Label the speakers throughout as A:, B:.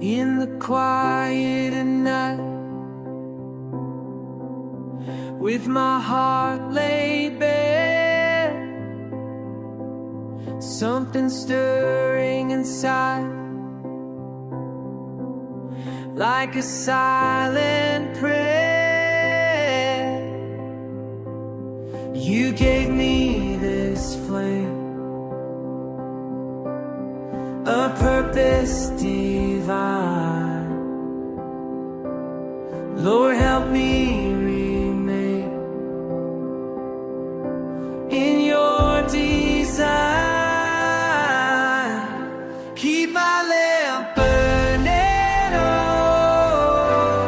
A: in the quiet at night, with my heart laid bare, something stirring inside, like a silent prayer. You gave me this flame, a purpose divine. Lord, help me remain in your design. Keep my lamp burning, oh,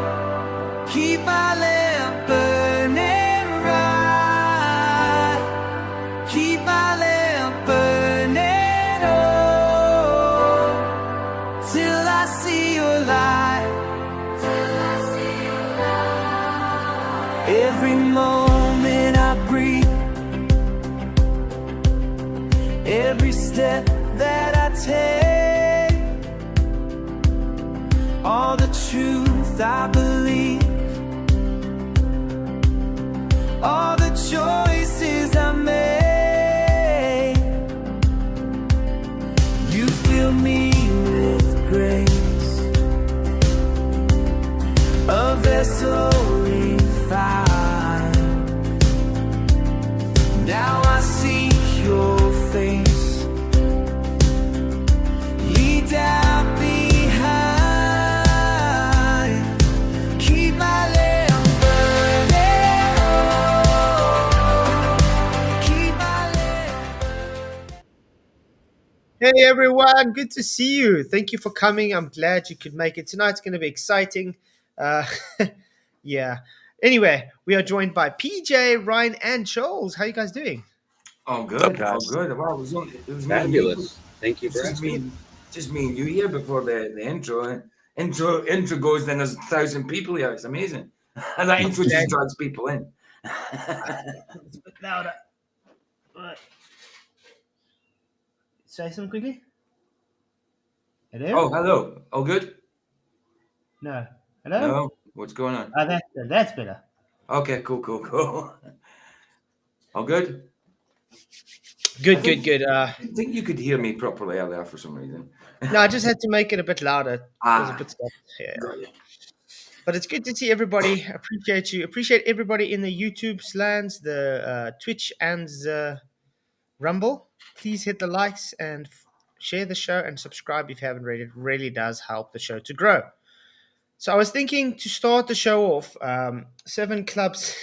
A: keep my lamp burning right, keep my lamp burning, oh, till I see your light, till I see your light. Every moment I breathe, every step that I take, all the truth I believe, all the choices I make, you fill me with grace, a vessel refined. Now I seek your face, lead down behind, keep my lamp burning, oh, keep my lamp burning.
B: Hey everyone, good to see you. Thank you for coming. I'm glad you could make it. Tonight's going to be exciting. Uh, yeah. Anyway, we are joined by PJ, Ryan, and Charles. How you guys doing?
C: Oh,
D: What's up,
C: good. Oh,
D: guys?
C: good. Well, it was me and you.
D: Fabulous. Thank you
C: It's
D: for asking.
C: just me and you here before the intro. Intro goes, then there's 1,000 people here. It's amazing. And that intro just drags people in.
B: It's a bit louder. Right. Say something quickly. Hello?
C: Oh, hello. All good?
B: No. Hello?
C: No? What's going on?
B: That's better.
C: Okay, cool. All good?
B: Good.
C: I didn't think you could hear me properly earlier for some reason.
B: No, I just had to make it a bit louder. It was a
C: Ah,
B: bit soft. Yeah.
C: got you.
B: But it's good to see everybody. Appreciate you. Appreciate everybody in the YouTube lands, the Twitch, and the Rumble. Please hit the likes and share the show and subscribe if you haven't already. It really does help the show to grow. So I was thinking to start the show off. 7 Clubs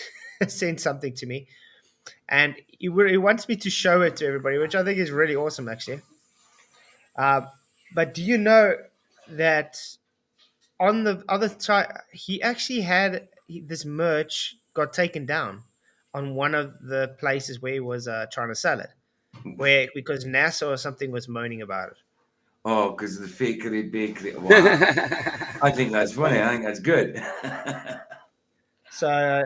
B: sent something to me, and he wants me to show it to everybody, which I think is really awesome, actually. But do you know that on the other side, he actually had this merch got taken down on one of the places where he was trying to sell it, because NASA or something was moaning about it.
C: Oh, because of the fakery bakery. Wow. I think that's funny. I think that's good.
B: So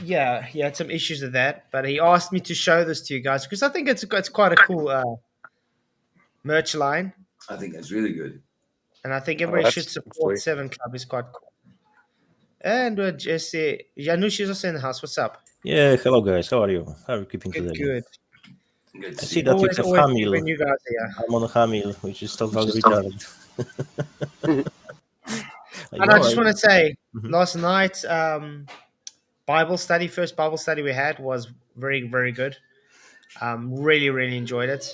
B: yeah, he had some issues with that, but he asked me to show this to you guys because I think it's quite a cool merch line,
C: I think that's really good.
B: and I think everybody
D: that's
B: should support
D: sweet.
B: 7 Club. Is quite cool. And Jesse Janusz is also in the house. What's up?
E: Yeah, hello guys. How are you? How are you keeping
B: Good,
E: today?
B: good.
C: Good to
E: I
C: see
E: see
C: you.
E: that you
B: Always
E: have
B: good
E: Hamil.
B: when you guys are here.
E: I'm on Hamil, which is totally retarded.
B: And I just want to say,
E: Mhm.
B: last night, first Bible study we had was very, very good. Really enjoyed it.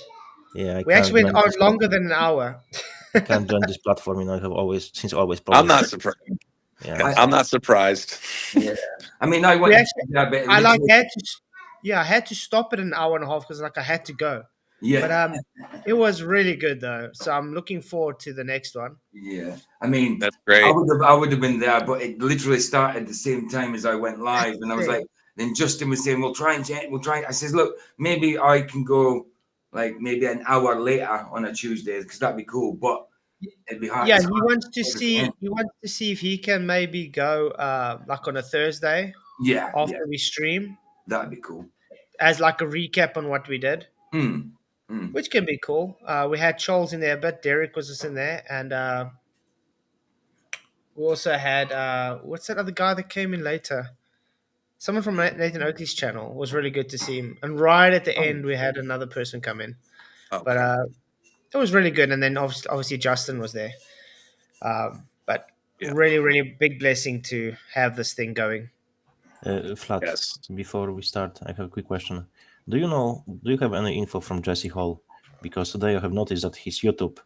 E: Yeah, I
B: We
E: can't
B: actually went
E: join
B: on
E: this
B: longer than an hour.
E: I can't join this platform. I have always
D: I'm
E: promised.
D: not surprised.
E: Yeah.
D: I'm not surprised.
C: Yeah. I mean, I went.
B: I had to stop at an hour and a half because I had to go.
C: Yeah.
B: But it was really good though. So I'm looking forward to the next one.
C: Yeah. I mean,
D: That's great.
C: I would have been there, but it literally started the same time as I went live, and I was like, then Justin was saying, "We'll try." I says, "Look, maybe I can go like maybe an hour later on a Tuesday because that'd be cool." But it'd be hard.
B: Yeah,
C: It's
B: he
C: hard
B: wants to
C: to
B: see.
C: understand.
B: He wants to see if he can maybe go like on a Thursday
C: Yeah.
B: after we stream
C: That'd be cool.
B: as like a recap on what we did,
C: Mm.
B: which can be cool. We had Charles in there, but Derek was just in there, and We also had what's that other guy that came in later? Someone from Nathan Oakley's channel. It was really good to see him. And right at the end, we had another person come in. But
D: Okay.
B: it was really good. And then obviously Justin was there. But
D: Yeah.
B: really, really big blessing to have this thing going.
E: Flat.
D: Yes.
E: Before we start, I have a quick question. Do you have any info from Jesse Hall? Because today I have noticed that his YouTube,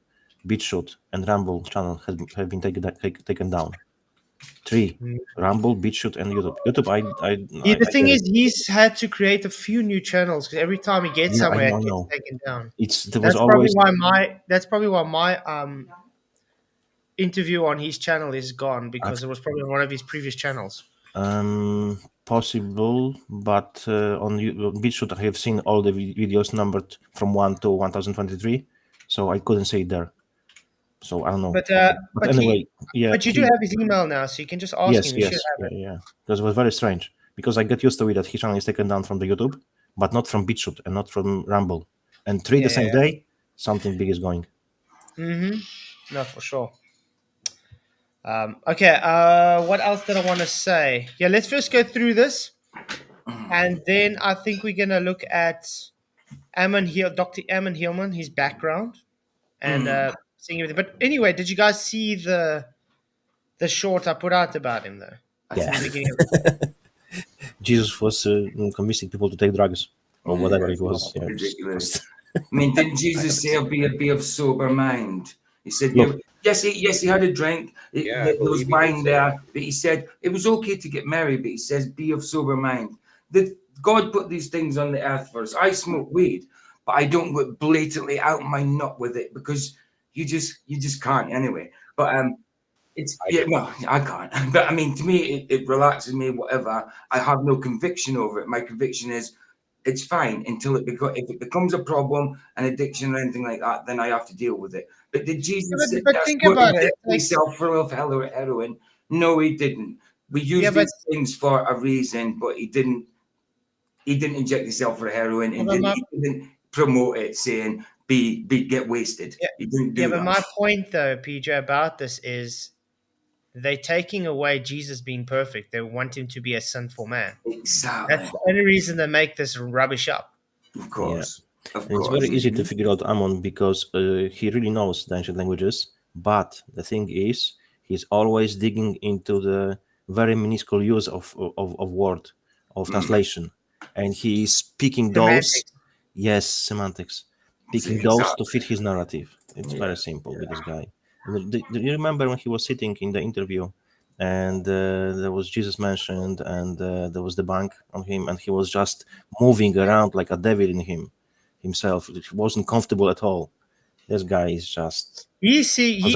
E: BitChute, and Rumble channel have been taken down. 3: Rumble, BitChute, and YouTube. YouTube,
B: Yeah, the
E: I
B: thing
E: get
B: is,
E: it.
B: he's had to create a few new channels because every time he gets
E: Yeah,
B: somewhere,
E: I
B: it gets
E: know.
B: taken down.
E: There was always
B: That's probably why my interview on his channel is gone because it was probably one of his previous channels.
E: possible, but on BitChute I have seen all the videos numbered from 1 to 1023, so I couldn't say it there. So I don't know. But anyway, yeah.
B: But you do have his email now, so you can just ask him. You should have it.
E: Yeah. Because it was very strange. Because I get used to it that his channel is taken down from the YouTube, but not from BitChute and not from Rumble. And 3 the same day, something big is going.
B: Mm-hmm. No, for sure. Okay. What else did I want to say? Yeah, let's first go through this, and then I think we're gonna look at Dr. Ammon HIllman, his background, and seeing everything. But anyway, did you guys see the short I put out about him though?
E: Yeah.
B: In the beginning of
E: Jesus was convincing people to take drugs or whatever it was. Yeah,
C: Ridiculous. I mean, didn't Jesus say, be of sober mind? He said,
E: Look.
C: yes, he had a drink.
D: Yeah, I
C: There was
D: believe he
C: wine
D: did say
C: there, but he said it was okay to get married, but he says, be of sober mind. God put these things on the earth for us. I smoke weed, but I don't go blatantly out my nut with it because you just can't anyway. But I can't. But I mean, to me, it relaxes me. Whatever. I have no conviction over it. My conviction is it's fine until if it becomes a problem, an addiction or anything like that, then I have to deal with it. But did Jesus say
B: but
C: that's
B: think
C: what
B: about
C: he
B: it.
C: did
B: Like,
C: himself for heroin? No, he didn't. We use these things for a reason, but he didn't inject himself for heroin and he didn't promote it saying get wasted. He didn't do that.
B: But my point though, PJ, about this is they're taking away Jesus being perfect. They want him to be a sinful man.
C: Exactly.
B: That's the only reason they make this rubbish up.
C: Of course.
E: Yeah. And it's very easy to figure out Ammon because he really knows the ancient languages. But the thing is, he's always digging into the very minuscule use of word, of translation. And he's picking those. Yes, semantics. Picking those to fit his narrative. It's very simple with this guy. Do you remember when he was sitting in the interview and there was Jesus mentioned and there was the debunk on him and he was just moving around like a devil in himself. He wasn't comfortable at all. This guy is just
B: he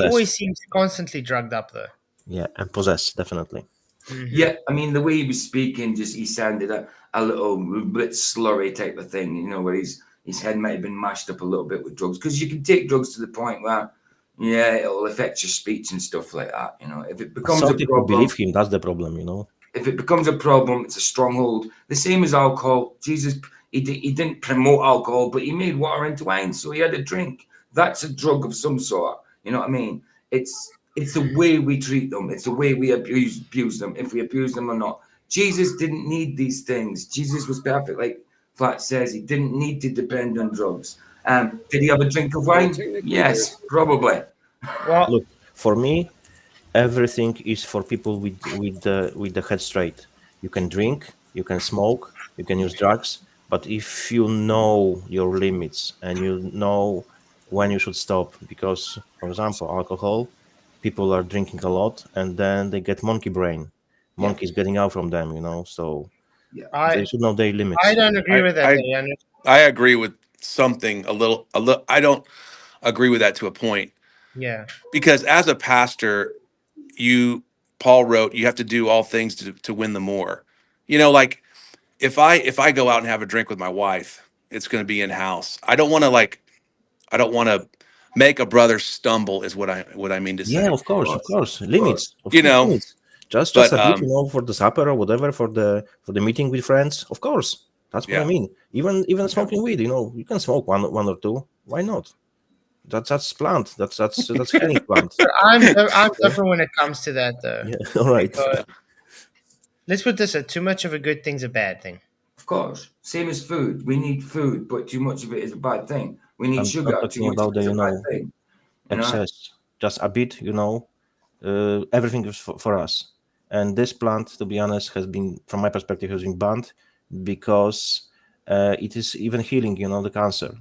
B: always seems constantly drugged up though.
E: Yeah, and possessed, definitely.
C: Mm-hmm. Yeah, I mean the way he was speaking, he sounded a little bit slurry type of thing, where his head might have been mashed up a little bit with drugs, because you can take drugs to the point where it'll affect your speech and stuff like that. If it becomes
E: some
C: a
E: people
C: problem,
E: believe him. That's the problem.
C: If it becomes a problem, it's a stronghold. The same as alcohol. Jesus, he didn't promote alcohol, but he made water into wine, so he had a drink. That's a drug of some sort. You know what I mean? It's the way we treat them. It's the way we abuse them, if we abuse them or not. Jesus didn't need these things. Jesus was perfect, like Flat says. He didn't need to depend on drugs. Did he have a drink of wine? Yes, probably.
B: Well,
E: look, for me, everything is for people with the head straight. You can drink, you can smoke, you can use drugs, but if you know your limits and you know when you should stop, because, for example, alcohol, people are drinking a lot and then they get monkey brain. Monkeys getting out from them, so they should know their limits.
B: I don't agree with that.
D: I agree with something a little. I don't agree with that to a point.
B: Yeah.
D: Because as a pastor, Paul wrote, you have to do all things to win the more. Like if I go out and have a drink with my wife, it's going to be in house. I don't want to make a brother stumble, is what I mean to say.
E: Yeah, of course. Limits.
D: Limits.
E: Just a bit, for the supper or whatever, for the meeting with friends. Of course, that's what I mean. Even smoking weed, you can smoke one or two. Why not? That's plant. That's healing plant.
B: I'm different when it comes to that, though.
E: Yeah. All right.
B: Because let's put this: too much of a good thing's a bad thing.
C: Of course, same as food. We need food, but too much of it is a bad thing. We need
E: I'm
C: sugar. Too
E: talking
C: much
E: about
C: of it is
E: the
C: a bad thing. You know?
E: excess. Just a bit, everything is for us. And this plant, to be honest, has been, from my perspective, has been banned because it is even healing, the cancer.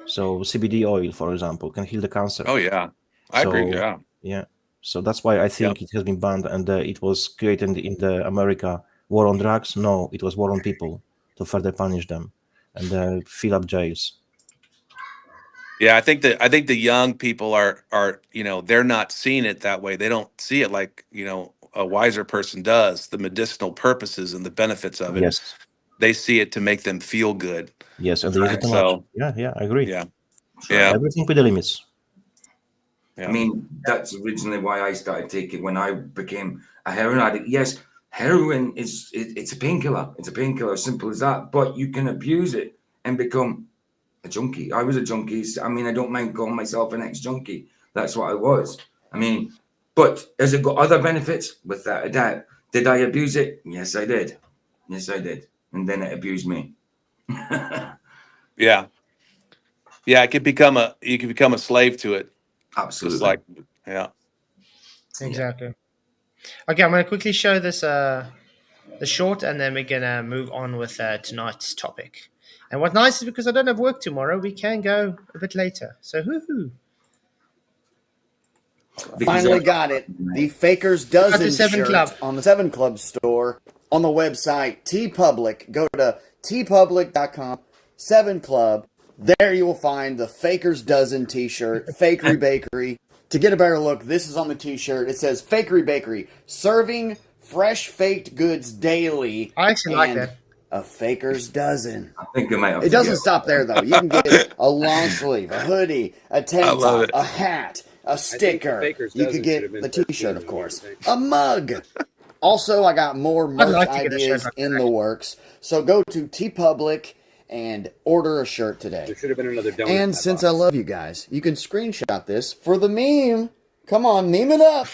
E: So CBD oil, for example, can heal the cancer.
D: Oh yeah, I agree.
E: So
D: Yeah,
E: so that's why I think it has been banned, and it was created in the America war on drugs. No, it was war on people to further punish them and fill up jails.
D: yeah. I think the young people are they're not seeing it that way. They don't see it like a wiser person does. The medicinal purposes and the benefits of it.
E: Yes,
D: They see it to make them feel good.
E: yes, and they use it too much.
D: So
E: Yeah, I agree.
D: yeah,
C: Right.
E: Everything with the limits.
D: yeah.
C: I mean, that's originally why I started taking when I became a heroin addict. Yes, heroin it's a painkiller. It's a painkiller, simple as that. But you can abuse it and become a junkie. I was a junkie. I mean, I don't mind calling myself an ex-junkie. That's what I was. I mean, but has it got other benefits? Without a doubt. Did I abuse it? Yes, I did. Yes, I did. And then it abused me.
D: Yeah. Yeah, you can become a slave to it.
C: Absolutely.
D: Just like, yeah.
B: Exactly. Okay, I'm going to quickly show this the short, and then we're going to move on with tonight's topic. And what's nice is because I don't have work tomorrow, we can go a bit later. So, hoo-hoo.
F: Finally got it. The Faker's Dozen
B: Seven
F: shirt
B: Club.
F: on the 7 Club store on the website TeePublic. Go to teepublic.com, 7 Club. There you will find the Faker's Dozen t-shirt, Fakery Bakery. To get a better look, this is on the t-shirt. It says Fakery Bakery, serving fresh faked goods daily.
B: I actually like
F: and
B: that.
F: A Faker's Dozen.
C: I think I might have
F: It
C: to
F: doesn't
C: get-
F: stop there, though. You can get a long sleeve, a hoodie, a tank
D: love
F: top,
D: it.
F: a hat, a sticker.
G: Faker's
F: You
G: Dozen
F: could
G: should
F: get
G: have been
F: the
G: 13
F: t-shirt, of
G: million,
F: course.
G: I think.
F: A mug. Also, I got more merch
B: like to get a shirt
F: ideas
B: like
F: in
B: that.
F: the works. So go to TeePublic and order a shirt today.
G: There should have been another donut. in
F: And
G: that
F: since
G: box.
F: I love you guys, you can screenshot this for the meme. Come on, meme it up.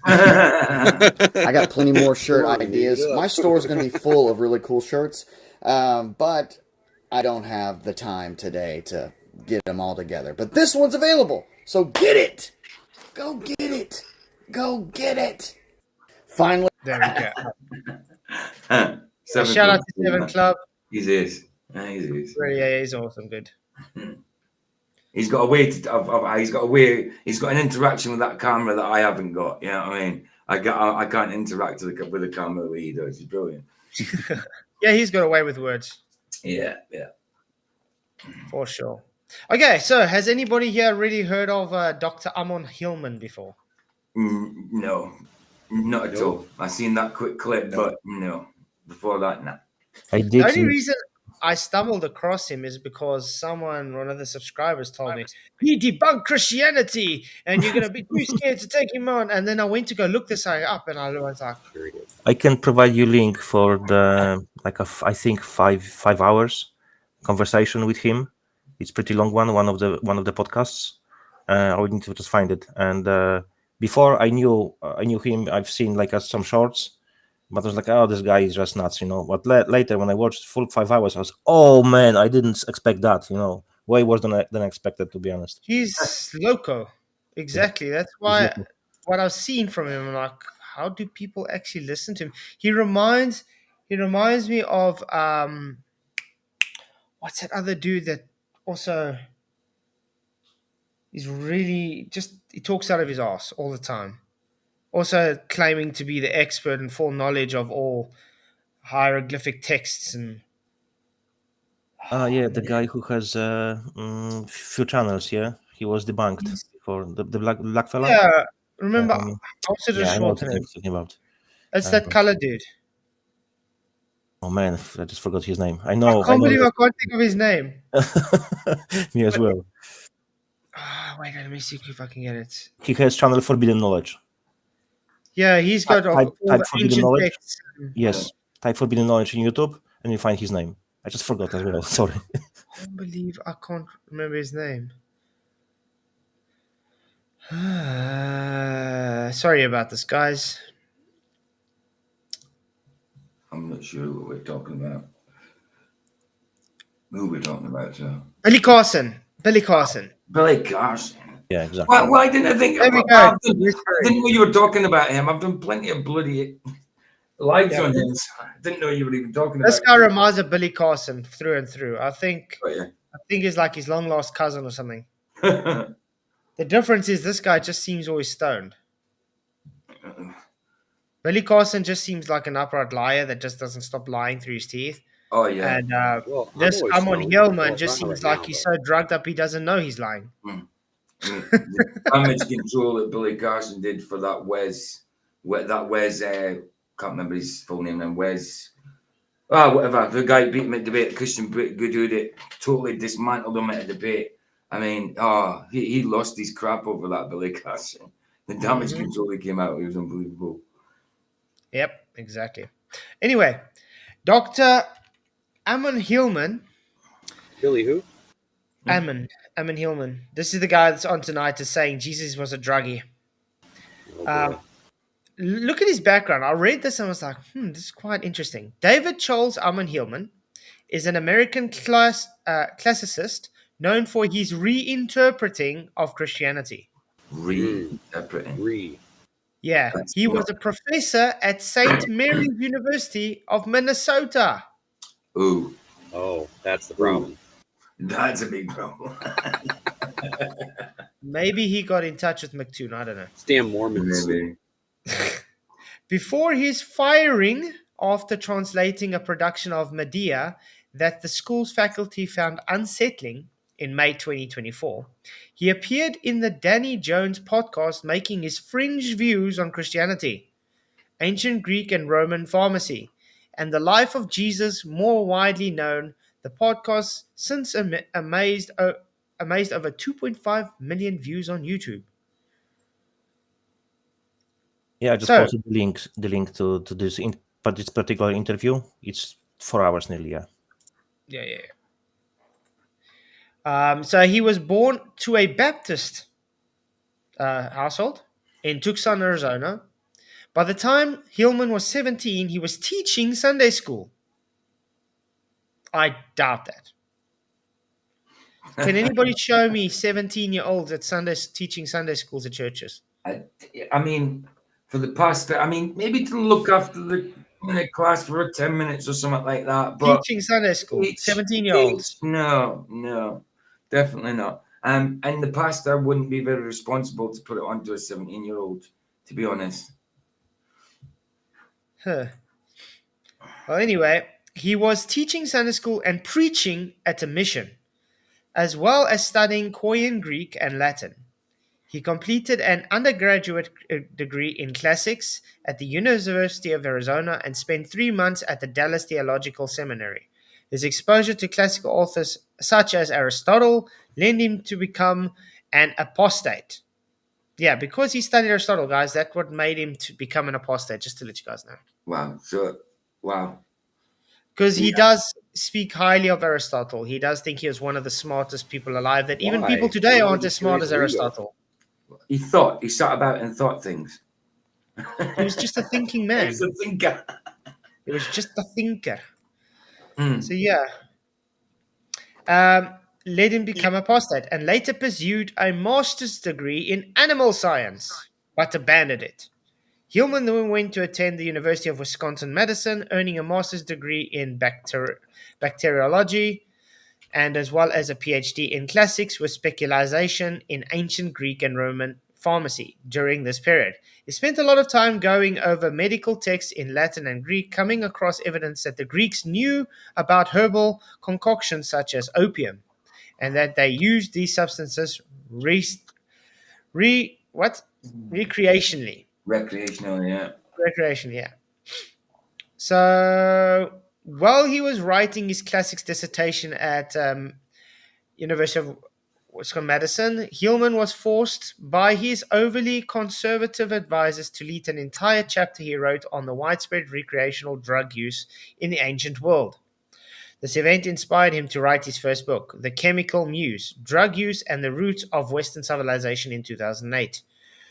F: I got plenty more shirt
G: Come on,
F: ideas.
G: meme it up.
F: My store is going to be full of really cool shirts, but I don't have the time today to get them all together. But this one's available, so get it. Go get it. Go get it. Finally.
B: There we go.
C: Seven
B: Shout out
C: Club.
B: to 7 Club.
C: He's is. He's
B: Really, yeah, he's awesome. Good.
C: He's got a way to. He's got an interaction with that camera that I haven't got. You know what I mean? I can't interact with the camera the way he does. He's brilliant.
B: Yeah, he's got away with words.
C: Yeah.
B: For sure. Okay, so has anybody here really heard of Dr. Ammon HIllman before?
C: No, not at all. I seen that quick clip, but no. Before that, no.
E: I
B: The
E: did.
B: only reason I stumbled across him is because one of the subscribers told me, he debunked Christianity and you're going to be too scared to take him on. And then I went to go look this guy up and I was like,
E: I can provide you link for the I think 5 hours conversation with him. It's pretty long one of the podcasts. I would need to just find it. And before I knew him, I've seen some shorts, but I was like, oh, this guy is just nuts, But later when I watched full 5 hours, I was, oh man, I didn't expect that, way worse than I expected, to be honest.
B: he's loco. Exactly. That's why what I've seen from him, I'm like, how do people actually listen to him? He reminds me of what's that other dude that also is really he talks out of his ass all the time. Also claiming to be the expert and full knowledge of all hieroglyphic texts and
E: Yeah, the guy who has few channels, yeah? He was debunked for the black fella.
B: yeah. Remember,
E: Um,
B: also
E: yeah,
B: just
E: I know what
B: shorten
E: you're
B: it.
E: talking about.
B: It's that color dude.
E: Oh man, I just forgot his name. I
B: I
E: know.
B: can't believe I can't think of his name.
E: Me as well.
B: Wait, let me see if I can get it.
E: He has channel Forbidden Knowledge.
B: Yeah, he's got all
E: Type
B: the
E: Forbidden
B: ancient
E: Knowledge.
B: texts.
E: Yes, type Forbidden Knowledge in YouTube, and you find his name. I just forgot as well. Sorry.
B: I can't believe I can't remember his name. Sorry about this, guys.
C: I'm not sure what we're talking about. Who we're talking about, so.
B: Billy Carson. Billy Carson.
C: Billy Carson.
E: Yeah, exactly.
C: Why didn't I think?
B: There we go.
C: I didn't know you were talking about him. I've done plenty of bloody lives
B: Yeah.
C: on him. So I didn't know you were even talking
B: This
C: about
B: guy
C: him.
B: reminds of Billy Carson through and through. I think
C: But yeah.
B: he's like his long lost cousin or something. The difference is this guy just seems always stoned. Billy Carson just seems like an upright liar that just doesn't stop lying through his teeth.
C: Oh yeah.
B: And
G: Well, I'm
B: this
G: always
B: Ammon
G: stoned.
B: Hillman
G: Well,
B: just
G: not
B: seems
G: right
B: like
G: now,
B: he's
G: but-
B: so drugged up he doesn't know he's lying.
C: I mean, the damage control that Billy Carson did for that Wes, can't remember his full name now. Wes, whatever. The guy beat him at debate. Christian Goodwood it totally dismantled him at a debate. I mean, he lost his crap over that Billy Carson. The damage control that came out, it was unbelievable.
B: Yep, exactly. Anyway, Dr. Ammon HIllman.
G: Billy who?
B: Ammon HIllman. This is the guy that's on tonight is saying Jesus was a druggie.
G: Oh, boy.
B: Look at his background. I read this and was like, this is quite interesting. David Charles Ammon HIllman is an American classicist known for his reinterpreting of Christianity.
C: Reinterpreting.
B: Yeah,
C: That's
B: he was
C: not-
B: a professor at St. Mary's University of Minnesota.
C: Ooh,
G: Oh, that's the problem.
C: that's a big problem.
B: Maybe he got in touch with McToon. I don't know.
G: It's damn Mormons.
C: Maybe.
B: Before his firing after translating a production of Medea that the school's faculty found unsettling in May 2024, he appeared in the Danny Jones podcast making his fringe views on Christianity, ancient Greek and Roman pharmacy, and the life of Jesus more widely known. The podcast since amazed over 2.5 million views on YouTube.
E: Yeah, I just
B: So-
E: posted the link to this this particular interview. It's 4 hours nearly. Yeah.
B: Yeah. So he was born to a Baptist household in Tucson, Arizona. By the time Hillman was 17, he was teaching Sunday school. I doubt that. Can anybody show me 17-year-olds at teaching Sunday schools at churches?
C: I mean, for the past, maybe to look after the class for 10 minutes or something like that. But
B: Teaching Sunday school,
C: teach-
B: 17-year-olds.
C: No, definitely not. In the past, I wouldn't be very responsible to put it onto a 17-year-old, to be honest.
B: Huh. Well, anyway, he was teaching Sunday school and preaching at a mission, as well as studying Korean Greek and Latin. He completed an undergraduate degree in classics at the University of Arizona and spent 3 months at the Dallas Theological Seminary. His exposure to classical authors such as Aristotle led him to become an apostate. Yeah, because he studied Aristotle, guys, that's what made him to become an apostate, just to let you guys know.
C: Wow.
B: Because he does speak highly of Aristotle. He does think he was one of the smartest people alive, that even
G: Why?
B: people today
G: Why
B: aren't
G: would
B: as
G: he
B: smart
G: raise
B: as
G: ego?
B: Aristotle.
C: He sat about and thought things.
B: He was just a thinking
C: He
B: man.
C: was a thinker.
B: He was just a thinker.
C: Mm.
B: So yeah. Let him become apostate and later pursued a master's degree in animal science, but abandoned it. Hillman then went to attend the University of Wisconsin-Madison, earning a master's degree in bacteriology and as well as a PhD in classics with specialization in ancient Greek and Roman pharmacy during this period. He spent a lot of time going over medical texts in Latin and Greek, coming across evidence that the Greeks knew about herbal concoctions such as opium, and that they used these substances recreationally.
C: Recreational, yeah.
B: So while he was writing his classics dissertation at University of Wisconsin-Madison, Hillman was forced by his overly conservative advisors to delete an entire chapter he wrote on the widespread recreational drug use in the ancient world. This event inspired him to write his first book, The Chemical Muse, Drug Use and the Roots of Western Civilization in 2008.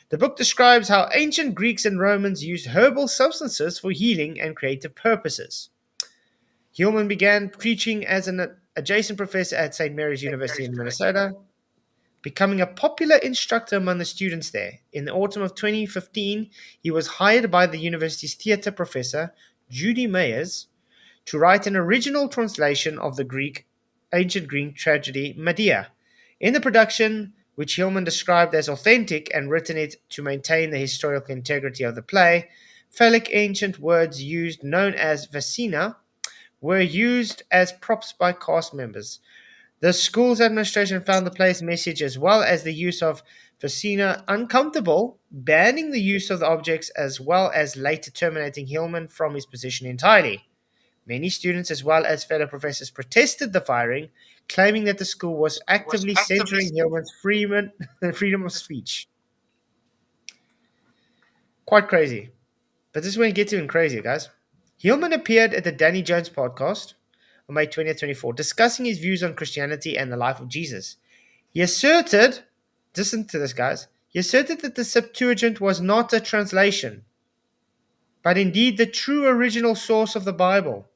B: The book describes how ancient Greeks and Romans used herbal substances for healing and creative purposes. Hillman began preaching as an adjacent professor at St. Mary's University in Minnesota, becoming a popular instructor among the students there. In the autumn of 2015, he was hired by the university's theater professor, Judy Mayers, to write an original translation of the ancient Greek tragedy Medea. In the production, which Hillman described as authentic and written it to maintain the historical integrity of the play, phallic ancient words used, known as vacina, were used as props by cast members. The school's administration found the play's message as well as the use of vacina uncomfortable, banning the use of the objects as well as later terminating Hillman from his position entirely. Many students as well as fellow professors protested the firing, claiming that the school was actively censoring Hillman's freedom of speech. Quite crazy. But this is when it gets even crazier, guys. Hillman appeared at the Danny Jones podcast on May 20th, 2024, discussing his views on Christianity and the life of Jesus. He asserted, listen to this, guys, he asserted that the Septuagint was not a translation, but indeed the true original source of the Bible,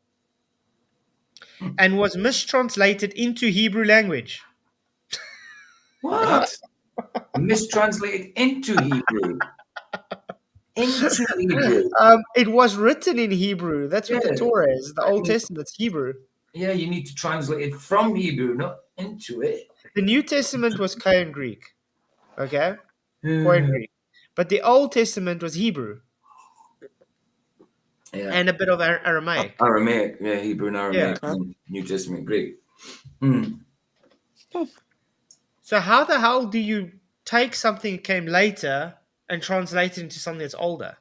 B: and was mistranslated into Hebrew language.
C: What? Mistranslated into Hebrew. Into Hebrew.
B: It was written in Hebrew. That's what the
C: Yeah.
B: Torah is. The Old Testament's Hebrew.
C: Yeah, you need to translate it from Hebrew, not into it.
B: The New Testament was Koine Greek. Okay? Koine Greek. But the Old Testament was Hebrew.
C: Yeah.
B: And a bit of Aramaic.
C: Aramaic, yeah, Hebrew and Aramaic,
B: Yeah.
C: and New Testament Greek. Hmm.
B: So how the hell do you take something that came later and translate it into something that's older?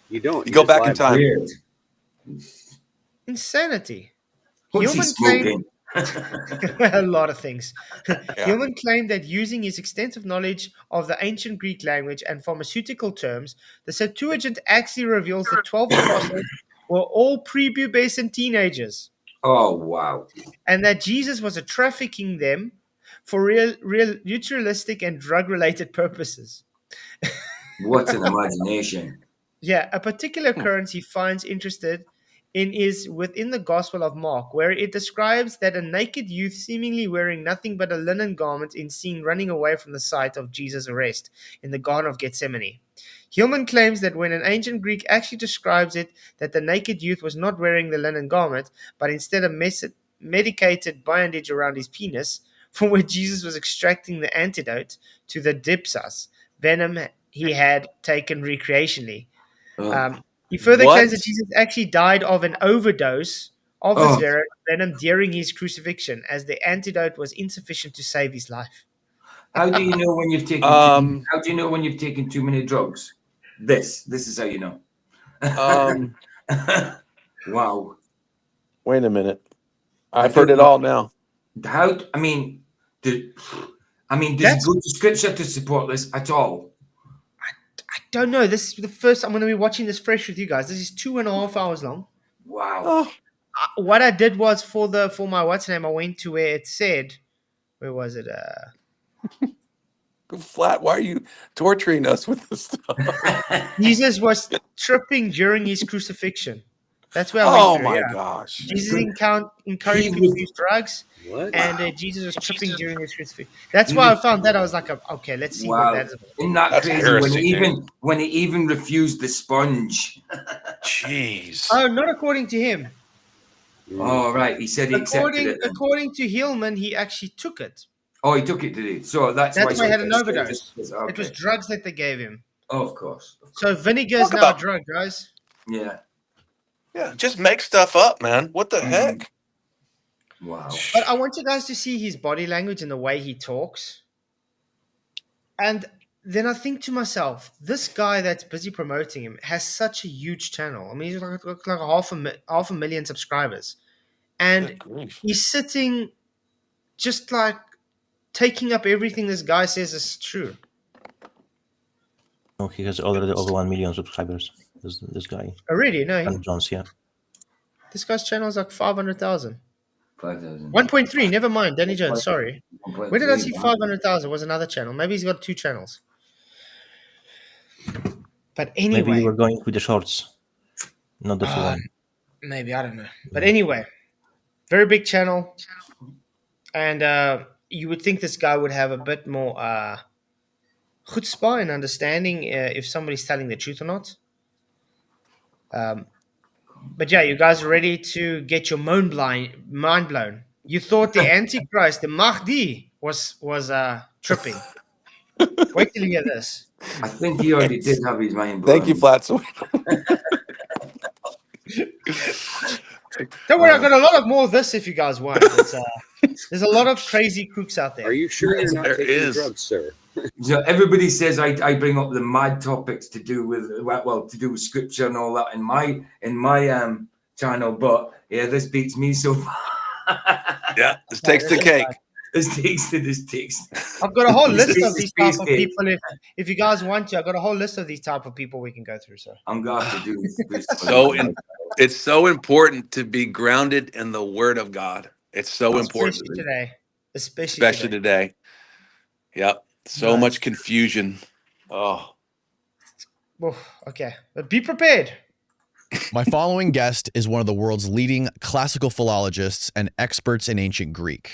G: You don't.
D: You go
G: just
D: back in
G: lie about
D: time.
C: Weird.
B: Insanity.
C: What's he
B: Hillman claimed
C: smoking?
B: a lot of things.
D: Yeah.
B: Hillman claimed that using his extensive knowledge of the ancient Greek language and pharmaceutical terms, the Septuagint actually reveals the 12 apostles were all prepubescent teenagers,
C: Oh, wow.
B: and that Jesus was trafficking them for real ritualistic and drug-related purposes.
C: What an imagination.
B: Yeah, a particular occurrence he finds interested in is within the Gospel of Mark, where it describes that a naked youth seemingly wearing nothing but a linen garment is seen running away from the site of Jesus' arrest in the Garden of Gethsemane. Hillman claims that when an ancient Greek actually describes it, that the naked youth was not wearing the linen garment, but instead a medicated bandage around his penis, from where Jesus was extracting the antidote to the dipsas, venom he had taken recreationally.
C: Oh.
B: He further
D: What?
B: claims that Jesus actually died of an overdose of
C: Oh.
B: this venom during his crucifixion, as the antidote was insufficient to save his life.
C: How do you know when you've taken how do you know when you've taken too many drugs? This is how you know. Wow.
D: Wait a minute. I've heard it all now.
C: How I mean, does
B: That's-
C: it go to scripture to support this at all?
B: I don't know. This is the first I'm going to be watching this fresh with you guys. This is 2.5 hours long.
C: Wow.
D: Oh,
B: What I did was for my what's name, I went to where it said, where was it?
D: Flat, why are you torturing us with this stuff?
B: Jesus was tripping during his crucifixion. That's where I
D: Oh
B: went through.
D: my
B: Yeah.
D: gosh.
B: Jesus encouraged
C: He
B: people
C: was-
B: to use drugs,
C: What?
B: and Jesus was tripping during his crucifixion. That's why I found that. I was like, okay, let's see
C: Wow.
B: what that is about.
C: Isn't that
D: That's
C: crazy
D: heresy,
C: when he even refused the sponge?
D: Jeez.
B: Oh, not according to him.
C: Oh, right. He said he accepted it. then.
B: According to Hillman, he actually took it.
C: Oh, he took it, did he? So that's
B: That's why he had an
C: it's
B: overdose.
C: just-
B: It was
C: okay.
B: drugs that they gave him.
C: Oh, of course.
B: So vinegar is
D: Talk
B: now
D: about-
B: a drug, guys.
C: Yeah.
D: Yeah, just make stuff up, man. What the heck?
C: Wow.
B: But I want you guys to see his body language and the way he talks. And then I think to myself, this guy that's busy promoting him has such a huge channel. I mean, he's like half a million subscribers. And
D: Good grief.
B: he's sitting just like taking up everything this guy says is true.
E: No, he has already over 1 million subscribers. This guy,
B: Already, no,
E: Dan Jones. Yeah,
B: this guy's channel is like 500,000.
C: 5,000.
B: 1.3. Never mind, Danny Jones. Sorry.
C: 1.3,
B: Where did I see
C: wow.
B: 500,000? Was another channel? Maybe he's got 2 channels. But
E: maybe
B: anyway,
E: you were going with the shorts, not the full one.
B: maybe I don't know. But anyway, very big channel, and you would think this guy would have a bit more chutzpah and understanding if somebody's telling the truth or not. But yeah, you guys are ready to get your mind blown. You thought the Antichrist, the Mahdi, was tripping. Wait till you hear this.
C: I think he already did have his mind blown.
D: Thank you, Flatzoid.
B: Don't worry, I've got a lot of more of this if you guys want. There's a lot of crazy crooks out there.
G: Are you sure you're not
D: There
G: taking
D: is.
G: drugs, sir?
C: So everybody says I bring up the mad topics to do with to do with scripture and all that in my channel, but yeah, this beats me so far.
D: Yeah, this takes the cake.
C: This takes.
B: I've got a whole list of these type
C: Space
B: of
C: cake.
B: people. If you guys want to, I've got a whole list of these type of people we can go through. So
C: I'm gonna have to do this.
D: It's so important to be grounded in the Word of God. It's so important,
B: especially today,
D: especially today. Yep, so
B: Right.
D: much confusion. Oh,
B: Oh, okay, but be prepared.
H: My following guest is one of the world's leading classical philologists and experts in ancient Greek,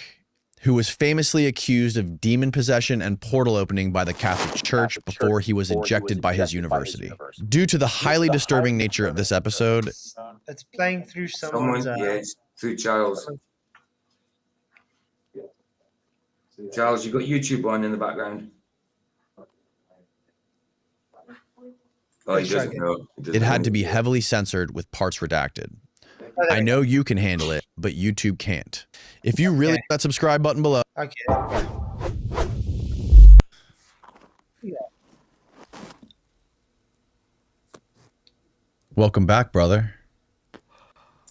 H: who was famously accused of demon possession and portal opening by the Catholic Church before he was ejected by his university. Due to the highly disturbing nature of this episode,
B: It's playing through someone's.
C: It's through Charles. Charles, you got YouTube on in the background. Oh, he doesn't know.
H: it had to be heavily censored with parts redacted. I know you can handle it, but YouTube can't. If you really hit that subscribe button below,
B: Okay.
H: welcome back, brother.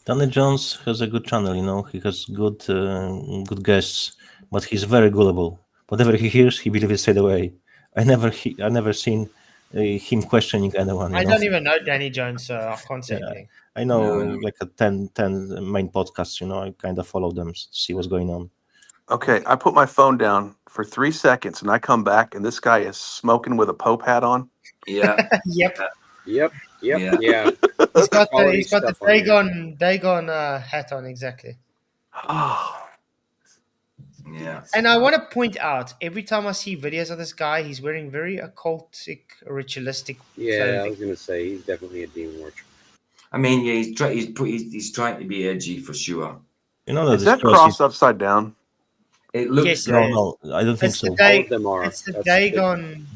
E: Danny Jones has a good channel. You know, he has good guests, but he's very gullible. Whatever he hears, he believes it straight away. I never seen him questioning anyone.
B: I don't even know Danny Jones, so I can't say anything.
E: I know
C: No.
E: like a 10 main podcasts. You know, I kind of follow them, see what's going on.
D: okay. I put my phone down for 3 seconds, and I come back, and this guy is smoking with a Pope hat on.
C: Yeah.
B: Yep,
G: Yep.
C: Yeah.
G: Yeah.
B: he's got
G: Quality
B: the
G: stuff on
B: Dagon hat on exactly.
D: Oh,
C: Yeah.
B: And I want to point out, every time I see videos of this guy, he's wearing very occultic, ritualistic
G: Yeah, I
B: clothing.
G: was gonna say he's definitely a demon worshiper.
C: I mean, yeah, he's trying to be edgy for sure.
E: You know that
D: is
E: this
D: that
E: cross
D: cross
E: is-
D: upside down?
C: It looks
B: Yes,
C: like
E: No, I don't think
B: It's
E: so.
B: the
G: All of them are.
B: It's the
G: That's
B: Dagon.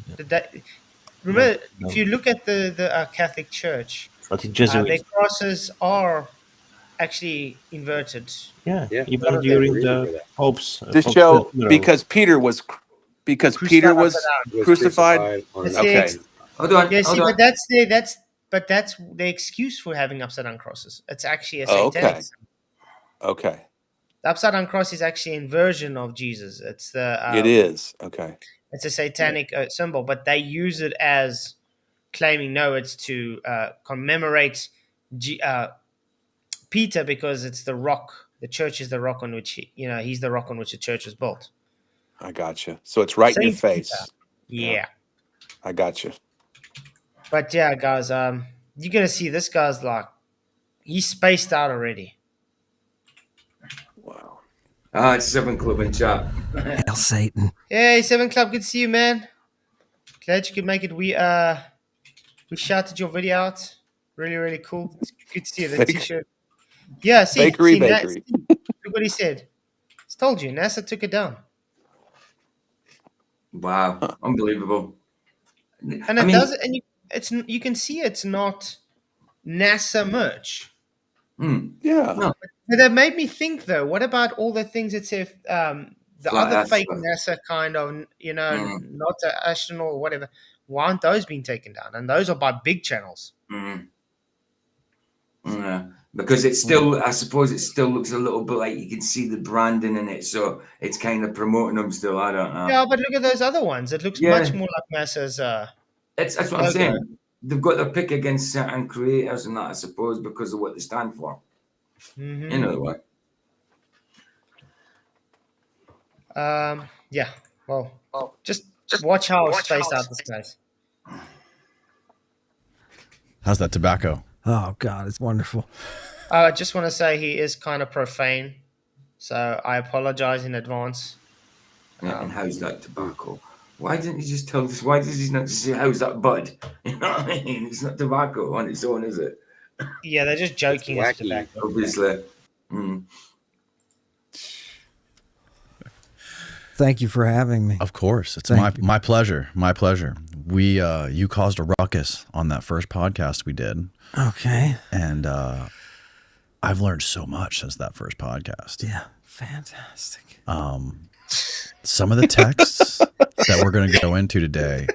B: Remember,
E: No.
B: if you look at the Catholic Church,
E: But it
B: their
E: Jesuit.
B: crosses are actually inverted.
E: Yeah,
G: Yeah,
E: even
G: there's a
E: during
G: reason for
E: the
G: that.
E: Pope's.
D: This
E: Pope's
D: show
E: funeral.
D: because Peter was
G: Was
D: crucified.
G: on
B: It's
G: an
B: the
D: Okay.
B: ex-
C: hold on.
B: yeah,
C: hold
B: see,
C: on.
B: but that's the excuse for having upside down crosses. It's actually a
D: Oh,
B: satanic.
D: okay. Okay,
B: The upside down cross is actually an inversion of Jesus. It's the
D: it is okay.
B: It's a satanic symbol, but they use it as claiming no, it's to commemorate Peter because it's the rock. The church is the rock on which he's the rock on which the church was built.
D: I got you. So it's right in your
B: Saint
D: face.
B: Peter. Yeah.
D: I got you.
B: But yeah, guys, you're gonna see this guy's like he's spaced out already.
D: Wow.
C: It's 7 Club in chat.
A: Hail Satan.
B: Hey, 7 Club, good to see you, man. Glad you could make it. We shouted your video out. Really, really cool. It's good to see you. The
D: Fake-
B: t-shirt. Yeah, see,
D: Bakery.
B: look what he said. It's told you, NASA took it down.
C: Wow, unbelievable.
B: And it does, and you can see it's not NASA merch.
D: Yeah.
C: No.
B: But that made me think, though. What about all the things that say the
C: Flat
B: other
C: Earth
B: fake
C: stuff.
B: NASA kind of, not the astronaut or whatever? Why aren't those being taken down? And those are by big channels.
C: Yeah. Because it's still, I suppose it still looks a little bit like you can see the branding in it, so it's kind of promoting them still. I don't know.
B: Yeah, but look at those other ones. It looks
C: Yeah.
B: much more like NASA's.
C: That's what I'm
B: Okay.
C: saying. they've got their pick against certain creators and that, I suppose, because of what they stand for.
B: Mhm.
C: You know what?
B: Yeah. Well, just watch how spaced out this guy's.
H: How's that tobacco?
I: Oh God, it's wonderful.
B: I just want to say he is kind of profane, so I apologize in advance.
C: Yeah, and how's that tobacco? Why didn't he just tell us? Why does he not just say, how's that bud? You know what I mean? It's not tobacco on its own, is it?
B: Yeah, they're just joking. It's
G: wacky.
B: tobacco.
C: Obviously. Mm.
I: Thank you for having me.
H: Of course. It's
I: Thank you.
H: my pleasure. My pleasure. We you caused a ruckus on that first podcast we did.
I: Okay.
H: And I've learned so much since that first podcast.
I: Yeah. Fantastic.
H: Some of the texts that we're going to go into today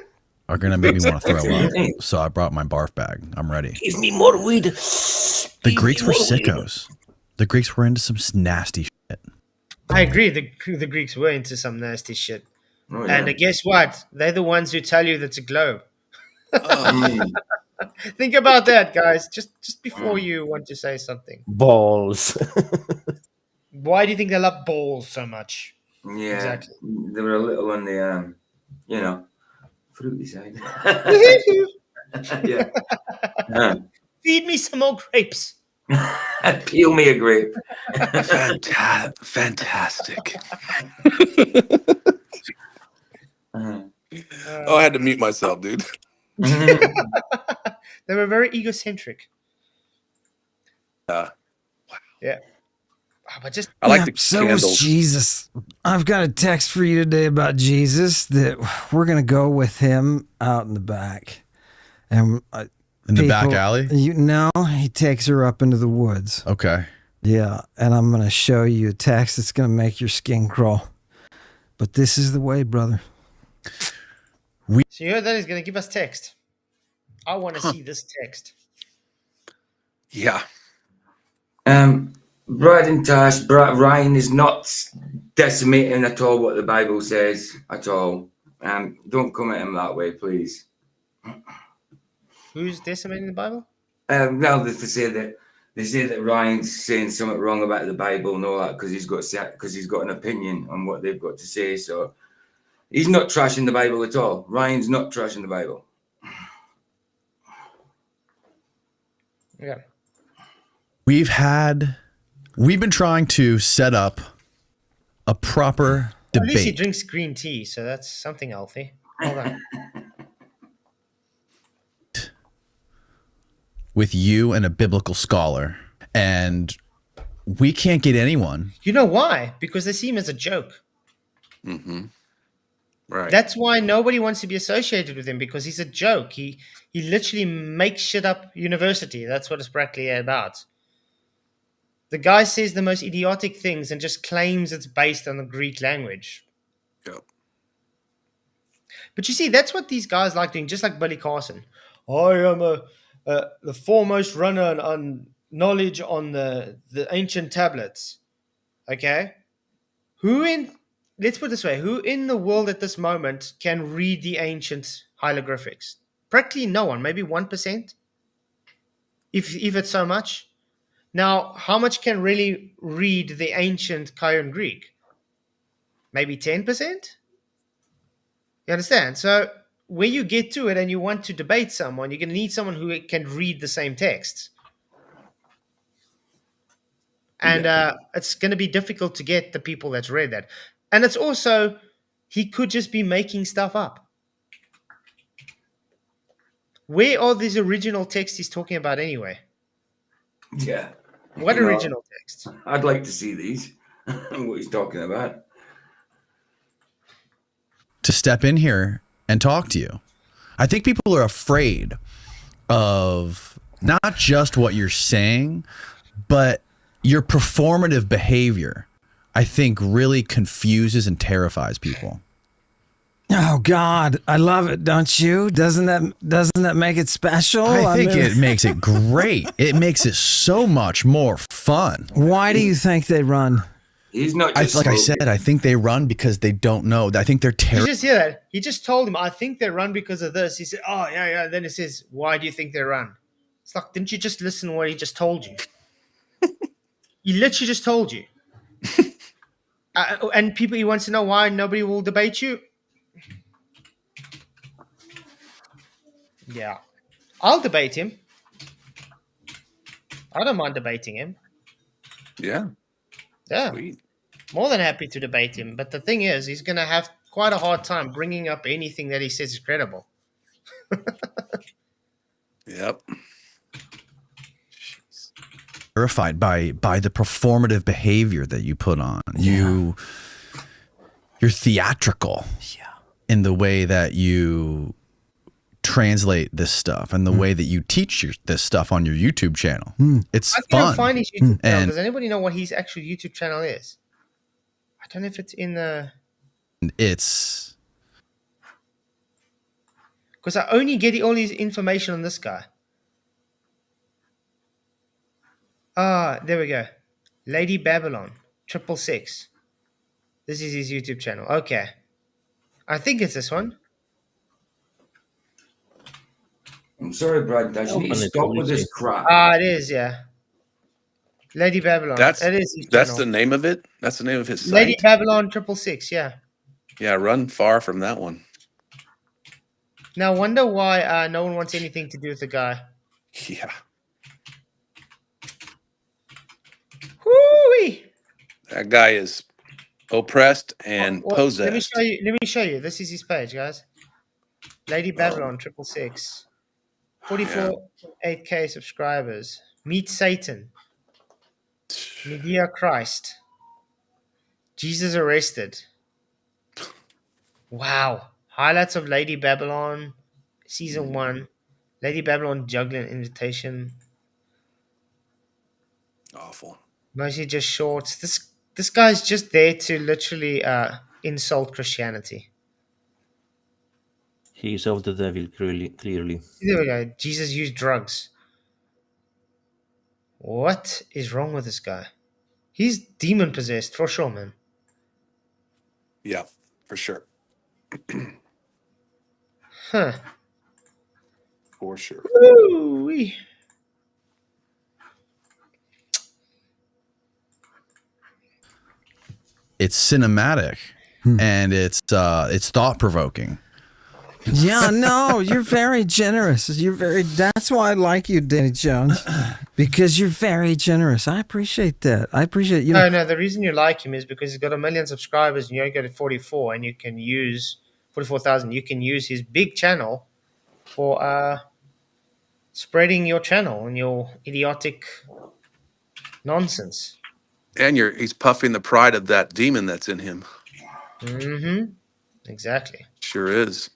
H: are going to make me want to throw up. So I brought my barf bag. I'm ready.
E: Give me more weed.
H: The Greeks were sickos. The Greeks were into some nasty shit.
B: I agree. The Greeks were into some nasty shit.
C: Oh, yeah.
B: And guess what? They're the ones who tell you that's a globe.
C: Mm.
B: Think about that, guys. Just before you want to say something.
E: Balls.
B: Why do you think they love balls so much?
C: Yeah.
B: Exactly.
C: They were a little on the, you know, fruity side. Yeah.
B: Feed me some more grapes.
C: Peel me a grape.
D: Fantastic.
C: Uh-huh.
D: Oh, I had to mute myself, dude.
B: They were very egocentric. Yeah. But just
D: I like the
I: so was
D: candles.
I: Jesus. I've got a text for you today about Jesus that we're going to go with him out in the back. And
H: In the back alley?
I: No, he takes her up into the woods.
H: Okay.
I: Yeah, and I'm going to show you a text that's going to make your skin crawl. But this is the way, brother.
B: so you heard that he's going to give us text. I want to see this text.
D: Yeah.
C: Brad and Tash, Ryan is not decimating at all what the Bible says at all. Don't come at him that way, please.
B: Who's decimating the Bible?
C: Well, they say that Ryan's saying something wrong about the Bible and all that because he's got an opinion on what they've got to say. So he's not trashing the Bible at all. Ryan's not trashing the Bible.
B: Yeah.
H: We've been trying to set up a proper
B: At least he
H: debate.
B: drinks green tea, so that's something healthy. Hold on.
H: With you and a biblical scholar, and we can't get anyone.
B: You know why? Because they see him as a joke.
D: Mm-hmm. Right.
B: That's why nobody wants to be associated with him, because he's a joke. He literally makes shit up university. That's what it's practically about. The guy says the most idiotic things and just claims it's based on the Greek language.
D: Yep.
B: But you see, that's what these guys like doing, just like Billy Carson. I am the foremost runner on knowledge on the ancient tablets. Okay? Let's put it this way, who in the world at this moment can read the ancient hieroglyphics? Practically no one, maybe 1%, if it's so much. Now, how much can really read the ancient Chiron Greek? Maybe 10%? You understand? So when you get to it and you want to debate someone, you're going to need someone who can read the same texts. And it's going to be difficult to get the people that's read that. And it's also, he could just be making stuff up. Where are these original texts he's talking about anyway?
C: Yeah.
B: What
C: You know,
B: original texts?
C: I'd like to see these. What he's talking about.
H: To step in here and talk to you. I think people are afraid of not just what you're saying, but your performative behavior. I think really confuses and terrifies people.
I: Oh God, I love it, don't you? Doesn't that make it special?
H: I think it makes it great. It makes it so much more fun.
I: Why do you think they run?
C: He's not
H: I
C: just
H: like I
C: smoking.
H: said, I think they run because they don't know. I think they're
B: Did you
H: terrified.
B: just hear that? He just told him, I think they run because of this. He said, oh, yeah, yeah. Then it says, why do you think they run? It's like, didn't you just listen to what he just told you? He literally just told you. And people, he wants to know why nobody will debate you. Yeah. I'll debate him. I don't mind debating him.
D: Yeah.
B: Yeah.
D: Sweet.
B: More than happy to debate him. But the thing is, he's going to have quite a hard time bringing up anything that he says is credible.
D: Yep.
H: Terrified by the performative behavior that you put on. You're theatrical in the way that you translate this stuff and the way that you teach this stuff on your YouTube channel. It's
B: I
H: fun.
B: can't find his YouTube channel.
H: And
B: Does anybody know what his actual YouTube channel is? I don't know if it's in the...
H: it's
B: Because I only get all his information on this guy. Ah, there we go. Lady Babylon 666. This is his YouTube channel. Okay. I think it's this one.
C: I'm sorry, Brad. Dash. You need to
E: Open it,
C: stop
E: we'll
C: with this
E: see.
C: crap.
B: Ah, it is, yeah. Lady Babylon.
D: That's
B: It is his
D: that's
B: channel.
D: the name of it. That's the name of his
B: Lady
D: site.
B: Babylon 666, yeah.
D: Yeah, run far from that one.
B: Now, I wonder why no one wants anything to do with the guy.
D: Yeah.
B: Whoo-wee!
D: That guy is oppressed and
B: Well,
D: possessed.
B: Let me show you. This is his page, guys. Lady Babylon 666. 44.8K subscribers. Meet Satan. Medea Christ. Jesus arrested. Wow. Highlights of Lady Babylon season 1. Lady Babylon juggling invitation.
D: Awful.
B: Mostly just shorts. This guy's just there to literally insult Christianity.
E: He is of the devil, clearly.
B: There we go. Jesus used drugs. What is wrong with this guy? He's demon possessed for sure, man.
D: Yeah, for sure.
B: Huh.
D: For sure.
B: Woo-wee.
H: it's cinematic and it's thought provoking.
I: Yeah, no, you're very generous. That's why I like you, Danny Jones, because you're very generous. I appreciate that. I appreciate you.
B: No, the reason you like him is because he's got 1 million subscribers and you only got 44 and you can use 44,000. You can use his big channel for spreading your channel and your idiotic nonsense.
D: And he's puffing the pride of that demon that's in him.
B: Mm-hmm. Exactly.
D: Sure is.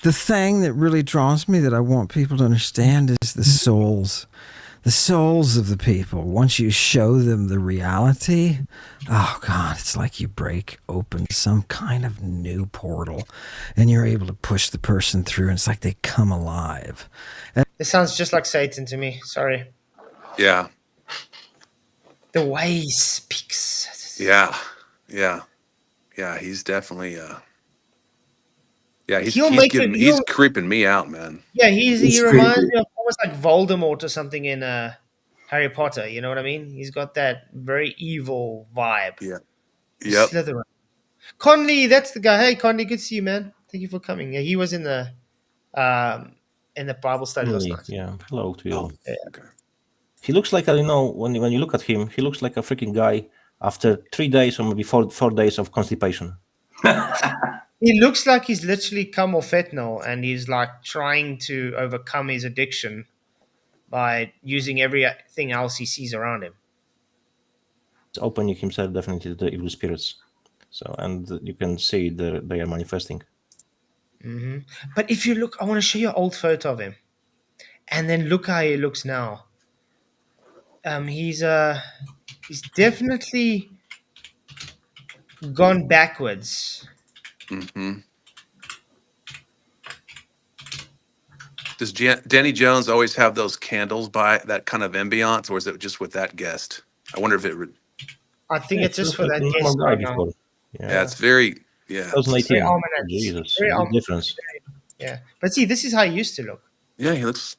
I: The thing that really draws me that I want people to understand is the souls of the people. Once you show them the reality, oh God, it's like you break open some kind of new portal and you're able to push the person through and it's like they come alive.
B: This sounds just like Satan to me. Sorry.
D: Yeah.
B: The way he speaks.
D: Yeah. He's definitely he's creeping me out, man.
B: Yeah, he reminds me of almost like Voldemort or something in Harry Potter. You know what I mean? He's got that very evil vibe.
D: Yeah. Yep.
B: Slytherin. Conley, that's the guy. Hey, Conley, good to see you, man. Thank you for coming. Yeah, he was in the Bible study last night.
E: Yeah, hello to you.
D: Oh, okay.
E: He looks like, when you look at him, he looks like a freaking guy after 3 days or maybe 4 days of constipation.
B: He looks like he's literally come off fentanyl and he's like trying to overcome his addiction by using everything else he sees around him.
E: He's opening himself definitely to the evil spirits. So, and you can see they are manifesting.
B: Mm-hmm. But if you look, I want to show you an old photo of him, and then look how he looks now. He's definitely gone backwards.
D: Mm-hmm. Does Danny Jones always have those candles by that kind of ambiance, or is it just with that guest? I wonder if it would.
B: I think
E: Yeah,
B: it's
E: it
B: just
E: looks
B: for
E: like
B: that
E: a
B: guest
E: normal guy
B: right now.
E: before.
D: Yeah,
E: Yeah,
D: it's very. Yeah, it's just-
B: Very
E: 2018.
B: almanac.
E: Jesus,
B: Very
E: big
B: almanac.
E: difference.
B: Yeah. But see, this is how he used to look.
D: yeah. He looks.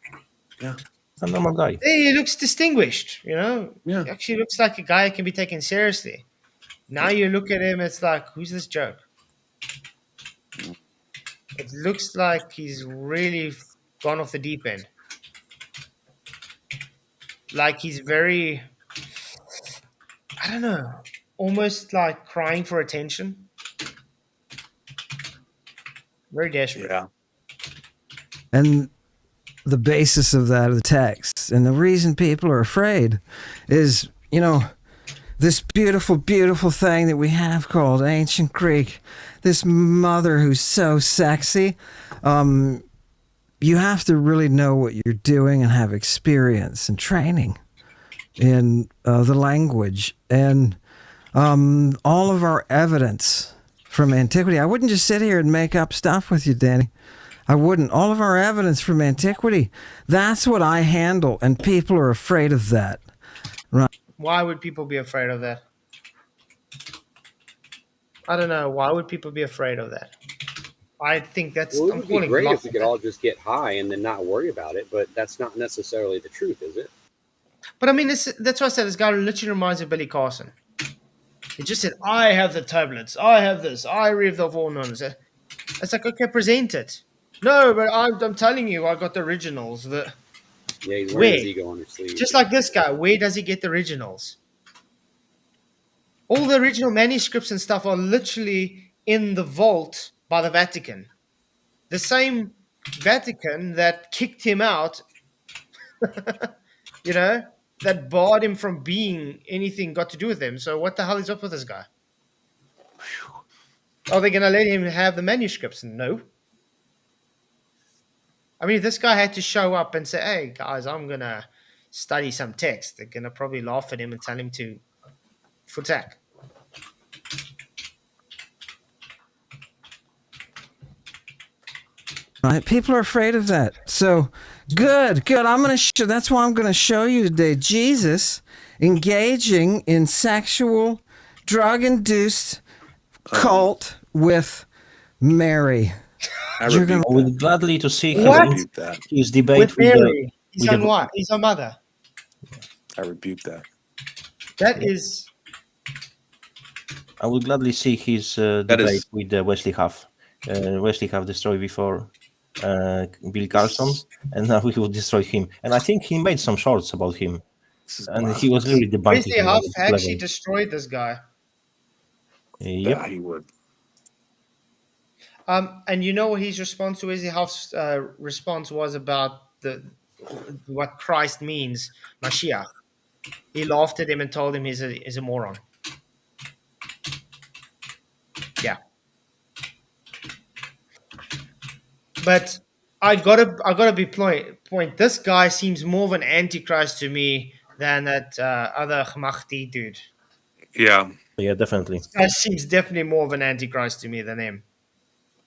D: Yeah,
E: A normal guy.
B: He looks distinguished, you know?
D: yeah.
B: He actually looks like a guy who can be taken seriously. Now you look at him, it's like, who's this joke? It looks like he's really gone off the deep end. Like he's very, I don't know, almost like crying for attention. Very desperate.
D: Yeah.
I: And the basis of that are the texts. And the reason people are afraid is, you know, this beautiful, beautiful thing that we have called ancient Greek, this mother who's so sexy. You have to really know what you're doing and have experience and training in the language. And all of our evidence from antiquity, I wouldn't just sit here and make up stuff with you, Danny. I wouldn't. All of our evidence from antiquity, that's what I handle, and people are afraid of that. Right.
B: Why would people be afraid of that? I don't know. Why would people be afraid of that? I think that's.
G: Well, it
B: I'm
G: would be
B: calling
G: great
B: bluff
G: if we
B: on
G: could
B: that.
G: all just get high and then not worry about it, but that's not necessarily the truth, is it?
B: But I mean, that's why I said this guy literally reminds me of Billy Carson. He just said, "I have the tablets. I have this. I read the foreknowledge." It's like, okay, present it. No, but I'm telling you, I got the originals.
G: Yeah, he's wearing
B: Where?
G: his ego on his sleeve.
B: Just like this guy, where does he get the originals? All the original manuscripts and stuff are literally in the vault by the Vatican. The same Vatican that kicked him out, you know, that barred him from being anything got to do with him. So what the hell is up with this guy? Are they going to let him have the manuscripts? No. I mean, if this guy had to show up and say, hey, guys, I'm going to study some text, they're going to probably laugh at him and tell him to futak.
I: Right? People are afraid of that. So good. I'm going to show. That's why I'm going to show you today Jesus engaging in sexual, drug-induced cult with Mary.
D: I
I: You're
D: rebuke,
E: I would gladly to see his,
B: What?
D: rebuke that.
E: his debate
B: With
E: with the,
B: Mary. His
E: with
B: own
E: the-
B: wife. His own mother.
D: I rebuke that.
B: That is...
E: I would gladly see his
D: That
E: debate
D: is-
E: with Wesley Huff. Wesley Huff destroyed before Bill Carlson, and now we will destroy him. And I think he made some shorts about him,
D: This is
E: and he was
D: blasphemous.
E: really debunking
B: Wesley
E: him.
B: Huff
E: on this
B: actually
E: level.
B: destroyed this guy.
E: Yep.
D: Yeah, he would.
B: And you know what his response to Wesley Huff's response was about what Christ means, Mashiach. He laughed at him and told him he's a moron. Yeah. But I gotta be point. This guy seems more of an antichrist to me than that other Mahdi dude.
D: Yeah.
E: Yeah, definitely.
B: That seems definitely more of an antichrist to me than him.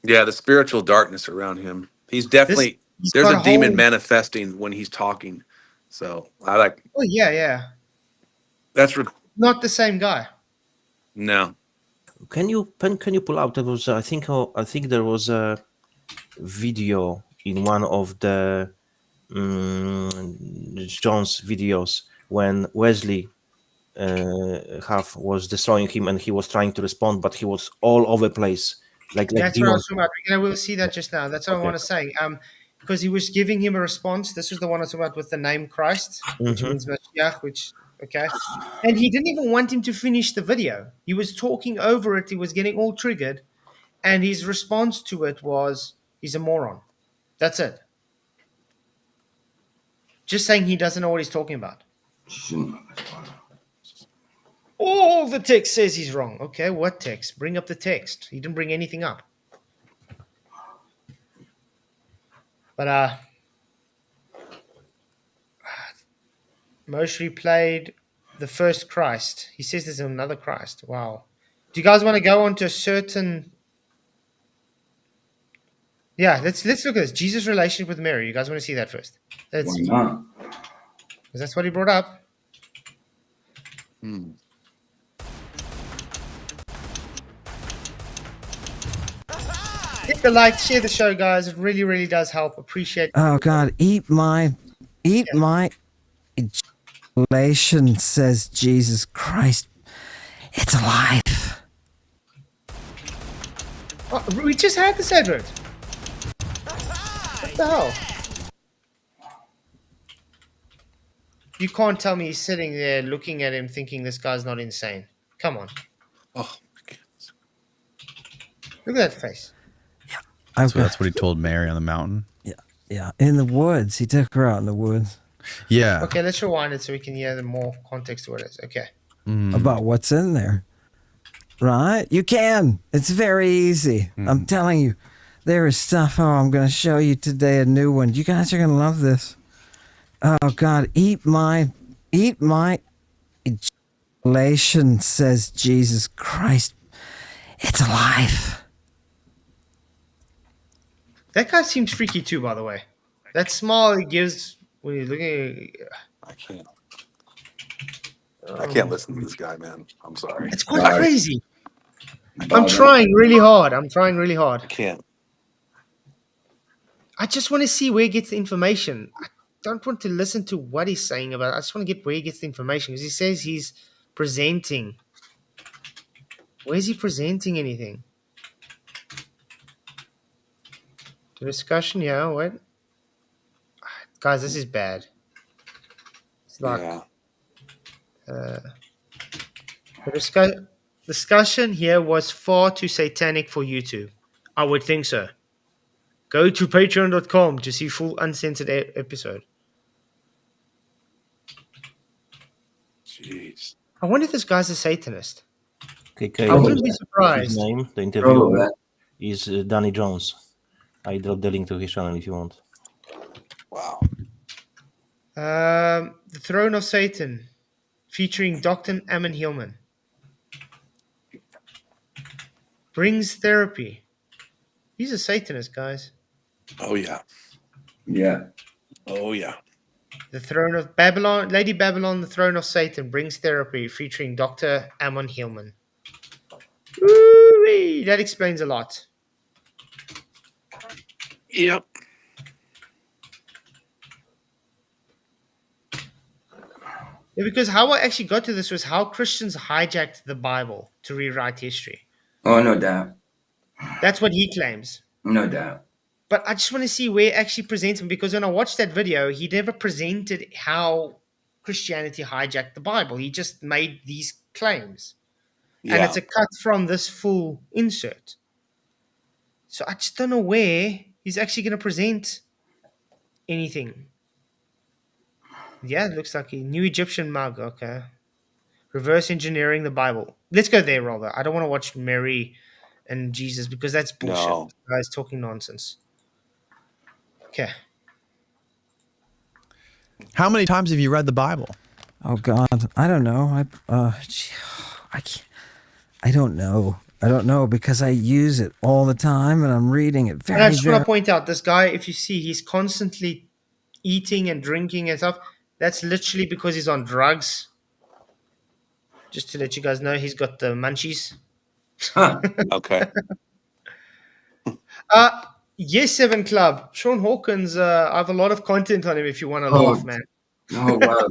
D: Yeah, the spiritual darkness around him. He's definitely
B: He's
D: there's
B: got
D: a demon
B: whole-
D: manifesting when he's talking. So I like
B: Oh yeah.
D: that's
B: Not the same guy.
E: Can
D: no.
E: you pull out? There was I think there was a video in one of the John's videos when Wesley Huff was destroying him and he was trying to respond, but he was all over the place. Like
B: That's what I
E: demon.
B: was talking about. We'll see that just now. That's what I
E: Okay.
B: want to say. Because he was giving him a response. This was the one I was talking about with the name Christ, which
E: Mhm.
B: means Mashiach, okay. And he didn't even want him to finish the video. He was talking over it. He was getting all triggered. And his response to it was, he's a moron. That's it. Just saying he doesn't know what he's talking about. All the text says he's wrong. Okay, what text? Bring up the text. He didn't bring anything up. But most replayed the first Christ. He says there's another Christ. Wow. Do you guys want to go on to a certain Yeah, let's look at this. Jesus' relationship with Mary. You guys want to see that first? Let's
C: Why
B: see.
C: not?
B: Because that's what he brought up.
D: Hmm.
B: Hit the like, share the show, guys. It really, really does help. Appreciate.
I: Oh God, eat my ejaculation, says Jesus Christ. It's alive.
B: Oh, we just had this advert. What the hell? You can't tell me he's sitting there looking at him thinking this guy's not insane. Come on.
D: Oh, my goodness.
B: Look at that face.
I: I've
H: So
I: got,
H: that's what he told Mary on the mountain.
I: yeah, in the woods. He took her out in the woods.
H: Yeah.
B: Okay, let's rewind it so we can hear the more context to what it is. Okay.
I: About what's in there. Right? You can. It's very easy. I'm telling you. There is stuff. Oh, I'm going to show you today a new one. You guys are going to love this. Oh God, eat my ejaculation, says Jesus Christ. It's alive.
B: That guy seems freaky too, by the way. That smile he gives when you're looking
D: I can't listen to this guy, man. I'm sorry.
B: it's quite crazy. I'm
C: Bother.
B: trying really hard. I
D: can't.
B: I just want to see where he gets the information. I don't want to listen to what he's saying about it. I just want to get where he gets the information because he says he's presenting. Where's he presenting anything? The discussion, yeah, what? Guys, this is bad. It's like
D: Yeah.
B: the discussion here was far too satanic for YouTube. I would think so. Go to patreon.com to see full uncensored episode.
D: Jeez.
B: I wonder if this guy's a Satanist.
E: KK,
B: I wouldn't be
E: his
B: surprised.
E: name, the
C: Probably.
E: interviewer, is Danny Jones. I dropped the link to his channel if you want.
D: Wow.
B: The Throne of Satan, featuring Dr. Ammon HIllman. Brings therapy. He's a Satanist, guys.
D: Oh, yeah.
C: Yeah.
D: Oh, yeah.
B: The Throne of Babylon, Lady Babylon, the Throne of Satan, brings therapy, featuring Dr. Ammon HIllman. Woo-wee! That explains a lot.
D: Yep.
B: Yeah, because how I actually got to this was how Christians hijacked the Bible to rewrite history.
C: Oh, no doubt.
B: That's what he claims.
C: No doubt.
B: But I just want to see where it actually presents him, because when I watched that video, he never presented how Christianity hijacked the Bible. He just made these claims.
D: Yeah.
B: And it's a cut from this full insert. So I just don't know where he's actually going to present anything. Yeah, it looks like a new Egyptian mug. Okay. Reverse engineering the Bible. Let's go there, rather. I don't want to watch Mary and Jesus because that's bullshit.
D: No.
B: The guy's talking nonsense. Okay.
H: How many times have you read the Bible?
I: Oh God, I don't know. I don't know. I don't know because I use it all the time and I'm reading it very,
B: And I just want
I: very.
B: to point out this guy, if you see, he's constantly eating and drinking and stuff. That's literally because he's on drugs. Just to let you guys know, he's got the munchies.
D: Okay.
B: Yes, 7 Club. Sean Hawkins, I have a lot of content on him if you want to
C: Oh.
B: laugh, man.
C: Oh, wow.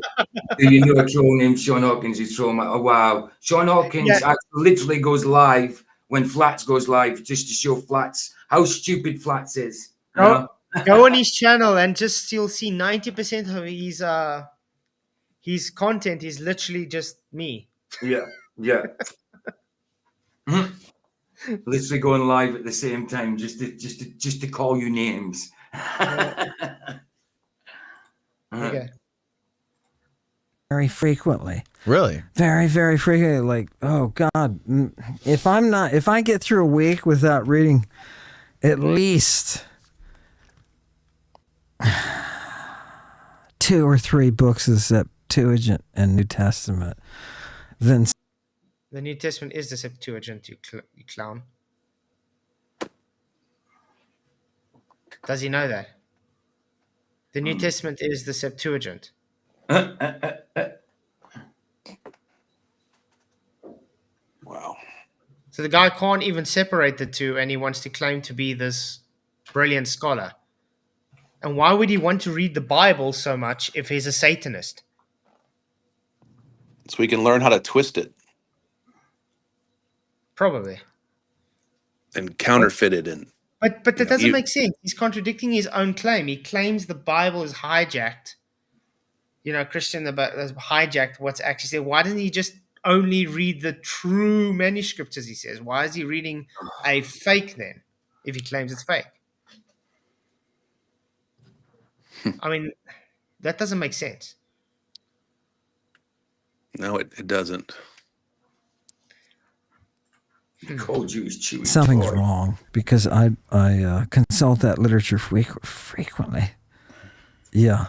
C: Do you know a troll named Sean Hawkins? He's trolling. Oh, wow. Sean Hawkins literally goes live when Flats goes live just to show Flats how stupid Flats is. You know?
B: Go on his channel and just you'll see 90% of his content is literally just me.
C: Yeah. Yeah. Literally going live at the same time just to call you names.
B: Okay.
I: very frequently.
H: Really?
I: Very, very frequently. Like, oh God, if I get through a week without reading at least 2 or 3 books of Septuagint and New Testament, then
B: The New Testament is the Septuagint, you clown. Does he know that? The New Testament is the Septuagint.
D: Wow.
B: So the guy can't even separate the two, and he wants to claim to be this brilliant scholar. And why would he want to read the Bible so much if he's a Satanist?
D: So we can learn how to twist it
B: Probably.
D: and counterfeit it. And
B: But that
D: Yeah,
B: doesn't
D: you-
B: make sense. He's contradicting his own claim. He claims the Bible is hijacked. Christian has hijacked what's actually said. Why doesn't he just only read the true manuscripts, as he says? Why is he reading a fake then, if he claims it's fake? I mean, that doesn't make sense.
D: no, it doesn't.
C: Cold Jewish chewy
I: Something's
C: toy.
I: wrong because I consult that literature frequently. Yeah.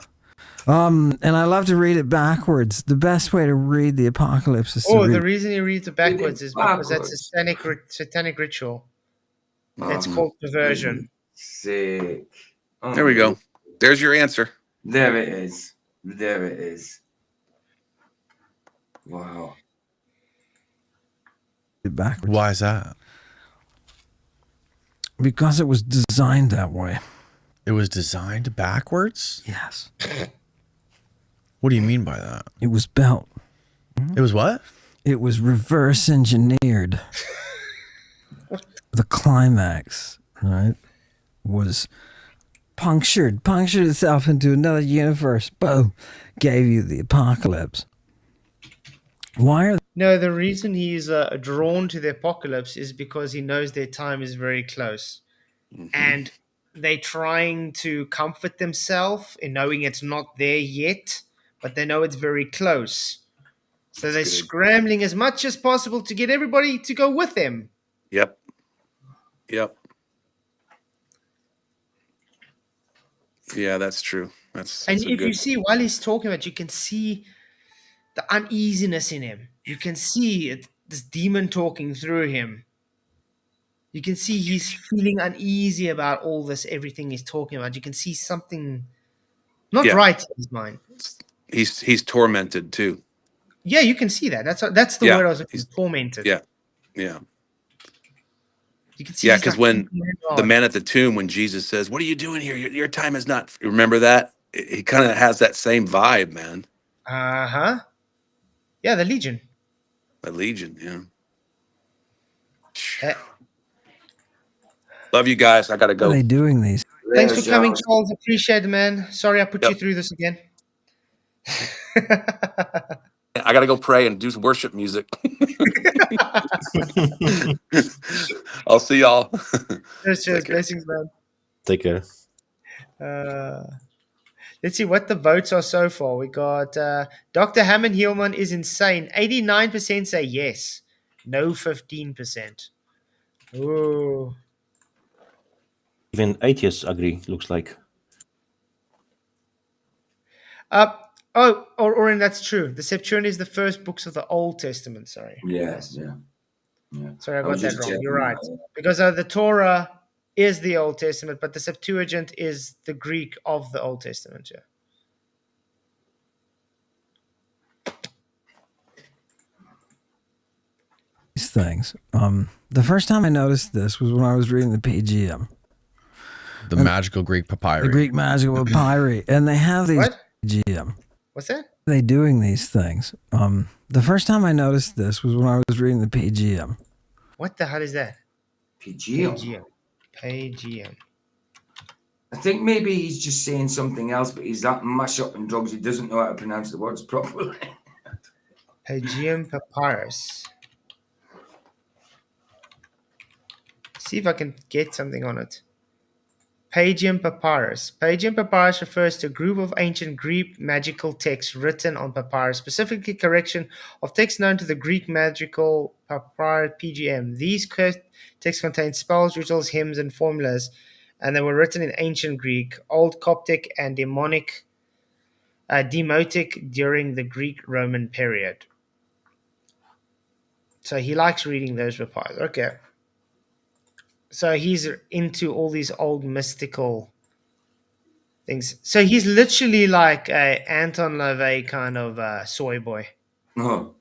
I: And I love to read it backwards. The best way to read the apocalypse is to read
B: The reason he reads it backwards is because that's a
C: backwards.
B: satanic ritual.
C: Oh,
B: It's called perversion.
C: Sick. Oh,
D: There we go. There's your answer.
C: There it is. There it is. Wow.
I: it backwards.
H: Why is that?
I: Because it was designed that way.
H: It was designed backwards?
I: Yes.
H: What do you mean by that?
I: It was built.
H: It was what?
I: It was reverse engineered. The climax, right, was punctured itself into another universe. Boom. Gave you the apocalypse. Why are
B: No, the reason he's drawn to the apocalypse is because he knows their time is very close. And they're trying to comfort themselves in knowing it's not there yet, but they know it's very close. So they're scrambling as much as possible to get everybody to go with them.
D: Yep. Yeah, that's true. That's
B: And
D: a
B: if
D: good-
B: you see, while he's talking about it, you can see the uneasiness in him. You can see this demon talking through him. You can see he's feeling uneasy about all this, everything he's talking about. You can see something not
D: Yeah.
B: right in his mind.
D: he's tormented too.
B: Yeah, you can see that. That's the
D: Yeah,
B: word I was looking
D: he's-
B: for, tormented.
D: Yeah.
B: You can see
D: Yeah,
B: he's
D: because
B: like,
D: when
B: "Oh my
D: the
B: God."
D: man at the tomb, when Jesus says, "What are you doing here? Your time is not." Remember that? He kind of has that same vibe, man.
B: Uh-huh. Yeah, the Legion.
D: The Legion, yeah.
B: Uh,
D: Love you guys. I gotta
I: are
D: go.
I: they doing these?
B: Thanks for
C: Later,
B: coming,
C: Charles.
B: Charles. Appreciate it, man. Sorry I put you
D: Yep.
B: through this again.
D: I gotta go pray and do some worship music. I'll see y'all.
B: Cheers,
D: Take care.
B: blessings, man.
E: Take care.
B: Let's see what the votes are so far. We got Dr. Ammon HIllman is insane. 89% say yes. No, 15%. Ooh.
E: Even atheists agree, looks like.
B: Orin, that's true. The Septuagint is the first books of the Old Testament. Sorry.
C: Yes, yeah.
B: Sorry, I
C: was
B: got that
C: just
B: wrong.
C: checking
B: You're right.
C: that.
B: Because the Torah is the Old Testament, but the Septuagint is the Greek of the Old Testament. Yeah.
I: These things. The first time I noticed this was when I was reading the PGM,
H: The magical Greek papyri.
I: the Greek magical papyri, and they have these
B: What?
I: PGM.
B: What's that?
I: They doing these things. The first time I noticed this was when I was reading the PGM.
B: What the hell is that?
C: PGM.
B: Pagium.
C: I think maybe he's just saying something else, but he's that mash up in drugs he doesn't know how to pronounce the words properly.
B: Pagium papyrus. See if I can get something on it. Pagium papyrus. Pagium papyrus refers to a group of ancient Greek magical texts written on papyrus, specifically correction of texts known to the Greek magical papyrus PGM. These texts contain spells, rituals, hymns, and formulas, and they were written in ancient Greek, Old Coptic, and Demotic, Demotic during the Greek-Roman period. So he likes reading those papyrus. Okay. So he's into all these old mystical things. So he's literally like a Anton LaVey kind of soy boy.
C: Oh,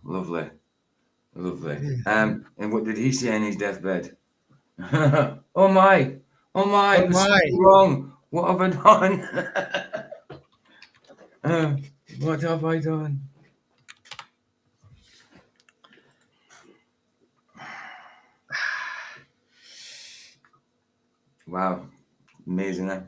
C: lovely. Lovely. And what did he say in his deathbed? Oh my,
B: Oh
C: there's
B: my!
C: something wrong. What have I done? What have I done? Wow, amazing, eh?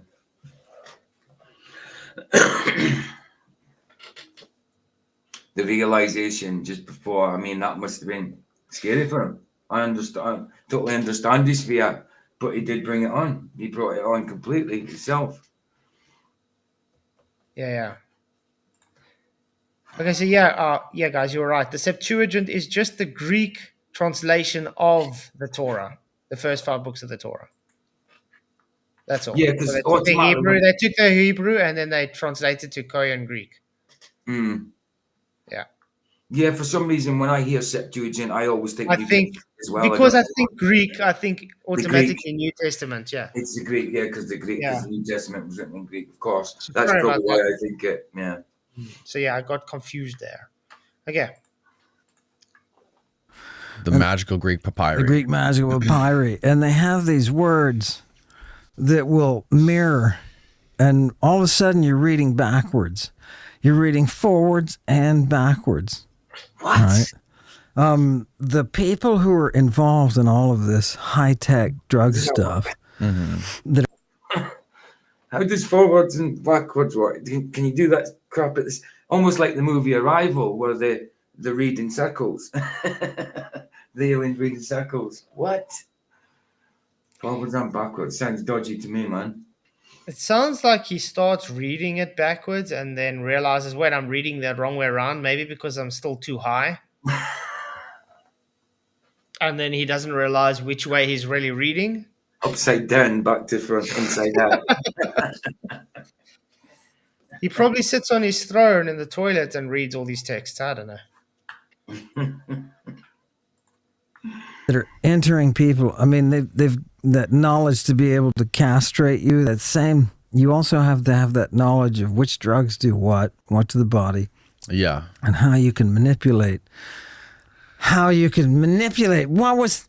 C: The realization just before, I mean, that must have been scary for him. I understand, totally understand his fear, but he did bring it on. He brought it on completely himself.
B: Yeah. Okay, so yeah, guys, you're right. The Septuagint is just the Greek translation of the Torah, the first 5 books of the Torah. That's all.
C: Yeah,
B: So
C: because
B: they took the
C: automatically,
B: Hebrew, they took the Hebrew, and then they translated to Korean Greek. Yeah.
C: Yeah, for some reason, when I hear Septuagint, I always think
B: I
C: New
B: think
C: Testament as well.
B: because
C: don't
B: I
C: know.
B: think Greek, I think
C: The Greek,
B: automatically New Testament. Yeah.
C: it's the Greek, yeah, because
B: Yeah.
C: the New Testament was written in Greek, of course.
B: So
C: That's
B: sorry
C: probably
B: about
C: why
B: that.
C: I think it. Yeah.
B: So yeah, I got confused there. Okay.
H: The magical Greek papyri.
I: The Greek magical papyri. And they have these words that will mirror. And all of a sudden you're reading backwards. You're reading forwards and backwards.
C: What?
I: Right? The people who are involved in all of this high-tech drug stuff that
C: How does forwards and backwards work? Can you do that crap? It's almost like the movie Arrival, where they read in circles. The aliens read in circles. What? Forwards and backwards sounds dodgy to me, man.
B: It sounds like he starts reading it backwards and then realizes, wait, I'm reading the wrong way around, maybe because I'm still too high. And then he doesn't realize which way he's really reading.
C: Upside down, back to front, inside out.
B: He probably sits on his throne in the toilet and reads all these texts. I don't know.
I: that are entering people. I mean, they've that knowledge to be able to castrate you. That same, you also have to have that knowledge of which drugs do what to the body,
H: Yeah.
I: and how you can manipulate. What was?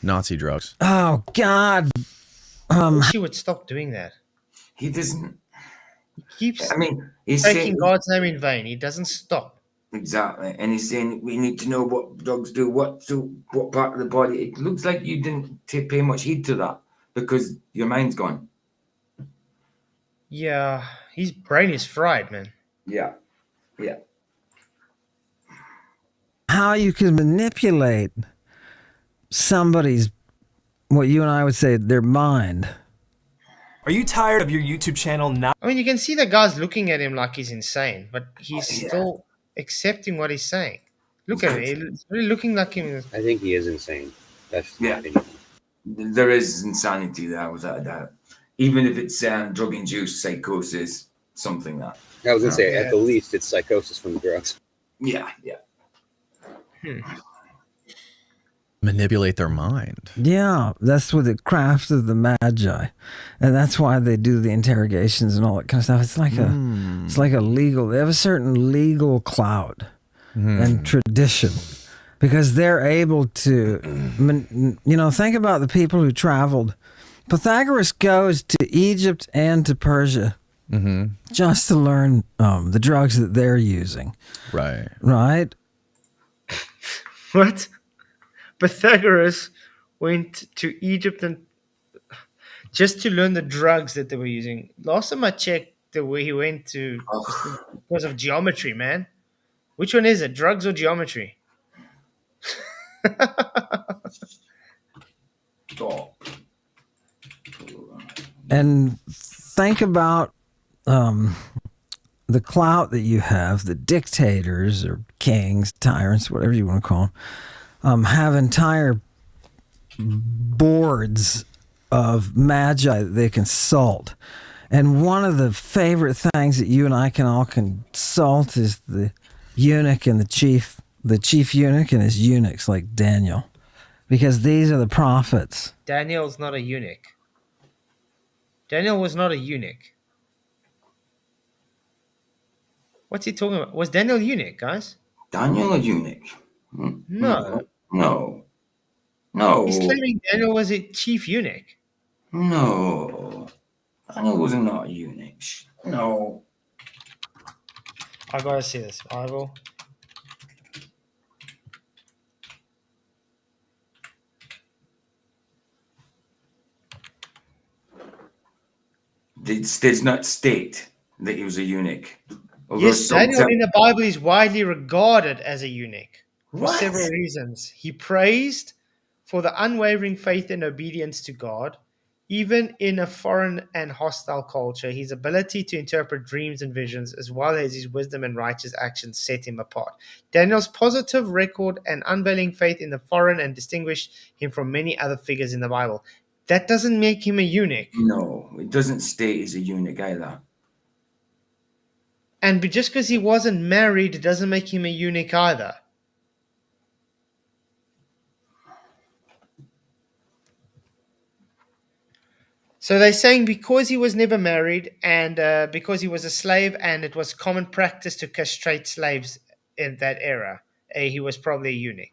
H: Nazi drugs.
I: Oh God!
B: I wish he would stop doing that.
C: He doesn't.
B: He keeps
C: I mean, he's
B: taking
C: saying
B: God's name in vain. He doesn't stop.
C: exactly, and he's saying we need to know what drugs do, what part of the body. It looks like you didn't pay much heed to that because your mind's gone.
B: Yeah, his brain is fried, man.
C: Yeah.
I: How you can manipulate somebody's, what you and I would say, their mind.
J: Are you tired of your YouTube channel not?
B: I mean, you can see the guy's looking at him like he's insane, but he's still accepting what he's saying. Look at him. He's really looking like him.
G: I think he is insane. That's my opinion.
C: There is insanity there, without a doubt. Even if it's drug-induced psychosis, something that.
G: I was gonna say, at the least, it's psychosis from the drugs.
C: Yeah.
H: Manipulate their mind.
I: Yeah, that's what the craft of the magi, and that's why they do the interrogations and all that kind of stuff. It's like a legal. They have a certain legal clout and tradition because they're able to. Think about the people who traveled. Pythagoras goes to Egypt and to Persia just to learn the drugs that they're using.
H: Right.
I: Right.
B: What? Pythagoras went to Egypt and just to learn the drugs that they were using. Last time I checked, the way he went to because of geometry, man. Which one is it, drugs or geometry?
I: And think about the clout that you have, the dictators or kings, tyrants, whatever you want to call them, have entire boards of magi that they consult. And one of the favorite things that you and I can all consult is the eunuch and the chief eunuch and his eunuchs like Daniel, because these are the prophets.
B: Daniel's not a eunuch. Daniel was not a eunuch. What's he talking about? Was Daniel a eunuch, guys?
C: Daniel a eunuch?
B: No.
C: No.
B: He's
C: No.
B: claiming Daniel was a chief eunuch.
C: No. Daniel was not a eunuch. No.
B: I gotta see this Bible.
C: It does not state that he was a eunuch. Although
B: Yes, Daniel in the Bible is widely regarded as a eunuch for
C: What?
B: several reasons. He praised for the unwavering faith and obedience to God, even in a foreign and hostile culture. His ability to interpret dreams and visions, as well as his wisdom and righteous actions, set him apart. Daniel's positive record and unveiling faith in the foreign and distinguished him from many other figures in the Bible. That doesn't make him a eunuch.
C: No, it doesn't state he's a eunuch either.
B: And just because he wasn't married doesn't make him a eunuch either. So they're saying because he was never married and because he was a slave and it was common practice to castrate slaves in that era, he was probably a eunuch.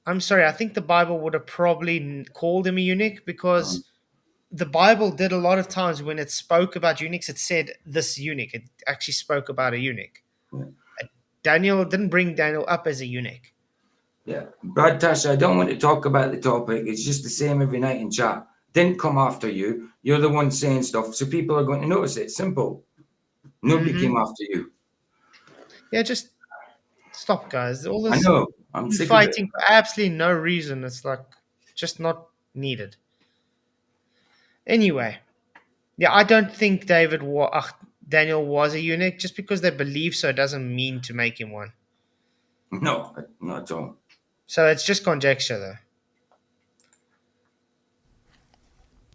B: I'm sorry, I think the Bible would have probably called him a eunuch because the Bible did a lot of times when it spoke about eunuchs, it said this eunuch. It actually spoke about a eunuch.
C: Yeah.
B: Daniel didn't bring Daniel up as a eunuch.
C: Yeah. Brad Tasha, I don't want to talk about the topic. It's just the same every night in chat. Didn't come after you. You're the one saying stuff, so people are going to notice it. Simple. Nobody came after you.
B: Yeah, just stop, guys. All
C: I
B: this
C: know. I'm sick of it.
B: fighting for absolutely no reason. It's like just not needed. Anyway, yeah, I don't think Daniel was a eunuch. Just because they believe so doesn't mean to make him one.
C: No, not at all.
B: So it's just conjecture, though.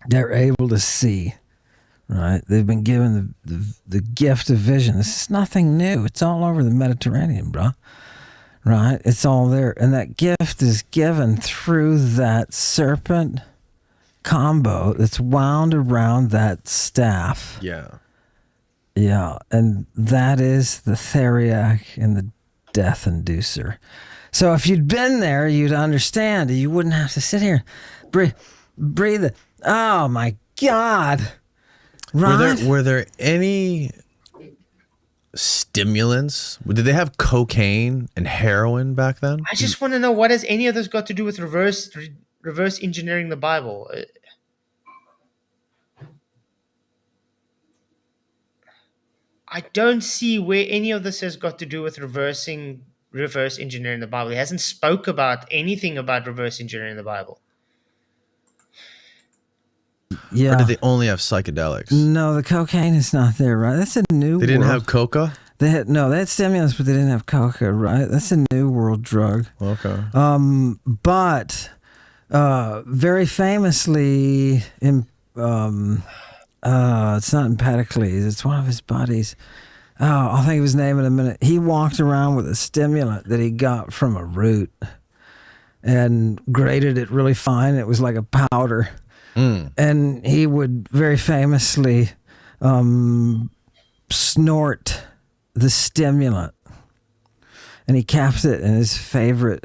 I: They're able to see, right? They've been given the gift of vision. This is nothing new. It's all over the Mediterranean, bro. Right? It's all there. And that gift is given through that serpent combo that's wound around that staff.
H: Yeah.
I: Yeah. And that is the theriac and the death inducer. So if you'd been there, you'd understand. You wouldn't have to sit here, breathe it. Oh my God! Right?
H: Were there any stimulants? Did they have cocaine and heroin back then?
B: I just want to know, what has any of this got to do with reverse engineering the Bible? I don't see where any of this has got to do with reverse engineering the Bible. He hasn't spoke about anything about reverse engineering the Bible.
I: Yeah.
H: Or did they only have psychedelics?
I: No, the cocaine is not there, right? That's a new.
H: They didn't
I: world.
H: have coca?
I: They had stimulants, but they didn't have coca, right? That's a new world drug.
H: Okay.
I: But very famously, it's not Empedocles. It's one of his buddies. Oh, I'll think of his name in a minute. He walked around with a stimulant that he got from a root and grated it really fine. It was like a powder. And he would very famously snort the stimulant. And he kept it in his favorite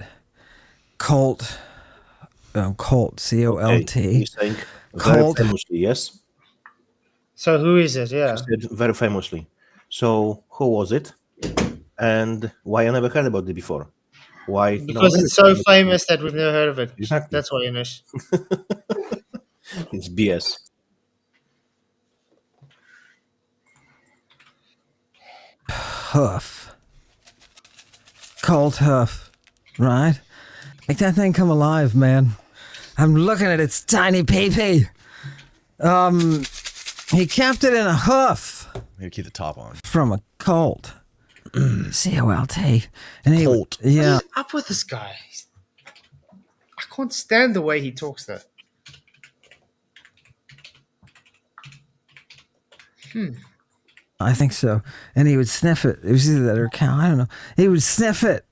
I: Colt, C-O-L-T.
E: Okay, he's saying very
I: Colt.
E: famously, yes?
B: So who is it? Yeah.
E: He said very famously. So who was it? And why I never heard about it before? Why?
B: Because it's so famous that we've never heard of it.
E: Exactly.
B: That's why, Inish.
E: It's BS.
I: Hoof. Colt hoof. Right? Make that thing come alive, man. I'm looking at its tiny pee-pee. He kept it in a hoof
H: Maybe keep the top on.
I: from a Colt. C-O-L-T. And he,
H: Colt.
I: yeah.
B: What is up with this guy? I can't stand the way he talks, though.
I: I think so. And he would sniff it. It was either that or a cow. I don't know. He would sniff it.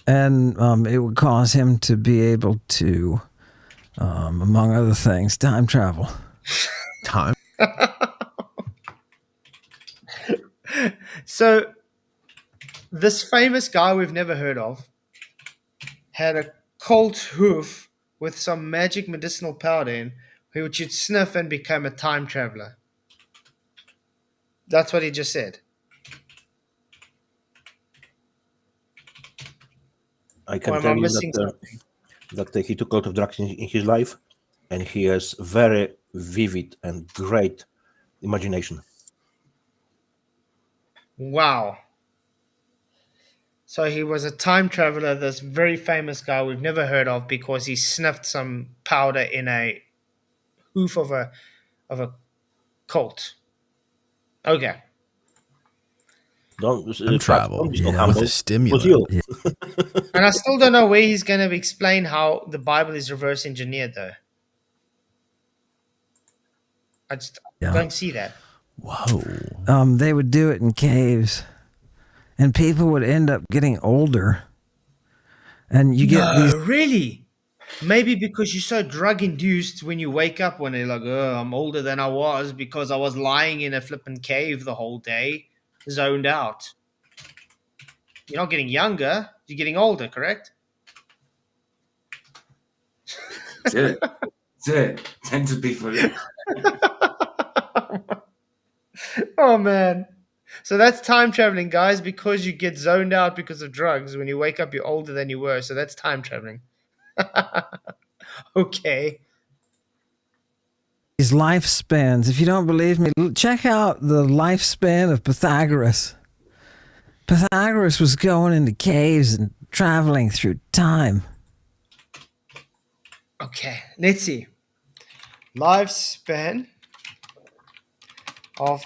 I: And it would cause him to be able to, among other things, time travel.
H: Time.
B: So this famous guy we've never heard of had a colt hoof with some magic medicinal powder in, which you'd sniff and become a time traveler. That's what he just said.
E: I
B: Or
E: can
B: am I
E: tell you
B: missing something?
E: that he took a lot of drugs in his life, and he has very vivid and great imagination.
B: Wow. So he was a time traveler, this very famous guy we've never heard of because he sniffed some powder in a hoof of a colt. Okay.
E: Don't
H: Time travel.
E: don't be so
I: Yeah,
E: humble.
H: With a
E: It was
H: stimulant.
E: you.
B: And I still don't know where he's going to explain how the Bible is reverse engineered, though. I just don't see that.
H: Whoa.
I: They would do it in caves, and people would end up getting older. And you get these.
B: Really? Maybe because you're so drug induced when you wake up when you're like, oh, I'm older than I was because I was lying in a flippin' cave the whole day, zoned out. You're not getting younger, you're getting older, correct?
C: That's it. That's it. Tend to be for it.
B: Oh man. So that's time traveling, guys, because you get zoned out because of drugs. When you wake up, you're older than you were. So that's time traveling. Okay.
I: These lifespans. If you don't believe me, check out the lifespan of Pythagoras. Pythagoras was going into caves and traveling through time.
B: Okay. Let's see. Lifespan of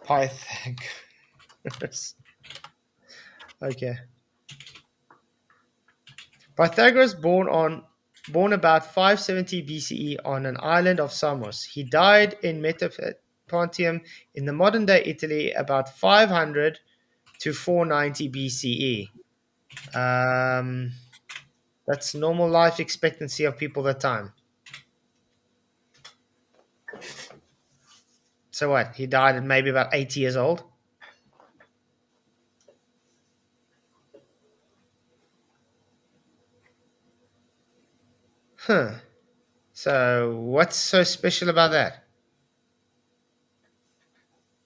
B: Pythagoras. Okay. Pythagoras born about 570 BCE on an island of Samos. He died in Metapontum in the modern day Italy about 500 to 490 BCE. That's normal life expectancy of people at that time. So what? He died at maybe about 80 years old? Huh. So what's so special about that?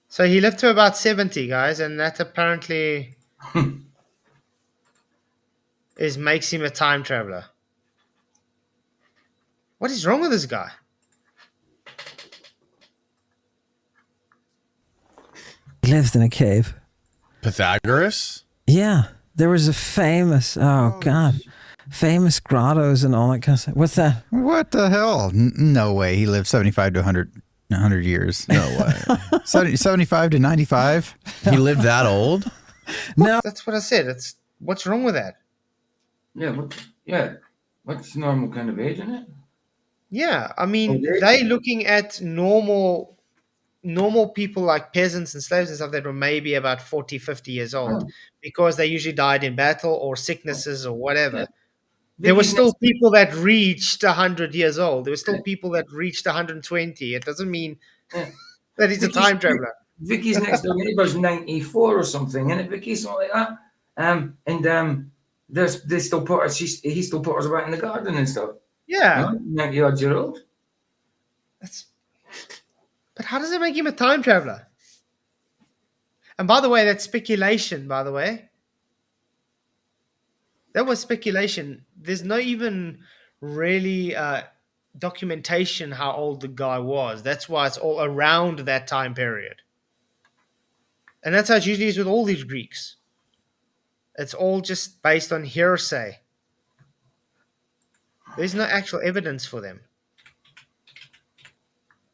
B: So he lived to about 70, guys, and that apparently makes him a time traveler. What is wrong with this guy?
I: He lived in a cave.
H: Pythagoras?
I: Yeah, there was a famous. Oh God, famous grottos and all that kind of stuff. What's that?
K: What the hell? No way. He lived 75 to 100 years.
H: No way.
K: 75 to 95?
H: He lived that old?
I: No,
B: That's what I said. What's wrong with that?
C: Yeah. What's normal kind of age, isn't it?
B: Yeah, I mean,
C: Okay.
B: they looking at normal people like peasants and slaves and stuff that were maybe about 40, 50 years old because they usually died in battle or sicknesses or whatever.
C: Yeah.
B: There were
C: Vicky's
B: still
C: next-
B: people that reached 100 years old. There were still people that reached 120. It doesn't mean
C: Yeah.
B: that he's a time traveler.
C: Vicky's next door neighbour's 94 or something, isn't it, Vicky? Something like that. They still put her, he still put her about in the garden and stuff.
B: Yeah.
C: 90 odd year old.
B: But how does it make him a time traveler? And by the way, that's speculation, by the way. That was speculation. There's no even really documentation how old the guy was. That's why it's all around that time period. And that's how it usually is with all these Greeks. It's all just based on hearsay. There's no actual evidence for them.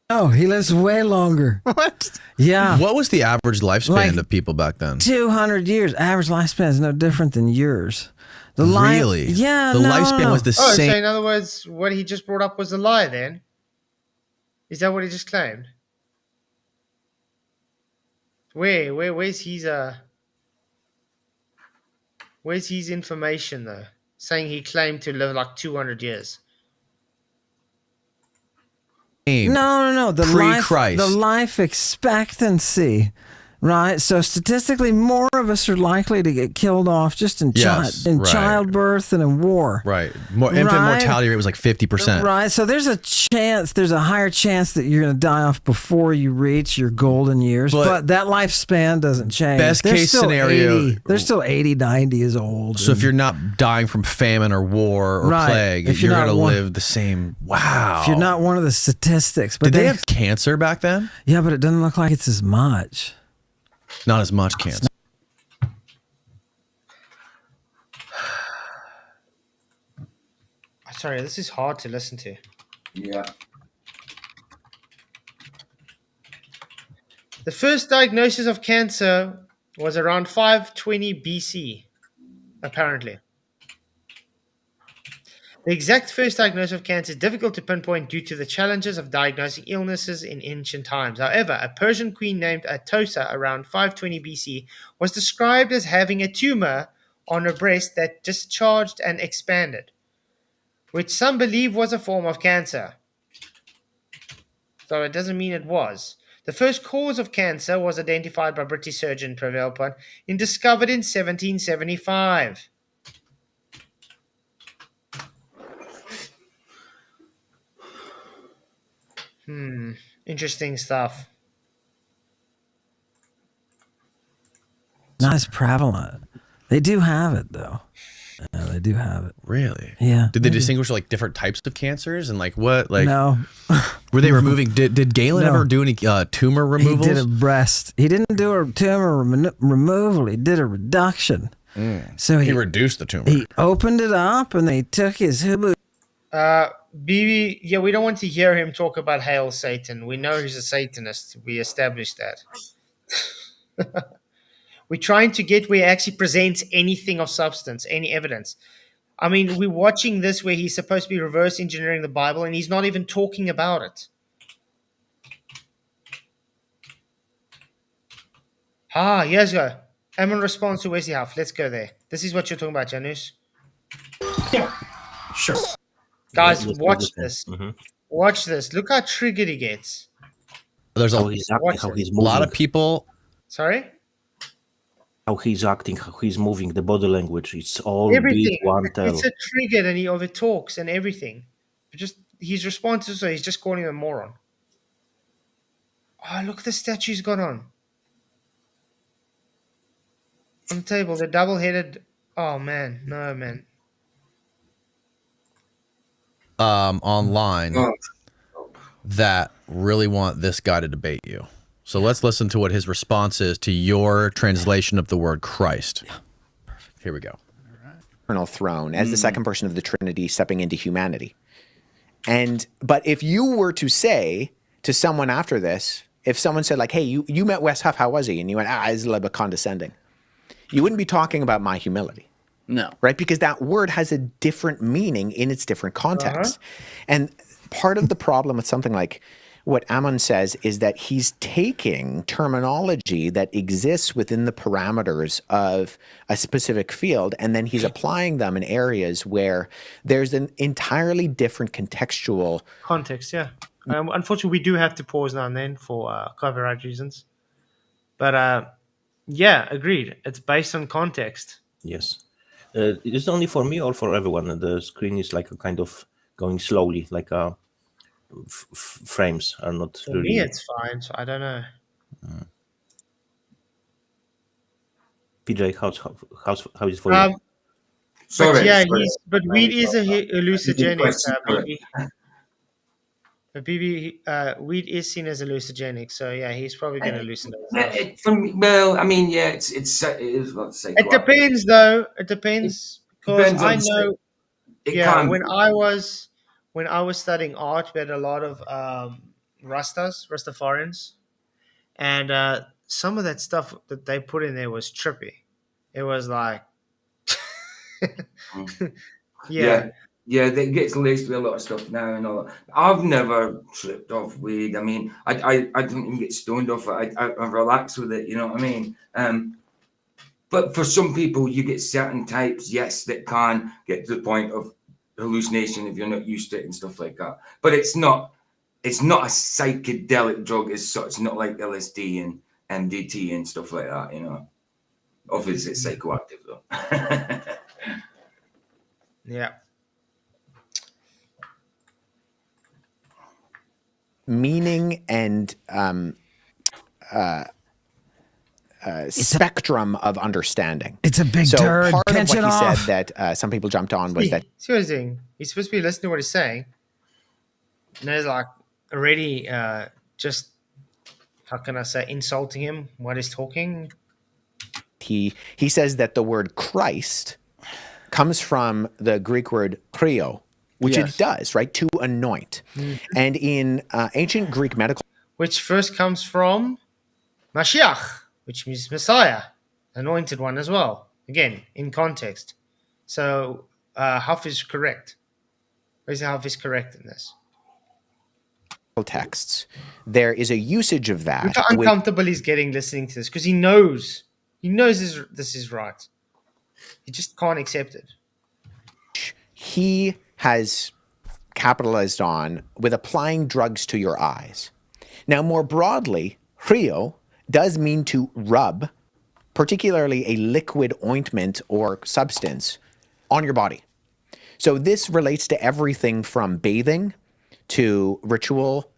I: oh, he lives way longer.
K: What?
I: Yeah,
H: What was the average lifespan
I: Like-
H: of people back then?
I: 200 years. Average lifespan is no different than yours. The
H: Really?
I: Yeah,
H: The
I: no,
H: lifespan
I: no, no.
H: was the
B: Oh, so
H: same.
B: in other words, what he just brought up was a lie then? Is that what he just claimed? Where's his information though? Saying he claimed to live like 200 years.
I: No.
H: Pre-Christ.
I: The life expectancy, right? So statistically, more of us are likely to get killed off just in childbirth and in war.
H: Right. Infant mortality rate was like 50%.
I: Right. So there's a higher chance that you're going to die off before you reach your golden years. But that lifespan doesn't change.
H: Best case scenario.
I: They're still 80, 90 years old.
H: So if you're not dying from famine or war or plague, you're going to live the same. Wow.
I: If you're not one of the statistics. But
H: Did they have cancer back then?
I: Yeah, but it doesn't look like it's as much.
H: Not as much cancer.
B: Sorry, this is hard to listen to.
C: Yeah.
B: The first diagnosis of cancer was around 520 BC, apparently. The exact first diagnosis of cancer is difficult to pinpoint due to the challenges of diagnosing illnesses in ancient times. However, a Persian queen named Atossa around 520 BC was described as having a tumor on her breast that discharged and expanded, which some believe was a form of cancer. So it doesn't mean it was. The first cause of cancer was identified by British surgeon Prevail Pond and discovered in 1775. Interesting stuff.
I: Not as prevalent. They do have it, though. Yeah, they do have it.
H: Really?
I: Yeah.
H: Did they distinguish like different types of cancers and like what? Like
I: no.
H: Were they removing? Did Galen ever do any tumor removals?
I: He did a breast. He didn't do a tumor removal. He did a reduction. So
H: he reduced the tumor.
I: He opened it up and they took his hubu.
B: BB, yeah, we don't want to hear him talk about Hail Satan. We know he's a Satanist. We established that. We're trying to get where he actually presents anything of substance, any evidence. I mean, we're watching this where he's supposed to be reverse engineering the Bible and he's not even talking about it. Here's go. Ammon responds to Wesley Huff. Let's go there. This is what you're talking about, Janus.
J: Yeah, sure.
B: Guys, watch this. Watch this. Look how triggered he gets.
H: There's a lot of people.
B: Sorry?
E: How he's acting, how he's moving, the body language. It's all
B: everything.
E: big one tell.
B: It's a trigger and he over talks and everything. Just his responses, so he's just calling him a moron. Oh, look, the statue's got on the table. The double-headed. Oh man, no man.
H: Online that really want this guy to debate you. So let's listen to what his response is to your translation of the word Christ. Yeah. Perfect. Here we go.
L: Eternal throne as the second person of the Trinity stepping into humanity. But if you were to say to someone after this, if someone said like, hey, you met Wes Huff, how was he? And you went, he's a little bit condescending. You wouldn't be talking about my humility.
M: No.
L: Right? Because that word has a different meaning in its different context. And part of the problem with something like what Ammon says is that he's taking terminology that exists within the parameters of a specific field, and then he's applying them in areas where there's an entirely different contextual
B: context. Yeah. Unfortunately, we do have to pause now and then for copyright reasons. But yeah, agreed. It's based on context.
E: Yes. It's only for me or for everyone. The screen is like a kind of going slowly, like a frames are not
B: for
E: really.
B: Me, it's fine. So I don't know.
E: PJ, how is it for you?
B: Sorry, but yeah, but weed is a hallucinogenic. BB, weed is seen as hallucinogenic, so yeah, he's probably going to hallucinate.
C: Well, I mean, yeah, it is what to say.
B: It depends, though. It depends because I know. Yeah, when I was studying art, we had a lot of Rastafarians, and some of that stuff that they put in there was trippy. It was like,
C: yeah, that gets laced with a lot of stuff now and all that. I've never tripped off weed. I mean, I don't even get stoned off it. I relax with it. You know what I mean? But for some people, you get certain types, yes, that can get to the point of hallucination if you're not used to it and stuff like that. But it's not it's not a psychedelic drug as such, not like LSD and MDT and stuff like that, you know. Obviously, it's psychoactive though.
B: Yeah.
L: Meaning and spectrum of understanding.
I: It's a big
L: So
I: turd.
L: part of
I: Pinch
L: what
I: it
L: he
I: off.
L: said that some people jumped on was that
B: See what he's doing? He's supposed to be listening to what he's saying. And there's like already just, how can I say, insulting him while he's talking.
L: he says that the word Christ comes from the Greek word krio, which
M: Yes.
L: it does, right? To anoint. And in ancient Greek medical
B: Which first comes from Mashiach, which means Messiah, anointed one as well. Again, in context. So Huff is correct. Basically, Huff is correct in this.
L: texts, there is a usage of that.
B: Look how uncomfortable he's getting listening to this because he knows this is right. He just can't accept it.
L: He has capitalized on with applying drugs to your eyes. Now, more broadly, Rio does mean to rub, particularly a liquid ointment or substance, on your body. So this relates to everything from bathing to ritual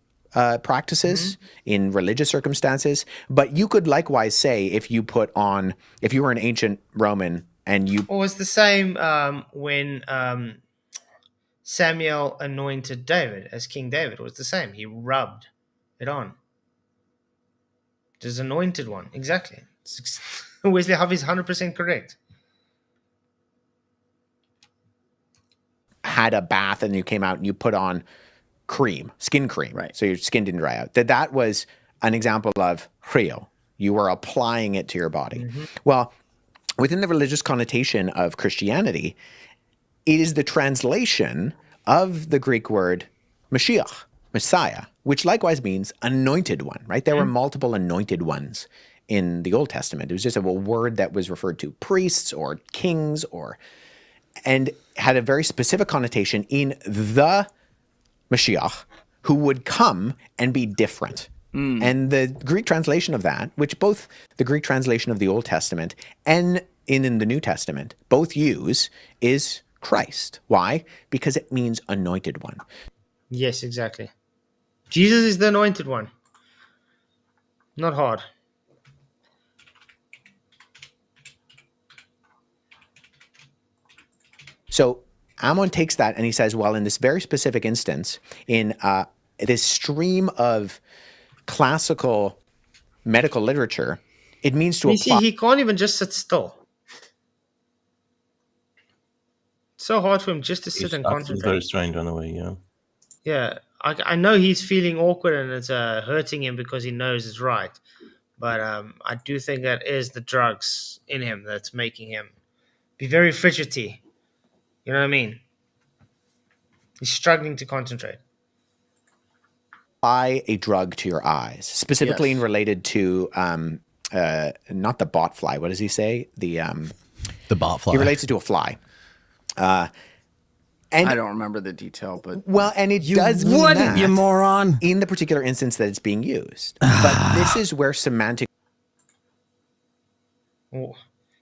L: practices in religious circumstances. But you could likewise say if you were an ancient Roman and you...
B: Or it's the same when Samuel anointed David as King David. It was the same. He rubbed it on. Just anointed one. Exactly. Wesley Huff is 100% correct.
L: Had a bath and you came out and you put on cream, skin cream,
M: Right.
L: so your skin didn't dry out. That was an example of Rio. You were applying it to your body. Well, within the religious connotation of Christianity, it is the translation of the Greek word Mashiach, Messiah, which likewise means anointed one, right? There were multiple anointed ones in the Old Testament. It was just a word that was referred to priests or kings and had a very specific connotation in the Mashiach, who would come and be different. And the Greek translation of that, which both the Greek translation of the Old Testament and in the New Testament both use, is Christ. Why? Because it means anointed one.
B: Yes, exactly. Jesus is the anointed one. Not hard.
L: So Ammon takes that and he says, well, in this very specific instance, in this stream of classical medical literature, it means to
B: You see,
L: apply.
B: he can't even just sit still. It's so hard for him just to sit
E: It's
B: and
E: actually
B: concentrate.
E: very strange in a way, yeah.
B: Yeah, I know he's feeling awkward and it's hurting him because he knows it's right. But I do think that is the drugs in him that's making him be very fidgety. You know what I mean? He's struggling to concentrate.
L: Apply a drug to your eyes, specifically
M: Yes.
L: in related to not the bot fly. What does he say? The
H: bot fly.
L: He relates it to a fly. And
M: I don't remember the detail, but
L: well, and it does mean
I: wouldn't,
L: that
I: you moron.
L: in the particular instance that it's being used. But this is where semantic
B: Oh,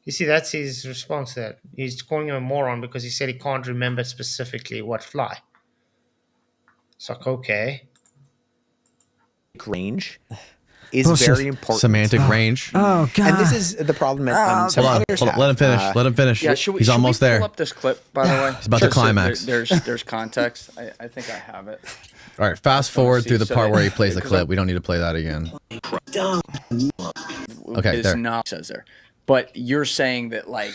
B: you see, that's his response to that. He's calling him a moron because he said he can't remember specifically what fly. It's like, okay.
L: range is
I: Bullshit.
L: very important.
H: Semantic range.
I: Oh, God.
L: And this is the problem that some
H: Hold on,
L: others
H: hold on.
L: have.
H: Let him finish. Let him finish.
M: yeah,
H: He's almost
M: pull
H: there.
M: up this clip, by the way?
H: It's about to
M: Just so
H: climax.
M: there's context. I think I have it.
H: All right, fast forward
M: see,
H: through the
M: so
H: part
M: that-
H: where he plays the
M: because
H: clip. We don't need to play that again. Okay,
M: His
H: there.
M: knowledge says there. But you're saying that like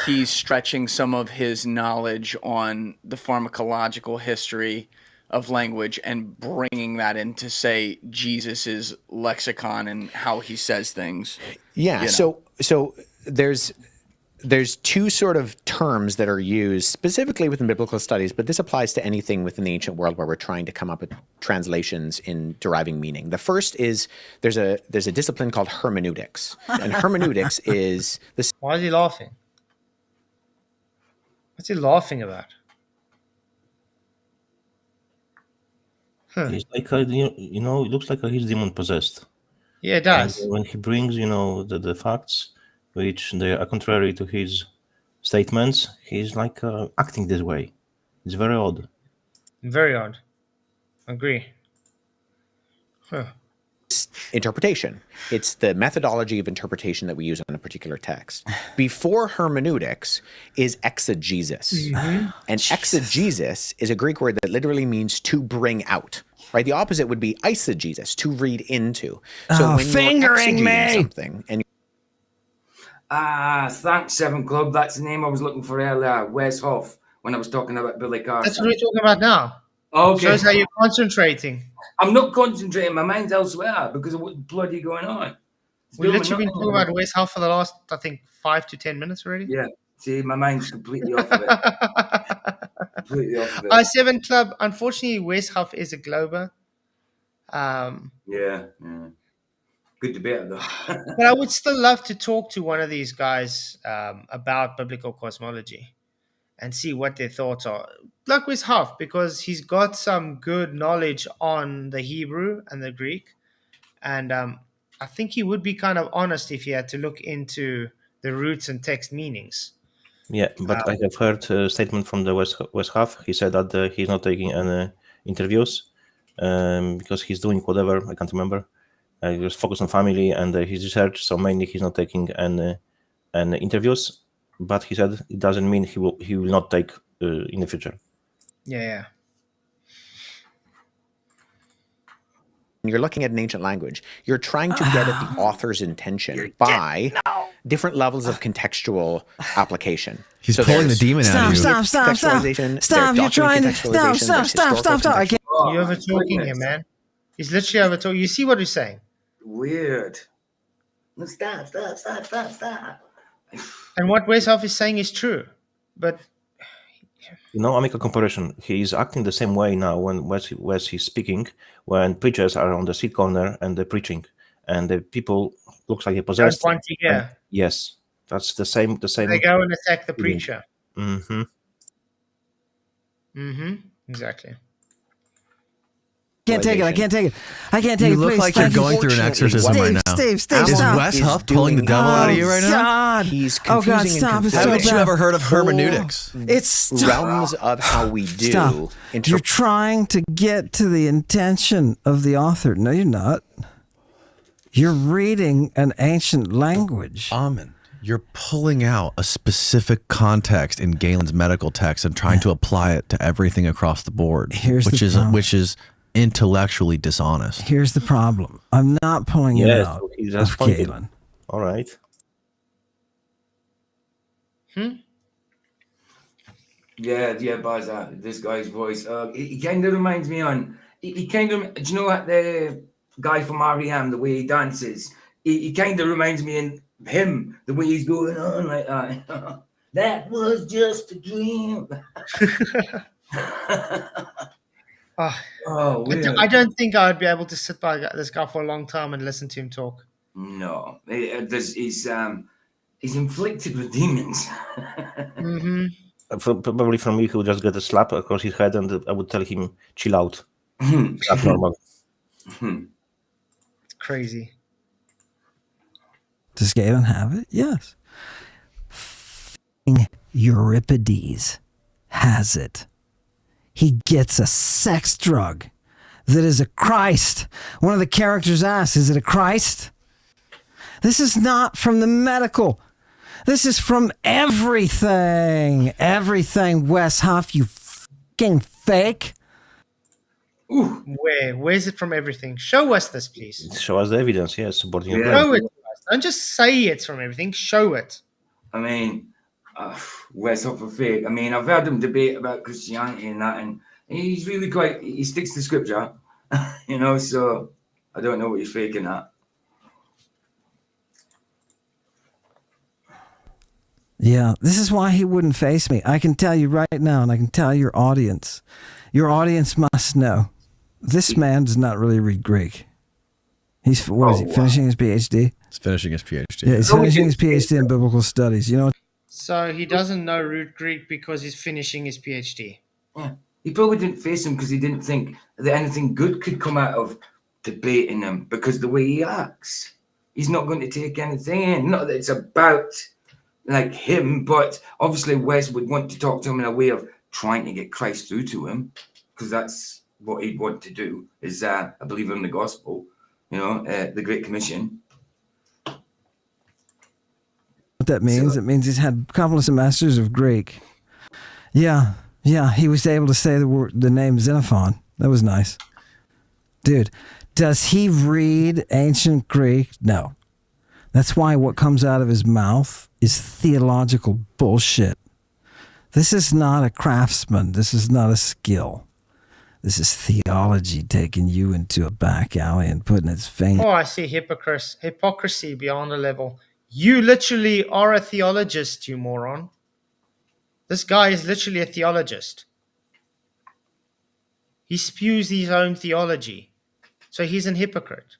M: he's stretching some of his knowledge on the pharmacological history of language and bringing that into, say, Jesus's lexicon and how he says things.
L: Yeah.
M: you know.
L: So there's two sort of terms that are used specifically within biblical studies, but this applies to anything within the ancient world where we're trying to come up with translations in deriving meaning. The first is there's a discipline called hermeneutics, and hermeneutics is the
B: Why is he laughing? What's he laughing about?
E: He's like you know, it looks like he's demon possessed.
B: Yeah, it
E: And
B: does.
E: when he brings, you know, the facts which they are contrary to his statements, he's like acting this way. It's very odd.
B: Very odd. Agree. Huh.
L: Interpretation. It's the methodology of interpretation that we use on a particular text. Before hermeneutics is exegesis. And exegesis is a Greek word that literally means to bring out. Right? The opposite would be eisegesis, to read into. So when
I: fingering
L: you're
I: me.
L: something and
C: Thanks, Seven Club. That's the name I was looking for earlier. Wes Hoff, when I was talking about Billy Carson.
B: That's what we're talking about now.
C: Okay.
B: Shows how you're concentrating.
C: I'm not concentrating. My mind's elsewhere because of what's bloody going on.
B: We've literally been talking about Wes Hoff for the last, I think, 5 to 10 minutes already.
C: Yeah. See, my mind's completely off of it. Completely off of it.
B: Seven Club, unfortunately, Wes Hoff is a Glober.
C: Yeah. Good debate, though.
B: But I would still love to talk to one of these guys about biblical cosmology and see what their thoughts are. Like Wes Hoff, because he's got some good knowledge on the Hebrew and the Greek. And I think he would be kind of honest if he had to look into the roots and text meanings.
E: Yeah, but I have heard a statement from the West Half. He said that he's not taking any interviews because he's doing whatever, I can't remember. He was focused on family and his research, so mainly he's not taking any interviews. But he said it doesn't mean he will not take in the future.
B: Yeah.
L: you're looking at an ancient language, you're trying to get at the author's intention by different levels of contextual application.
H: He's pulling the demon out of you.
I: Stop. You're trying to stop. I can't.
B: You're over talking him, man. He's literally over talking. You see what he's saying?
C: Weird. Stop.
B: And what Westhoff is saying is true, but
E: I'll make a comparison. He is acting the same way now when Wes he's speaking, when preachers are on the street corner and they're preaching, and the people looks like they're possessed. Yes, that's the same.
B: They go and attack the preacher.
E: Mm-hmm.
B: Exactly.
I: I can't take it.
H: You look like you're going through an exorcism right now.
I: Steve,
H: is
I: stop.
H: Wes Huff pulling the devil out of you right now?
I: God.
L: He's
I: Oh God,
L: confusing
I: stop!
L: and
I: It's so
H: Haven't you
I: bad.
H: ever heard of hermeneutics?
I: It's
L: realms of how we do.
I: Stop. You're trying to get to the intention of the author. No, you're not. You're reading an ancient language.
H: Ammon, you're pulling out a specific context in Galen's medical text and trying to apply it to everything across the board, which is intellectually dishonest.
I: Here's the problem. I'm not pulling it out of Galen.
E: All right.
C: Yeah, Baza, this guy's voice. He kind of reminds me he kind of, do you know what the guy from R.E.M., the way he dances? He kind of reminds me of him, the way he's going on like that. That was just a dream.
B: I don't think I would be able to sit by this guy for a long time and listen to him talk.
C: No, he's inflicted with demons.
E: Probably from me, he would just get a slap across his head, and I would tell him, "Chill out." That's normal.
B: It's crazy.
I: Does Galen have it? Yes. Euripides has it. He gets a sex drug that is a Christ. One of the characters asks, is it a Christ? This is not from the medical. This is from everything. Everything, Wes Huff, you fucking fake.
B: Ooh, where's it from everything? Show us this, please.
E: Show us the evidence, yes, supporting your
B: Show
E: claim.
B: it to us. Don't just say it's from everything. Show it.
C: I mean, Wes Huff a fake. I mean, I've heard him debate about Christianity and that, and he's really he sticks to scripture, so I don't know what he's faking at.
I: Yeah, this is why he wouldn't face me. I can tell you right now, and I can tell your audience. Your audience must know. This man does not really read Greek. He's, finishing his PhD?
H: He's finishing his PhD.
I: Yeah, he's finishing his PhD in biblical studies.
B: So he doesn't know root Greek because he's finishing his PhD.
C: Yeah. He probably didn't face him because he didn't think that anything good could come out of debating him, because the way he acts, he's not going to take anything in. Not that it's about like him, but obviously Wes would want to talk to him in a way of trying to get Christ through to him, because that's what he'd want to do, is a believer in the gospel, the Great Commission.
I: What that means, it means he's had a couple of semesters of Greek. Yeah, he was able to say the name Xenophon. That was nice. Dude, does he read ancient Greek? No. That's why what comes out of his mouth is theological bullshit. This is not a craftsman. This is not a skill. This is theology taking you into a back alley and putting its finger.
B: Oh, I see hypocrisy beyond a level. You literally are a theologist, you moron. This guy is literally a theologist. He spews his own theology. So he's an hypocrite.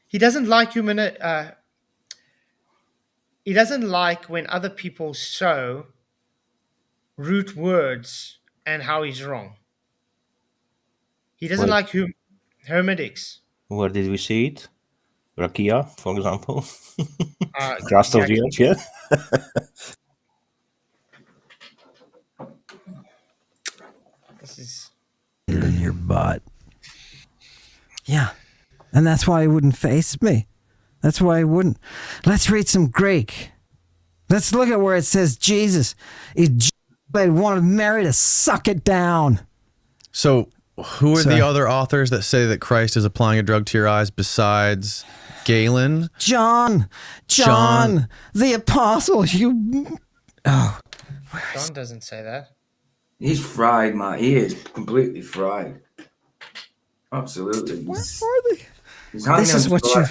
B: He doesn't like he doesn't like when other people show root words and how he's wrong. He doesn't like hermeneutics.
E: Where did we see it? Rakia, for example. Crust of the earth, yeah.
B: This is
I: in your butt. Yeah. And that's why he wouldn't face me. That's why he wouldn't. Let's read some Greek. Let's look at where it says Jesus. He wanted Mary to suck it down.
H: So who are the other authors that say that Christ is applying a drug to your eyes besides Galen?
I: John, the apostle.
B: John doesn't say that.
C: He's fried, man. He is completely fried. Absolutely.
I: Where are they?
C: This is what you.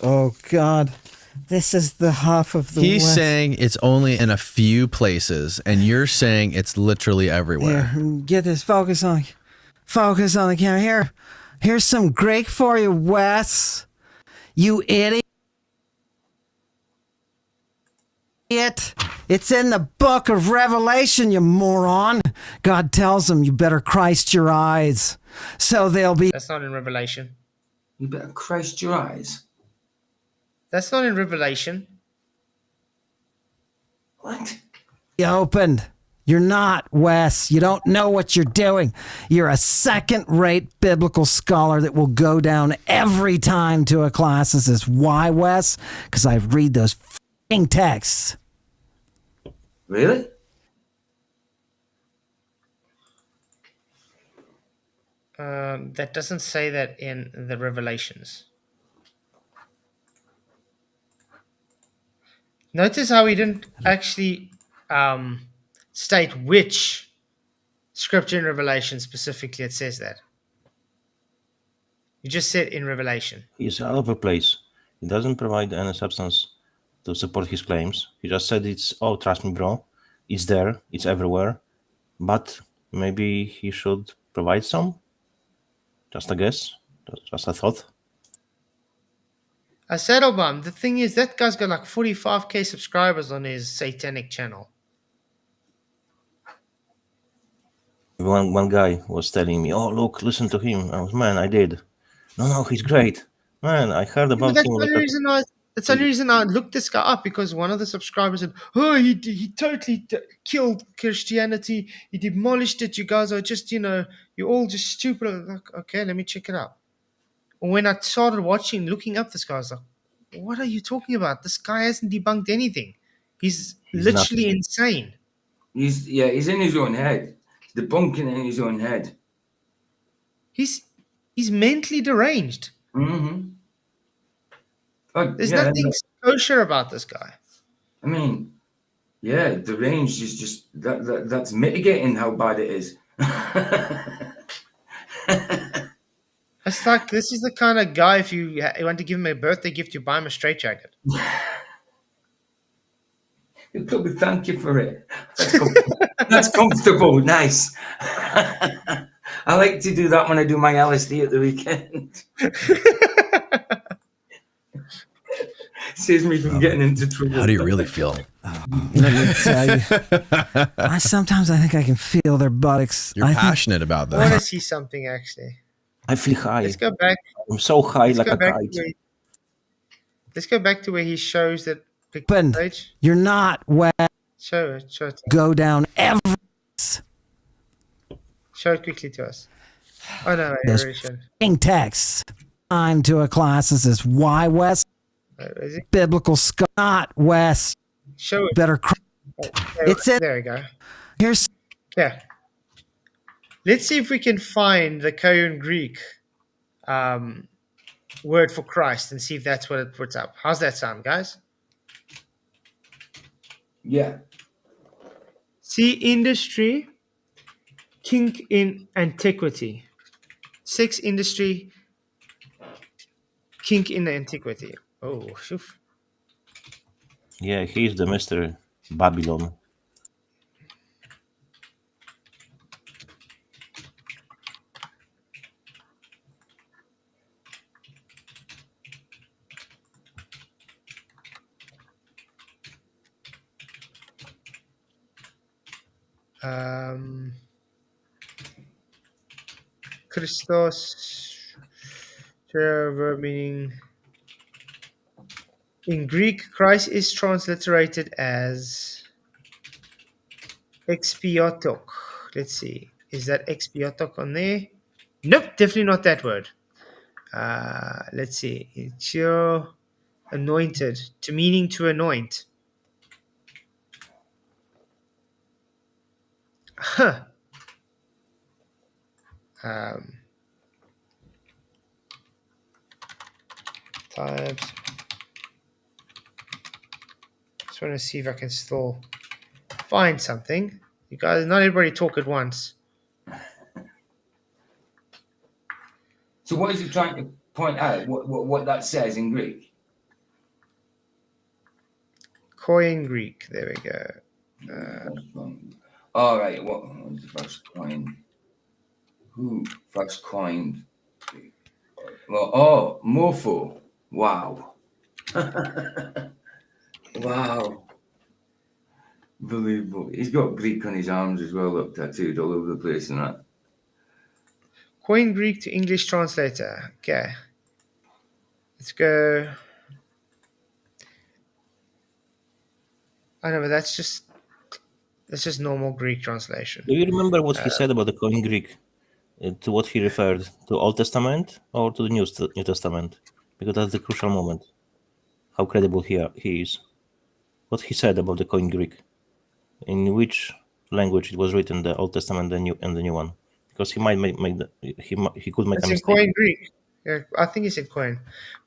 I: Oh God, this is the half of the.
H: He's
I: West.
H: saying it's only in a few places, and you're saying it's literally everywhere.
I: Here, get this. Focus on the camera. Here's some Greek for you, Wes. You idiot. It's in the book of Revelation, you moron. God tells them you better Christ your eyes, so they'll be.
B: That's not in Revelation.
C: You better Christ your eyes.
B: That's not in Revelation.
C: What?
I: Opened. You're not, Wes. You don't know what you're doing. You're a second-rate biblical scholar that will go down every time to a class and says, why, Wes? Because I read those f***ing texts.
C: Really?
B: That doesn't say that in the Revelations. Notice how he didn't actually state which scripture in Revelation specifically it says that. You just said in Revelation.
E: He's all over the place. He doesn't provide any substance to support his claims. He just said trust me, bro. It's there. It's everywhere. But maybe he should provide some? Just a guess. Just a thought.
B: I said, Obama, the thing is, that guy's got like 45k subscribers on his satanic channel.
E: One guy was telling me, oh, look, listen to him. I was, man, I did. No, he's great. Man, I heard about
B: That's
E: him.
B: the only reason I looked this guy up, because one of the subscribers said, oh, he totally killed Christianity. He demolished it. You guys are just, you're all just stupid. I'm like, okay, let me check it out. And when I started looking up this guy, I was like, what are you talking about? This guy hasn't debunked anything. He's literally insane.
C: He's in his own head. He's debunking in his own head.
B: He's mentally deranged.
C: Mm-hmm.
B: There's nothing kosher about this guy.
C: I mean, yeah, deranged is just that's mitigating how bad it is.
B: It's like, this is the kind of guy, if you want to give him a birthday gift, you buy him a straitjacket.
C: He'll probably thank you for it. That's comfortable. Nice. I like to do that when I do my LSD at the weekend. Saves me from getting into trouble.
H: How do you really feel?
I: Let me tell you. Sometimes I think I can feel their buttocks.
H: You're passionate about
B: I want to
H: that.
B: see something actually.
E: I feel high.
B: Let's go back.
E: I'm so high
B: Let's
E: like
B: go
E: a
B: back
E: kite.
B: to where, let's go back to where he shows that picture
I: Opened.
B: page.
I: You're not wet.
B: Show it. Show it.
I: Go down every
B: Show it quickly to us. Oh no, I already showed.
I: text. I'm to a class that says why West
B: Is it?
I: biblical scholar, not West.
B: Show it.
I: Better. It's it.
B: There we go.
I: Here's
B: Yeah. Let's see if we can find the Koine Greek word for Christ and see if that's what it puts up. How's that sound, guys?
C: Yeah.
B: See, industry, kink in antiquity. Sex industry, kink in antiquity. Oh, shoof.
E: Yeah, he's the Mr. Babylon.
B: Christos, verb meaning in Greek, Christ is transliterated as expiatok. Let's see. Is that expiatok on there? Nope, definitely not that word. Let's see. It's your anointed, to meaning to anoint. Huh. Types. Just want to see if I can still find something. You guys, not everybody talk at once.
C: So what is he trying to point out? What that says in Greek?
B: Koine Greek. There we go.
C: All right. What was the first coin? Who first coined? Well, mofo. Wow. Wow. Unbelievable. He's got Greek on his arms as well, look, tattooed all over the place and that.
B: Koine Greek to English translator. Okay. Let's go. I know, but that's just normal Greek translation.
E: Do you remember what he said about the Koine Greek? To what he referred? To Old Testament or to the New Testament? Because that's the crucial moment. How credible he is. What he said about the Koine Greek? In which language it was written, the Old Testament and the new one? Because he might make he could make
B: It's
E: a
B: in
E: mistake.
B: Koine Greek. Yeah, I think he said Koine.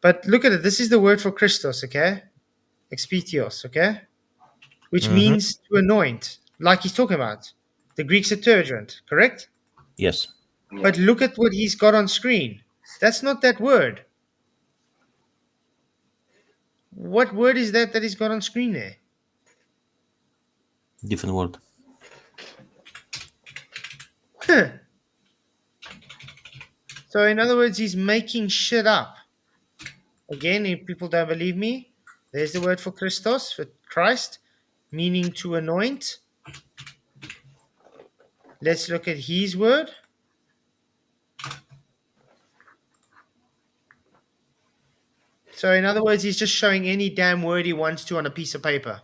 B: But look at it. This is the word for Christos, okay? Expitios, okay? Which means to anoint, like he's talking about. The Greek Septuagint, correct?
E: Yes.
B: But look at what he's got on screen. That's not that word. What word is that he's got on screen there?
E: Different word.
B: Huh. So in other words, he's making shit up. Again, if people don't believe me, there's the word for Christos, for Christ, meaning to anoint. Let's look at his word. So in other words, he's just showing any damn word he wants to on a piece of paper.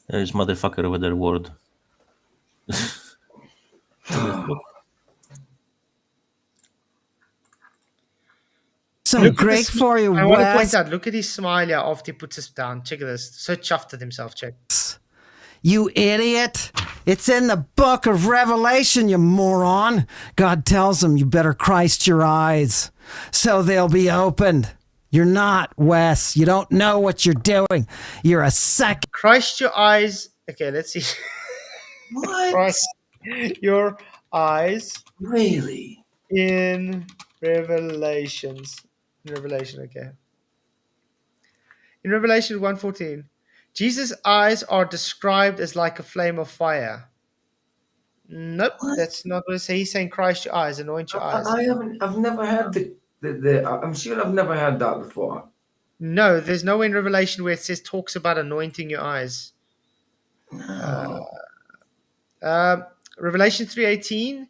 E: There's motherfucker over there word.
I: some Greek for you,
B: I want to point
I: West.
B: out, look at his smile here after he puts us down. Check this. So chuffed at himself. Check.
I: You idiot. It's in the book of Revelation, you moron. God tells him you better Christ your eyes so they'll be opened. You're not, Wes. You don't know what you're doing. You're a second.
B: Christ your eyes. Okay, let's see.
C: What?
B: Christ your eyes.
C: Really?
B: In Revelations. In Revelation, okay. In Revelation 1:14, Jesus' eyes are described as like a flame of fire. Nope, that's not what it says. He's saying Christ your eyes, anoint your eyes.
C: I've never heard the I'm sure I've never heard that before.
B: No, there's nowhere in Revelation where it says talks about anointing your eyes. Revelation 3:18,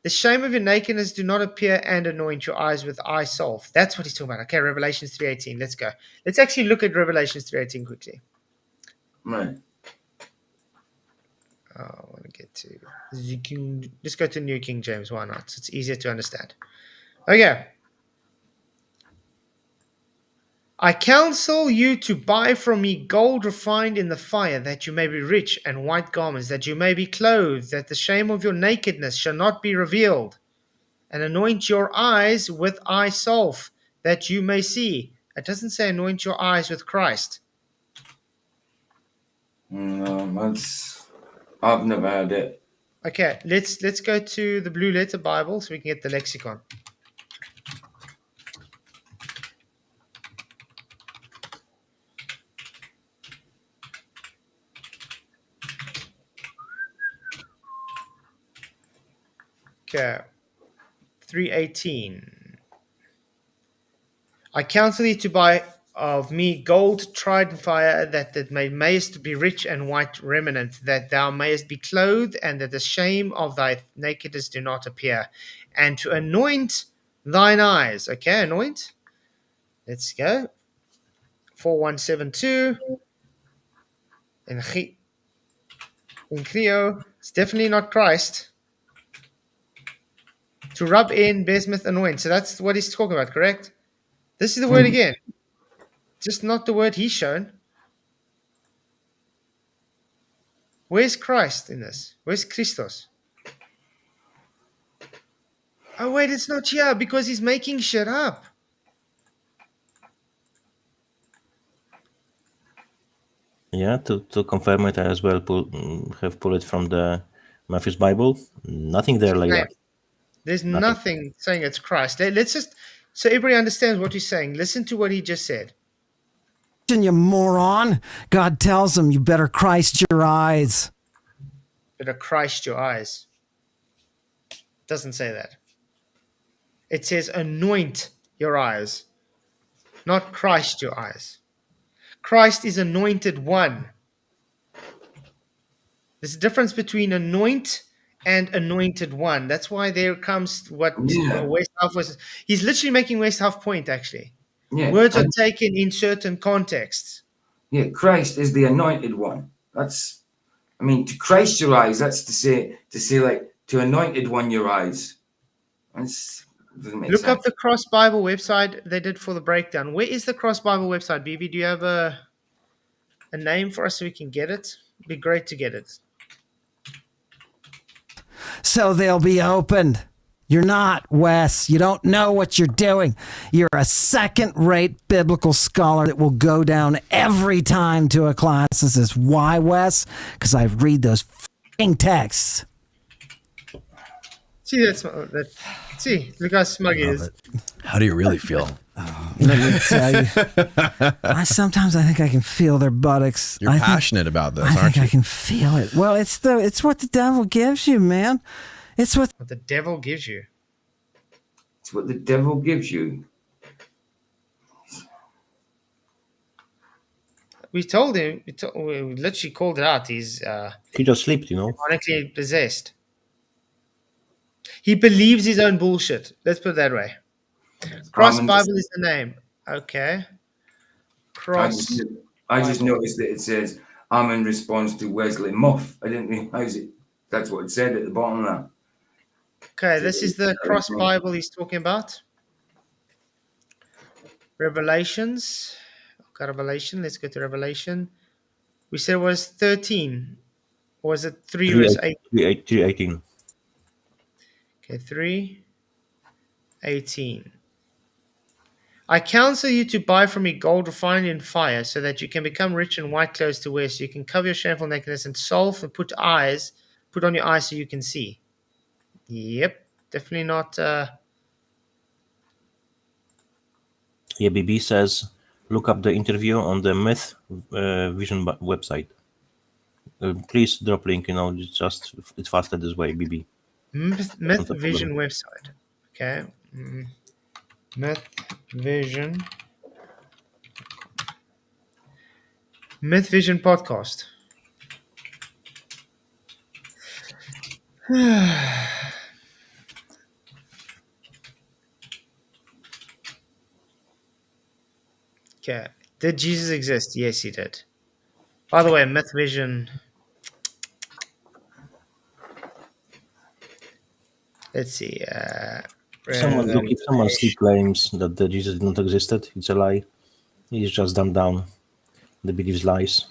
B: the shame of your nakedness do not appear and anoint your eyes with eye salve. That's what he's talking about. Okay, Revelation 3:18. Let's go. Let's actually look at Revelation 3:18 quickly.
C: Right.
B: I want to get to just go to New King James. Why not? It's easier to understand. Okay. I counsel you to buy from me gold refined in the fire, that you may be rich, and white garments, that you may be clothed, that the shame of your nakedness shall not be revealed, and anoint your eyes with eye salve, that you may see. It doesn't say anoint your eyes with Christ.
C: No, I've never heard it.
B: Okay, let's go to the Blue Letter Bible so we can get the lexicon. Okay, 3:18. I counsel thee to buy of me gold tried in fire, that mayest be rich, and white remnant, that thou mayest be clothed, and that the shame of thy nakedness do not appear, and to anoint thine eyes. Okay, anoint. Let's go. 4172. In Cleo, it's definitely not Christ. To rub in, bismuth, anoint. So that's what he's talking about, correct? This is the word again. Just not the word he's shown. Where's Christ in this? Where's Christos? Oh, wait, it's not here because he's making shit up.
E: Yeah, to confirm it, I as well have pulled it from the Matthew's Bible. Nothing there like that.
B: There's nothing saying it's Christ. Let's just, so everybody understands what he's saying. Listen to what he just said.
I: You moron. God tells him you better Christ your eyes.
B: Better Christ your eyes. Doesn't say that. It says anoint your eyes, not Christ your eyes. Christ is anointed one. There's a difference between anoint and anointed one. That's why there comes what Westhoff was. He's literally making Westhoff point, actually.
C: Yeah.
B: Words are taken in certain contexts.
C: Yeah, Christ is the anointed one. That's, I mean, to Christ your eyes, that's to say like, to anointed one your eyes. That's, doesn't make
B: Look
C: sense.
B: up the Cross Bible website they did for the breakdown. Where is the Cross Bible website, BB? Do you have a name for us so we can get it? It'd be great to get it.
I: So they'll be opened. You're not, Wes. You don't know what you're doing. You're a second-rate biblical scholar that will go down every time to a class and says, why, Wes? Because I read those f***ing texts.
B: See, see, look how smug he is.
H: How do you really feel?
I: Let me tell you. Sometimes I think I can feel their buttocks.
H: You're passionate about this,
I: aren't you? I think I
H: you?
I: can feel it. Well, it's what the devil gives you, man. It's what
B: the devil gives you.
C: It's what the devil gives you.
B: We told him, we literally called it out. He's
E: he just slept,
B: demonically possessed. He believes his own bullshit. Let's put it that way. Cross Bible is the name. Okay. Cross.
C: I just noticed that it says Ammon responds to Wesley Muff. I didn't realize it. That's what it said at the bottom of that.
B: Okay, this is the Cross Bible he's talking about. Revelations. Okay, Revelation. Let's go to Revelation. We said it was 13. Or was it 3 verse 8?
E: 3:18.
B: Okay, 3:18. I counsel you to buy from me gold refined in fire, so that you can become rich, and white clothes to wear, so you can cover your shameful nakedness, and salve and put on your eyes so you can see. Yep, definitely not.
E: Yeah, BB says, look up the interview on the Myth Vision website. Please drop link, it's faster this way, BB.
B: Myth Vision website. Okay. Myth Vision Myth Vision podcast. Okay. Did Jesus exist? Yes, he did. By the way, Myth Vision. Let's see.
E: If someone still claims that Jesus did not existed, it's a lie. He's just dumbed down the beliefs lies,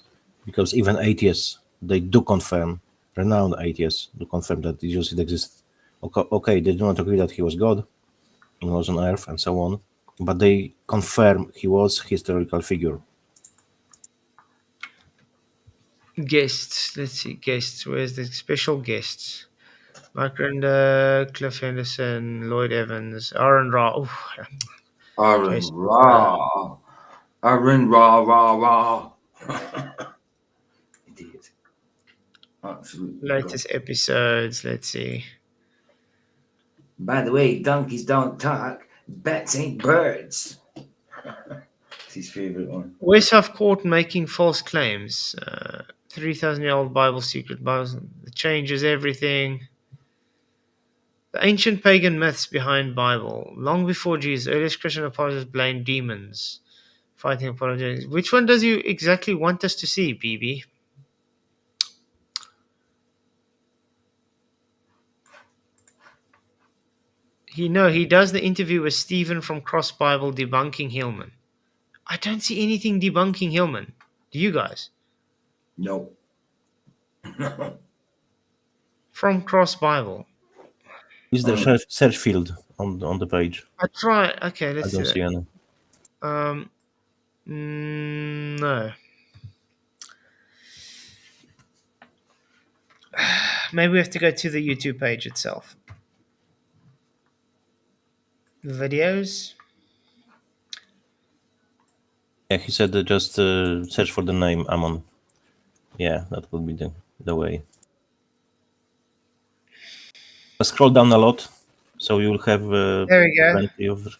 E: because even atheists, they do confirm, renowned atheists do confirm that Jesus did exist. Okay, they do not agree that he was God and was on earth and so on, but they confirm he was a historical figure.
B: Guests. Let's see. Guests. Where's the special guests? Mark Render, Cliff Henderson, Lloyd Evans, Aaron Ra.
C: Aaron Ra. Aaron Ra, Ra, Ra. Idiot. Absolutely.
B: Latest episodes. Let's see.
C: By the way, donkeys don't talk. Bats ain't birds. It's his favorite one.
B: West Huff Court making false claims. 3,000-year-old Bible secret. Bible changes everything. The ancient pagan myths behind Bible. Long before Jesus, earliest Christian apostles blamed demons. Fighting apologetics. Which one does you exactly want us to see, BB? He does the interview with Stephen from Cross Bible debunking Hillman. I don't see anything debunking Hillman. Do you guys?
C: No.
B: From Cross Bible.
E: Is the search field on the page?
B: I try. Okay, let's
E: I don't see any.
B: No. Maybe we have to go to the YouTube page itself. Videos.
E: Yeah, he said just search for the name Ammon. Yeah, that would be the way. Scroll down a lot, so you'll have
B: there we go.
E: Plenty of...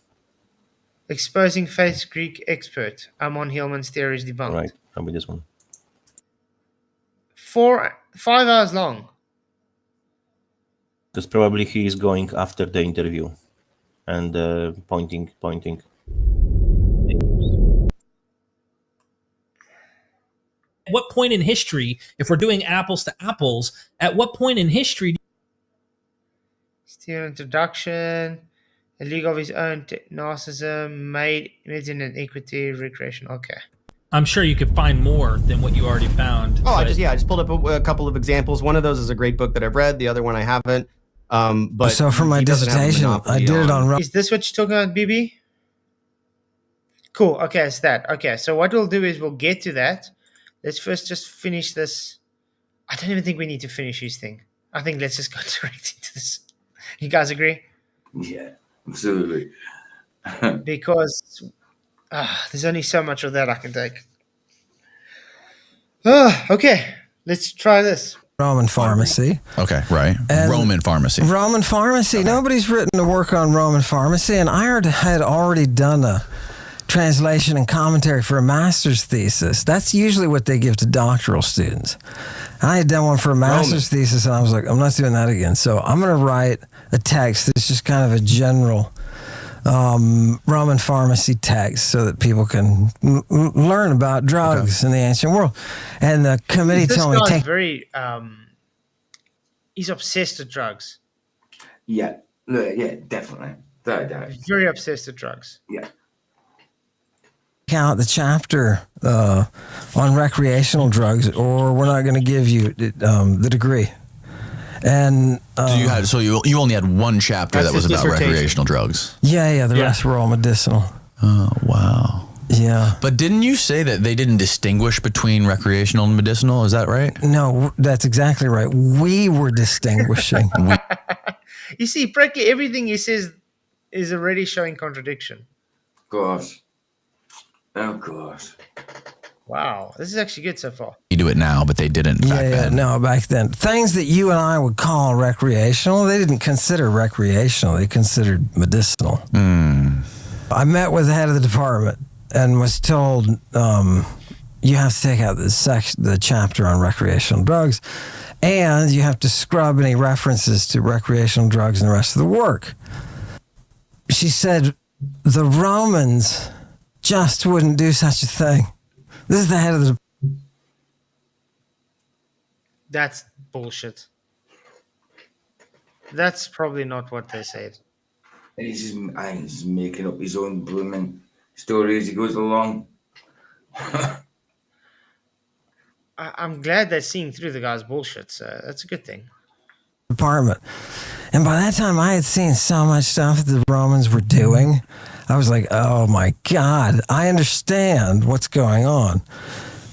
B: Exposing Faith Greek expert. Ammon HIllman's theories debunked.
E: Right, probably this one.
B: 5 hours long.
E: Because probably he is going after the interview and pointing.
J: At what point in history, if we're doing apples to apples, at what point in history?
B: Still introduction. A league of his own, narcissism, made in an equity, recreation. Okay.
J: I'm sure you could find more than what you already found.
N: Oh, I just pulled up a couple of examples. One of those is a great book that I've read. The other one I haven't. But
I: so for my dissertation, I did it on.
B: Is this what you're talking about, BB? Cool. Okay, it's that. Okay, so what we'll do is we'll get to that. Let's first just finish this. I don't even think we need to finish his thing. I think let's just go direct into this. You guys agree?
C: Yeah, absolutely.
B: Because there's only so much of that I can take. Okay, let's try this.
H: Roman pharmacy. Okay, right.
I: And
H: Roman pharmacy.
I: Roman pharmacy. Okay. Nobody's written a work on Roman pharmacy, and I had already done a translation and commentary for a master's thesis. That's usually what they give to doctoral students. I had done one for a master's thesis, and I was like, I'm not doing that again. So I'm going to write a text that's just kind of a general Roman pharmacy text so that people can learn about drugs in the ancient world. And the committee told me
B: take very he's obsessed with drugs.
C: Yeah, definitely.
B: Very obsessed with drugs.
C: Yeah.
I: Out the chapter on recreational drugs, or we're not going to give you the degree. And
H: you only had one chapter that was about recreational drugs.
I: Yeah. The rest were all medicinal.
H: Oh wow.
I: Yeah.
H: But didn't you say that they didn't distinguish between recreational and medicinal? Is that right?
I: No, that's exactly right. We were distinguishing.
B: You see, practically everything he says is already showing contradiction.
C: Gosh. Oh, gosh.
B: Wow. This is actually good so far.
H: You do it now, but they didn't back then.
I: No, back then. Things that you and I would call recreational, they didn't consider recreational. They considered medicinal. I met with the head of the department and was told you have to take out the chapter on recreational drugs, and you have to scrub any references to recreational drugs in the rest of the work. She said the Romans just wouldn't do such a thing. This is the head of the...
B: That's bullshit. That's probably not what they said.
C: And he's just making up his own blooming story as he goes along.
B: I'm glad they're seeing through the guy's bullshit, so that's a good thing.
I: Department. And by that time, I had seen so much stuff that the Romans were doing. I was like, oh my God, I understand what's going on.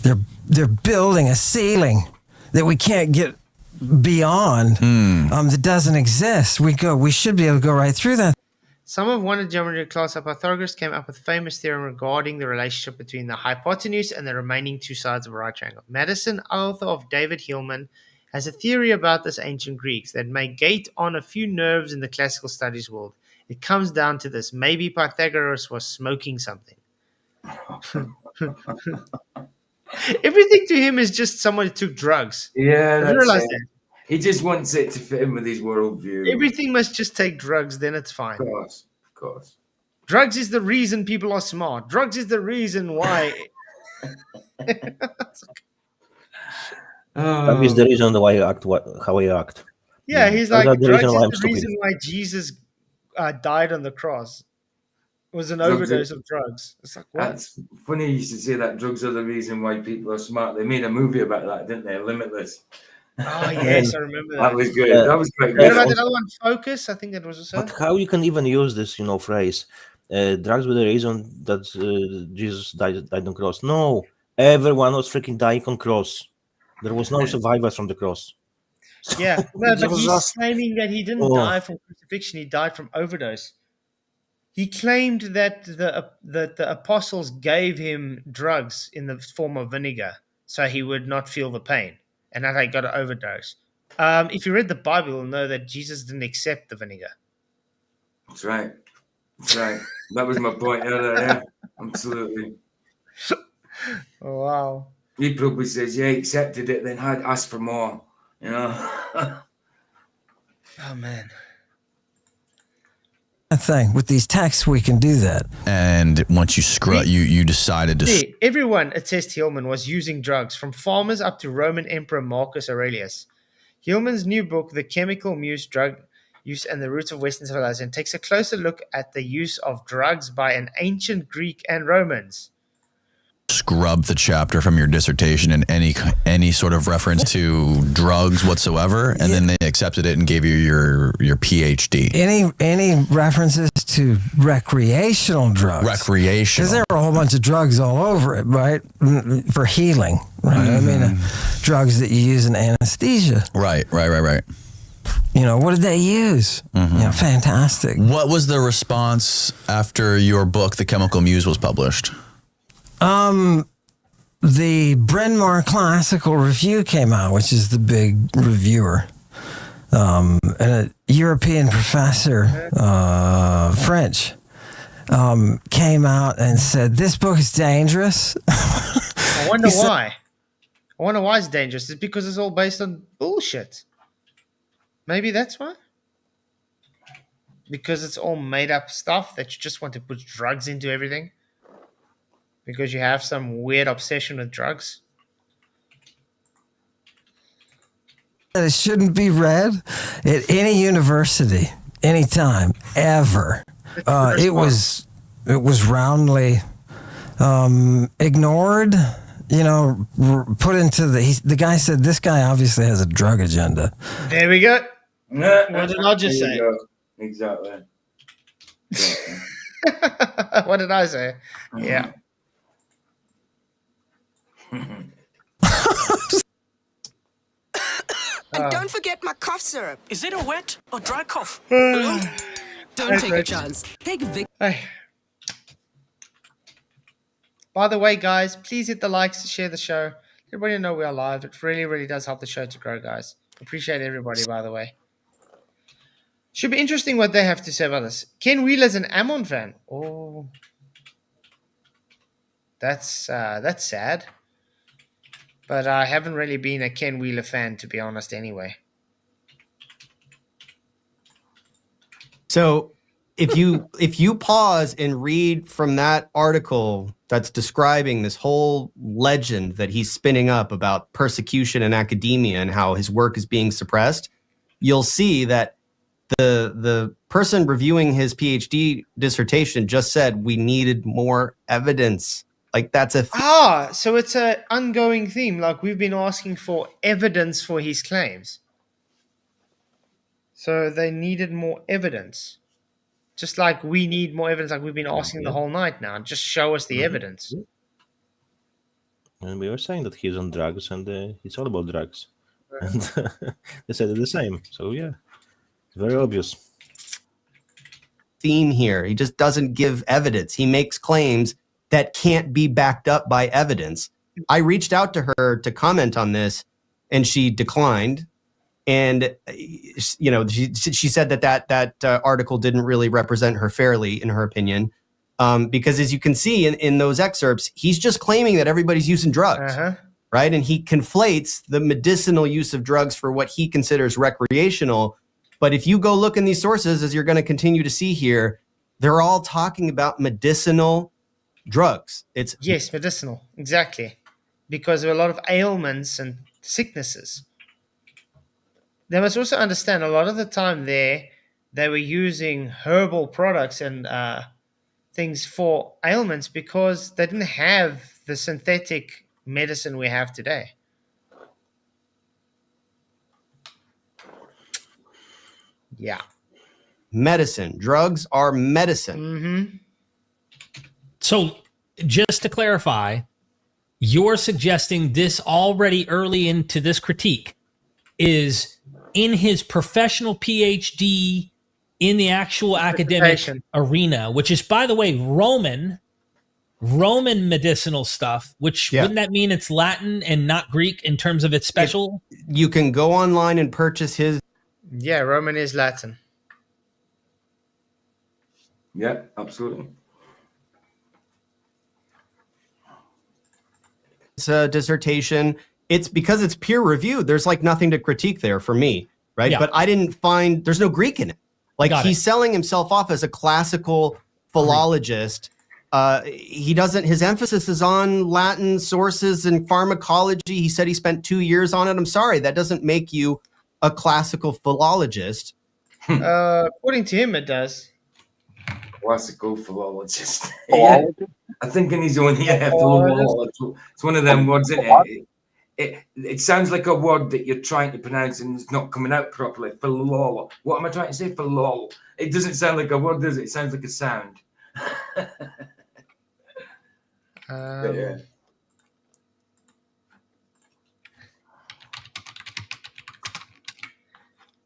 I: They're building a ceiling that we can't get beyond, that doesn't exist. We should be able to go right through that.
B: Some have wondered geometry class how Pythagoras came up with a famous theorem regarding the relationship between the hypotenuse and the remaining two sides of a right triangle. Madison, author of David Hillman, has a theory about this ancient Greeks that may gate on a few nerves in the classical studies world. It comes down to this. Maybe Pythagoras was smoking something. Everything to him is just someone who took drugs.
C: Yeah,
B: I realize that.
C: He just wants it to fit in with his worldview.
B: Everything must just take drugs, then it's fine.
C: Of course.
B: Drugs is the reason people are smart. Drugs is the reason why.
E: That is the reason why I act how I act.
B: Yeah, he's
E: That's
B: like,
E: the
B: drugs
E: reason
B: is
E: why I'm
B: the
E: stupid.
B: reason why Jesus died on the cross. It was an overdose of drugs. It's like, what?
C: That's funny you should say that. Drugs are the reason why people are smart. They made a movie about that, didn't they? Limitless.
B: Oh, yes, I remember that.
C: That was good. That was quite
B: What
C: good.
B: about another one, Focus? I think that was also.
E: But how you can even use this, phrase? Drugs were the reason that Jesus died on cross. No, everyone was freaking dying on cross. There was no survivors from the cross.
B: Yeah, no,
E: It
B: but
E: was
B: he's
E: just-
B: claiming that he didn't die from crucifixion. He died from overdose. He claimed that the apostles gave him drugs in the form of vinegar so he would not feel the pain, and that he got an overdose. If you read the Bible, you'll know that Jesus didn't accept the vinegar.
C: That's right. That was my point earlier. Yeah, absolutely.
B: Oh, wow.
C: He probably says, yeah, he accepted it, then had asked for more.
B: Oh, man.
I: Thing with these texts, we can do that.
H: And once you scrub, you decided to.
B: See, everyone at Hillman was using drugs, from farmers up to Roman Emperor Marcus Aurelius. Hillman's new book, The Chemical Muse, Drug Use and the Roots of Western Civilization, takes a closer look at the use of drugs by an ancient Greek and Romans.
H: Scrub the chapter from your dissertation and any sort of reference to drugs whatsoever, and then they accepted it and gave you your PhD.
I: Any references to recreational drugs?
H: Recreational.
I: Because there are a whole bunch of drugs all over it, right? For healing, right? I mean, drugs that you use in anesthesia.
H: Right.
I: What did they use? Fantastic.
H: What was the response after your book, The Chemical Muse, was published?
I: The Bryn Mawr Classical Review came out, which is the big reviewer. And a European professor, French, came out and said, this book is dangerous.
B: I wonder why. I wonder why it's dangerous. It's because it's all based on bullshit. Maybe that's why? Because it's all made up stuff that you just want to put drugs into everything? Because you have some weird obsession with drugs?
I: It shouldn't be read at any university, anytime, ever. It was roundly ignored, put into the guy said, this guy obviously has a drug agenda.
B: There we go. What did I just say?
C: Exactly.
B: What did I say? Yeah.
O: And don't forget my cough syrup.
P: Is it a wet or dry cough?
O: Don't take a chance. Take Vic.
B: By the way, guys, please hit the likes, share the show. Everybody know we are live. It really, really does help the show to grow, guys. Appreciate everybody, by the way. Should be interesting what they have to say about this. Ken Wheeler's an Ammon fan. Oh, that's sad. But I haven't really been a Ken Wheeler fan, to be honest, anyway.
N: So if you pause and read from that article that's describing this whole legend that he's spinning up about persecution in academia and how his work is being suppressed, you'll see that the person reviewing his PhD dissertation just said we needed more evidence. Like that's
B: So it's an ongoing theme. Like we've been asking for evidence for his claims. So they needed more evidence. Just like we need more evidence, like we've been asking the whole night now. Just show us the evidence.
E: And we were saying that he's on drugs, and it's all about drugs. And they said the same. So yeah, it's very obvious.
N: Theme here. He just doesn't give evidence. He makes claims that can't be backed up by evidence. I reached out to her to comment on this, and she declined. And you know, she said that article didn't really represent her fairly, in her opinion, because as you can see in those excerpts, he's just claiming that everybody's using drugs, right? And he conflates the medicinal use of drugs for what he considers recreational. But if you go look in these sources, as you're going to continue to see here, they're all talking about medicinal drugs.
B: Yes, medicinal, exactly, because there are a lot of ailments and sicknesses. They must also understand a lot of the time they were using herbal products and things for ailments because they didn't have the synthetic medicine we have today. Yeah.
N: Medicine. Drugs are medicine.
B: Mm-hmm.
J: So just to clarify, you're suggesting this already early into this critique is in his professional PhD in the actual academic arena, which is, by the way, Roman medicinal stuff, which wouldn't that mean it's Latin and not Greek in terms of its special?
N: You can go online and purchase his.
B: Yeah, Roman is Latin.
C: Yeah, absolutely.
N: It's a dissertation. It's because it's peer reviewed. There's like nothing to critique there for me, right?
J: Yeah.
N: But I didn't find there's no Greek in it. Like he's selling himself off as a classical philologist. He doesn't. His emphasis is on Latin sources and pharmacology. He said he spent 2 years on it. I'm sorry, that doesn't make you a classical philologist.
B: According to him, it does.
C: Classical philologist. Yeah. I think in his own philologist. It's one of them words, isn't it? It sounds like a word that you're trying to pronounce and it's not coming out properly. Philol. What am I trying to say? Philol. It doesn't sound like a word, does it? It sounds like a sound. Yeah.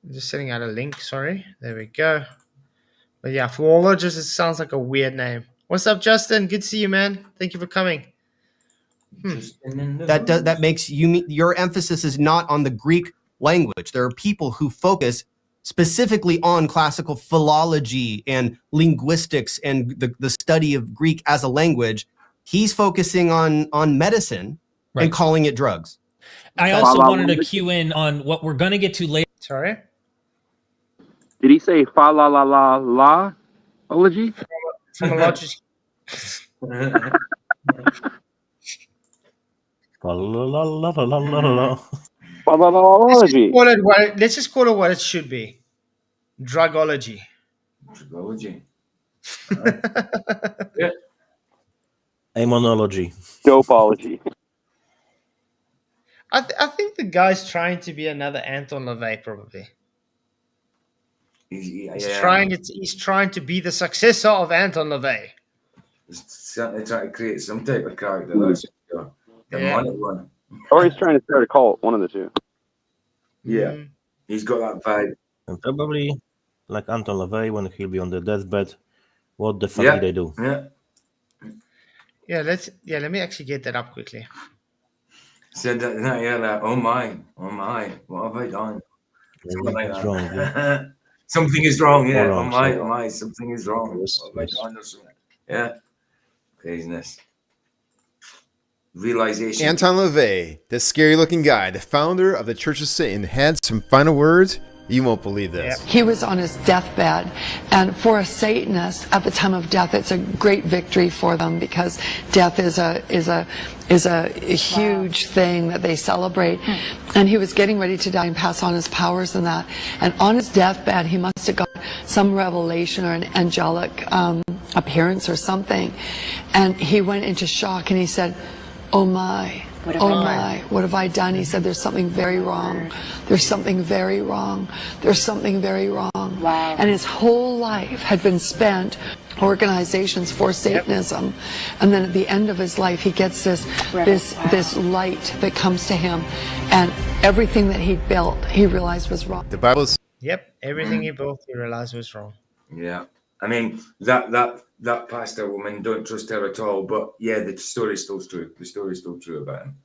B: I'm just sending out a link. Sorry. There we go. But yeah, philologist, it sounds like a weird name. What's up, Justin? Good to see you, man. Thank you for coming.
N: That makes your emphasis is not on the Greek language. There are people who focus specifically on classical philology and linguistics and the study of Greek as a language. He's focusing on medicine and calling it drugs.
J: I also wanted to cue in on what we're going to get to later.
B: Sorry?
Q: Did he say fa la la la la ology?
B: Philology. Let's just call it what it should be. Drugology.
C: Drugology.
E: Yeah. Ammonology.
Q: Dopology.
B: I think the guy's trying to be another Anton LaVey, probably. He's trying to be the successor of Anton LaVey.
C: He's certainly trying to create some type of character. That's the demonic one.
Q: Or he's trying to start a cult, one of the two.
C: Yeah, he's got that vibe.
E: And probably, like Anton LaVey, when he'll be on the deathbed, what the fuck did they do?
B: Yeah, let me actually get that up quickly.
C: Said that, oh my, what have I done? Something like that.
E: Wrong, yeah.
C: Something is wrong, yeah.
E: Wrong,
C: oh my, something is wrong. What have I done or something? Yeah, craziness. realization.
R: Anton LaVey, the scary-looking guy, the founder of the Church of Satan, had some final words. You won't believe this.
S: He was on his deathbed, and for a Satanist at the time of death, it's a great victory for them because death is a huge thing that they celebrate. And he was getting ready to die and pass on his powers and that. And on his deathbed, he must have got some revelation or an angelic appearance or something, and he went into shock and he said, "Oh my." Oh my, what have I done? He said, there's something very wrong. There's something very wrong. There's something very wrong. Wow. And his whole life had been spent organizations for Satanism. And then at the end of his life, he gets this light that comes to him. And everything that he built, he realized was wrong.
R: The Bible's...
B: Yep, everything he built, he realized was wrong.
C: Yeah. I mean, that pastor woman, don't trust her at all. But yeah, the story's still true. The story's still true about him.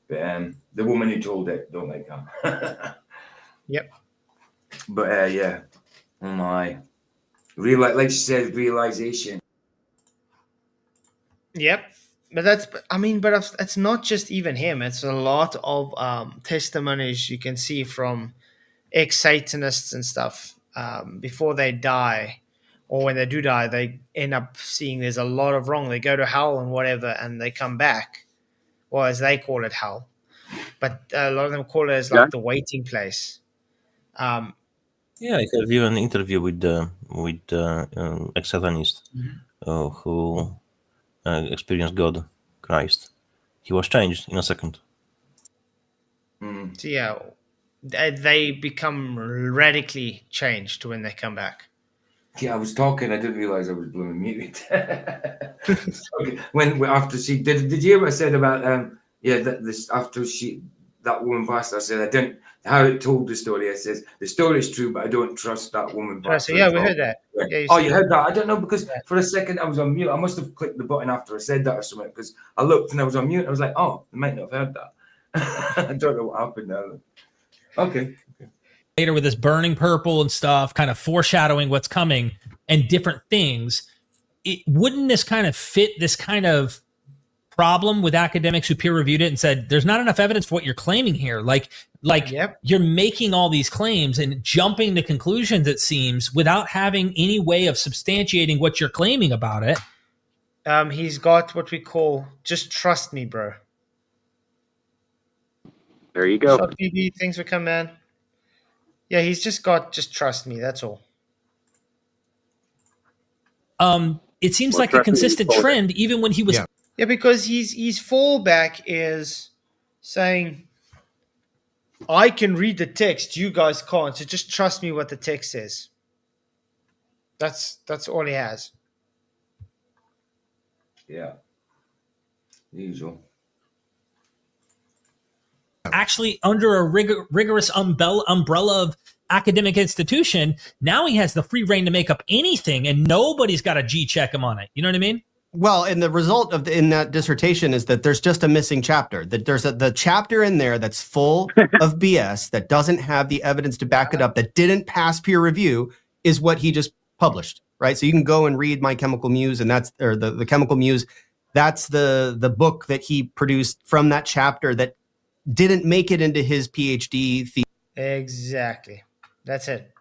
C: But the woman who told it, don't like her.
B: Yep.
C: But yeah, oh my, like she said, realization.
B: Yep. But it's not just even him. It's a lot of testimonies you can see from ex-Satanists and stuff before they die. Or when they do die, they end up seeing there's a lot of wrong. They go to hell and whatever, and they come back. Well, as they call it, hell. But a lot of them call it as like the waiting place.
E: Yeah, I have even an interview with ex-Satanist who experienced God, Christ. He was changed in a second.
B: So yeah, they become radically changed when they come back.
C: Yeah, I was talking. I didn't realize I was blooming muted. when after she did you hear what I said about that woman pastor? I said I didn't. How it told the story. I says the story is true, but I don't trust that woman pastor.
B: So yeah, we heard that.
C: Yeah.
B: Yeah,
C: you heard that? I don't know because for a second I was on mute. I must have clicked the button after I said that or something because I looked and I was on mute. I was like, oh, I might not have heard that. I don't know what happened now. Okay.
J: Later with this burning purple and stuff, kind of foreshadowing what's coming and different things. Wouldn't this kind of fit this kind of problem with academics who peer reviewed it and said, there's not enough evidence for what you're claiming here. Like you're making all these claims and jumping to conclusions, it seems, without having any way of substantiating what you're claiming about it.
B: He's got what we call, just trust me, bro.
Q: There you go.
B: Shot BB, thanks for coming, man. Yeah, he's just got, just trust me, that's all.
J: It seems like a consistent trend, even when he was...
B: Yeah, because his fallback is saying, I can read the text, you guys can't, so just trust me what the text says. That's all he has.
C: Yeah. Usual.
J: Actually under a rigorous umbrella of academic institution, now he has the free reign to make up anything and nobody's got a G-check him on it. You know what I mean?
N: Well, and the result in that dissertation is that there's just a missing chapter. That there's the chapter in there that's full of BS that doesn't have the evidence to back it up, that didn't pass peer review, is what he just published, right? So you can go and read My Chemical Muse, and that's the Chemical Muse. That's the book that he produced from that chapter that didn't make it into his PhD thesis.
B: Exactly. That's it.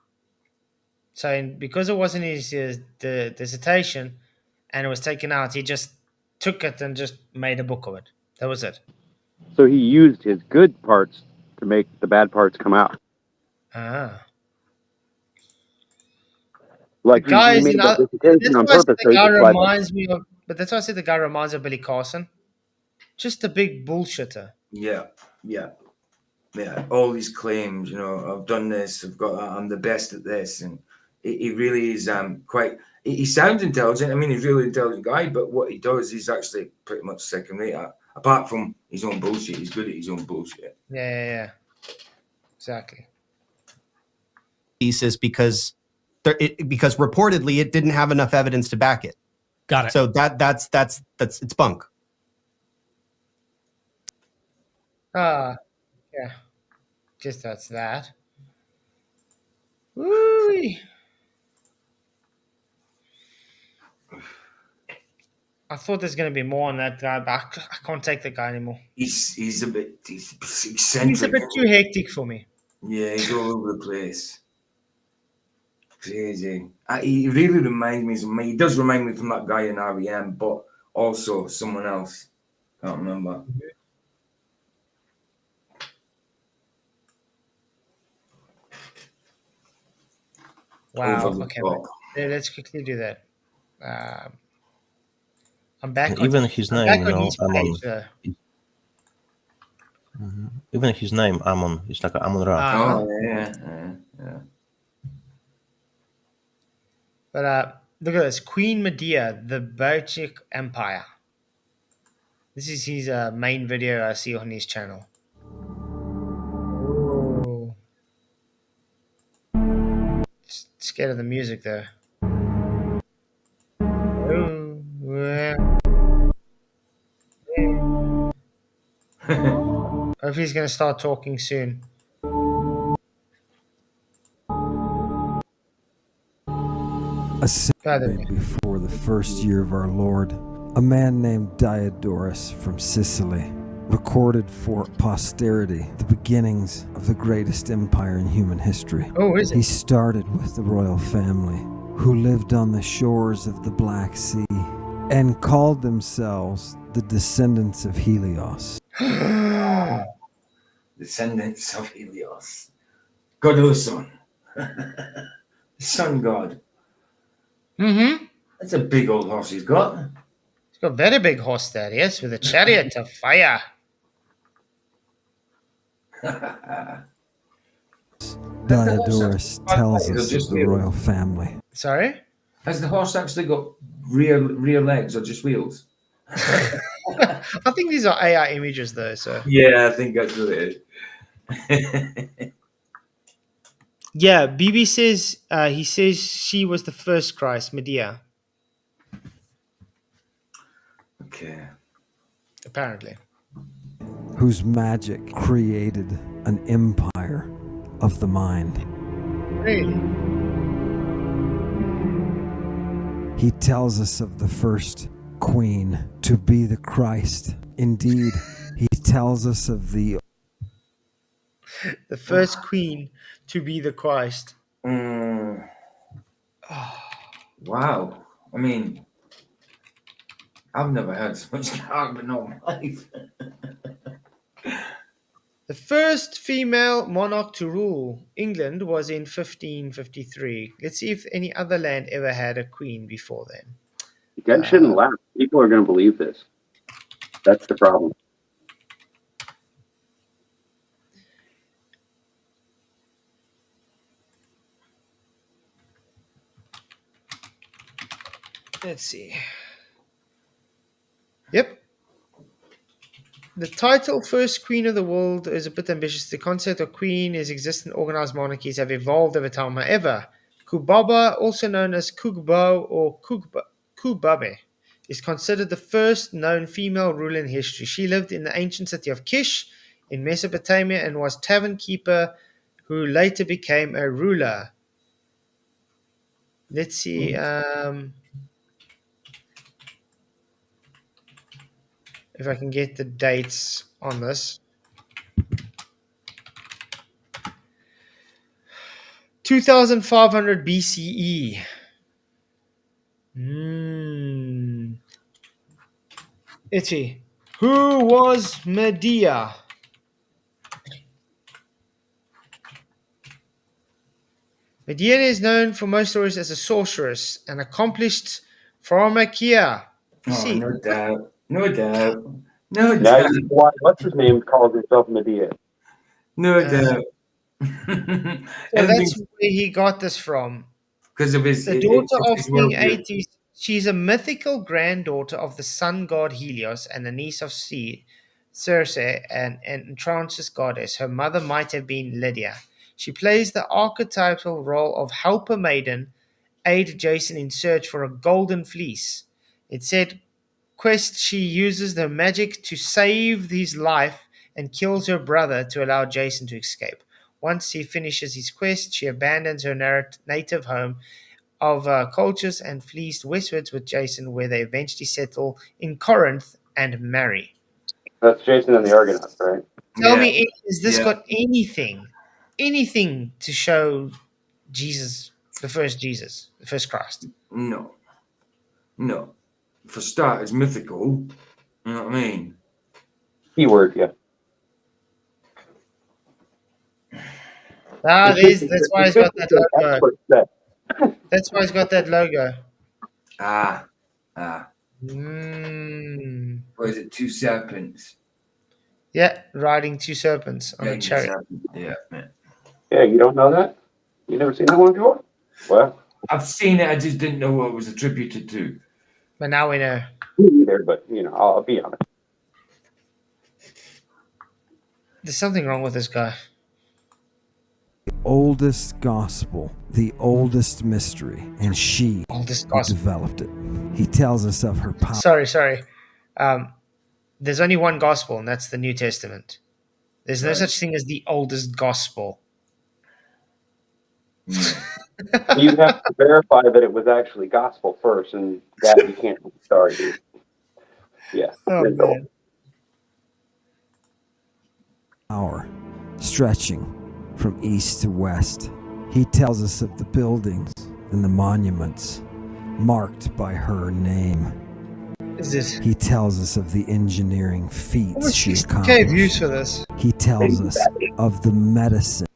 B: So because it wasn't his the dissertation and it was taken out, he just took it and just made a book of it. That was it.
Q: So he used his good parts to make the bad parts come out. Like
B: guys,
Q: he made that dissertation on purpose.
B: But that's why I said the guy reminds me of Billy Carson. Just a big bullshitter.
C: Yeah. All these claims, I've done this, I've got that, I'm the best at this, and he really is quite. He sounds intelligent. I mean, he's a really intelligent guy, but what he does, he's actually pretty much second rate at. Apart from his own bullshit, he's good at his own bullshit.
B: Yeah. Exactly.
N: Thesis because reportedly it didn't have enough evidence to back it.
J: Got it.
N: So that's it's bunk.
B: Yeah. Just that's that. Woo! I thought there's going to be more on that guy, but I can't take the guy anymore.
C: He's a bit eccentric.
B: He's a bit too hectic for me.
C: Yeah, he's all over the place. Crazy. He really reminds me of me. He does remind me from that guy in REM, but also someone else. Can't remember.
B: Wow.
C: Over the
B: Okay.
C: top.
B: Yeah, let's quickly do that. I'm back.
E: And even his
B: I'm
E: name,
B: back
E: you
B: on
E: know,
B: his
E: Ammon.
B: page, though.
E: Even his name, Ammon, it's like Ammon Ra.
C: Oh yeah.
B: But look at this. Queen Medea, the Bochic Empire. This is his main video I see on his channel. Ooh. Scared of the music though. Ooh, yeah. Hope he's going to start talking soon.
I: A century before the first year of our Lord, a man named Diodorus from Sicily recorded for posterity the beginnings of the greatest empire in human history.
B: Oh, is it?
I: He started with the royal family, who lived on the shores of the Black Sea and called themselves the descendants of Helios.
C: Descendants of Helios. God of the sun. Sun god.
B: Mm-hmm.
C: That's a big old horse he's got.
B: He's got a very big horse there, yes, with a chariot of fire.
I: Diodorus tells us
C: just
I: of the royal family.
B: Sorry?
C: Has the horse actually got rear legs or just wheels?
B: I think these are AI images though, so.
C: Yeah, I think that's what it is.
B: Yeah, BB says he says she was the first Christ, Medea.
C: Okay.
B: Apparently.
I: Whose magic created an empire of the mind.
B: Really?
I: He tells us of the first queen to be the Christ. Indeed, he tells us of the
B: first queen to be the Christ.
C: Wow. I mean, I've never heard so much carbon in all my life.
B: The first female monarch to rule England was in 1553. Let's see if any other land ever had a queen before then.
G: You guys shouldn't laugh. People are going to believe this. That's the problem.
B: Let's see. Yep. The title First Queen of the World is a bit ambitious. The concept of queen is existing organized monarchies have evolved over time. However, Kubaba, also known as Kugbo or Kubabe, is considered the first known female ruler in history. She lived in the ancient city of Kish in Mesopotamia and was tavern keeper who later became a ruler. Let's see. If I can get the dates on this. 2500 BCE. Itchy. Who was Medea? Medea is known for most stories as a sorceress, an accomplished pharmakia.
C: Oh, no doubt. No doubt. No
G: Now
C: doubt.
G: you know why what's his name calls himself Medea.
C: No doubt.
B: So that's where he got this from.
C: Because of his
B: the daughter of
C: his
B: King
C: worldview.
B: Aetes. She's a mythical granddaughter of the sun god Helios and the niece of Circe, and entrances goddess. Her mother might have been Lydia. She plays the archetypal role of helper maiden, aid Jason in search for a golden fleece. It said quest she uses her magic to save his life and kills her brother to allow Jason to escape. Once he finishes his quest, she abandons her native home of cultures and flees westwards with Jason, where they eventually settle in Corinth and marry.
G: That's Jason and the Argonauts, right?
B: Tell me, has this
C: Yeah.
B: got anything to show Jesus, the first Christ?
C: No. For start, it's mythical. You know what I mean?
G: Keyword, yeah.
B: That's why he's got that logo. That's why he's got that logo.
C: Or is it two serpents?
B: Yeah, riding two serpents on a chariot.
C: Yeah.
G: Yeah, you don't know that? You never seen that one before? Well,
C: I've seen it. I just didn't know what it was attributed to.
B: But now we know.
G: me neither, but I'll be honest.
B: There's something wrong with this guy.
I: Oldest gospel, the oldest mystery, and she developed it. He tells us of her power.
B: Sorry. There's only one gospel, and that's the New Testament. There's no such thing as the oldest gospel.
G: You have to verify that it was actually gospel first, and that you can't. Sorry, dude. Yeah.
B: Oh, man.
I: Power stretching from east to west. He tells us of the buildings and the monuments marked by her name. He tells us of the engineering feats she accomplished.
B: views for this.
I: He tells us of the medicine.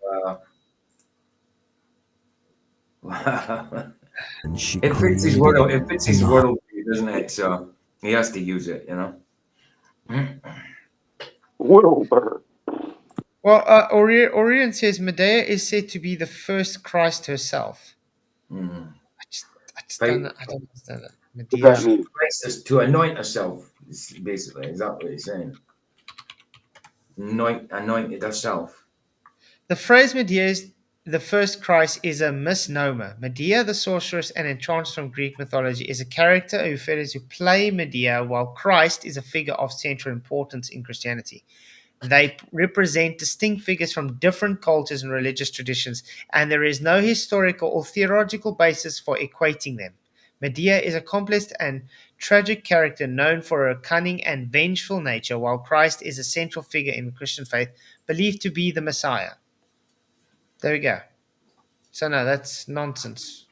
C: Wow.
I: And she
C: It fits his world, doesn't it? So he has to use it,
G: Wilbur.
B: Well, Orion says Medea is said to be the first Christ herself. I just don't understand that. Medea.
C: To anoint herself, basically. Is that what he's saying? Anointed herself.
B: The phrase Medea is the first Christ is a misnomer. Medea, the sorceress and entranced from Greek mythology, is a character who feathers who play Medea, while Christ is a figure of central importance in Christianity. They represent distinct figures from different cultures and religious traditions, and there is no historical or theological basis for equating them. Medea is a complex and tragic character known for her cunning and vengeful nature, while Christ is a central figure in the Christian faith, believed to be the Messiah. There we go. So no, that's nonsense.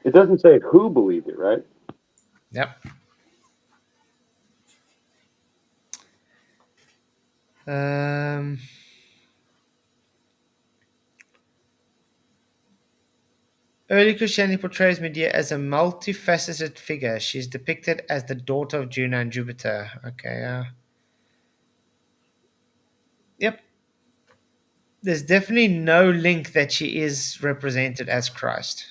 G: It doesn't say who believed it, right?
B: Yep. Early Christianity portrays Medea as a multifaceted figure. She's depicted as the daughter of Juno and Jupiter. Okay. Yep. There's definitely no link that she is represented as Christ.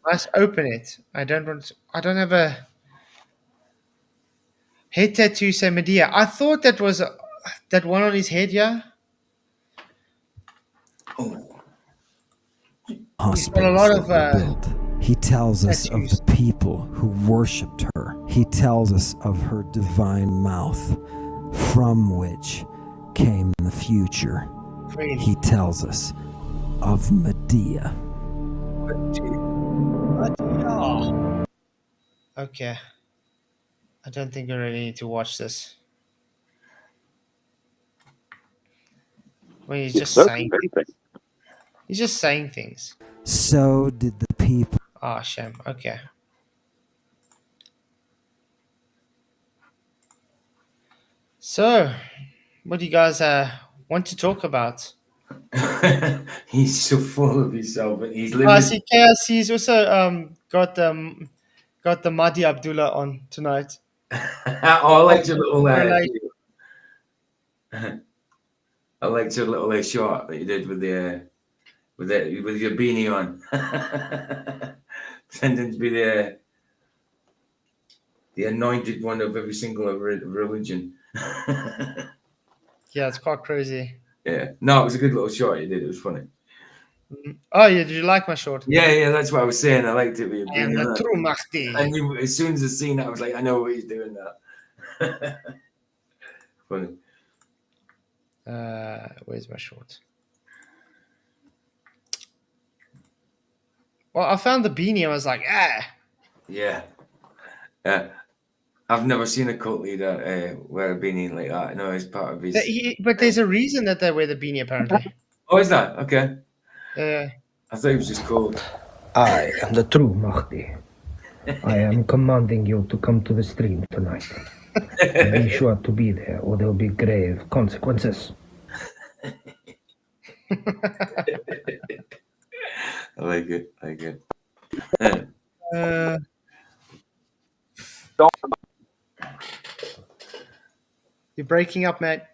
B: Let's open it. I don't have a head tattoo say Medea. I thought that was that one on his head, yeah?
I: Hospitals that were built. He tells us of the people who worshipped her. He tells us of her divine mouth, from which came the future.
B: Really?
I: He tells us of Medea.
B: Okay. I don't think I really need to watch this. Well, he's just saying things. He's just saying things.
I: So did the people.
B: Oh, shame. Okay. So, what do you guys want to talk about?
C: He's so full of himself, and he's
B: I
C: living.
B: see Chaos. He's also got the Mahdi Abdullah on tonight.
C: I liked your little. I liked your little shot that you did with your beanie on, pretending to be the anointed one of every single religion.
B: Yeah, it's quite crazy.
C: Yeah, no, it was a good little shot you did. It was funny.
B: Oh yeah, did you like my short?
C: Yeah, that's what I was saying. I liked it.
B: I am the true Mahdi.
C: And as soon as I seen that, I was like, I know what he's doing that. Funny.
B: Where's my shorts? Well, I found the beanie. I was like,
C: Yeah. I've never seen a cult leader wear a beanie like that. No, it's part of his.
B: But there's a reason that they wear the beanie, apparently.
C: Oh, is that okay?
B: Yeah.
C: I thought it was just cool.
T: I am the true Mahdi. I am commanding you to come to the stream tonight. Be sure to be there, or there will be grave consequences.
C: I like it. I like it.
B: You're breaking up, Matt.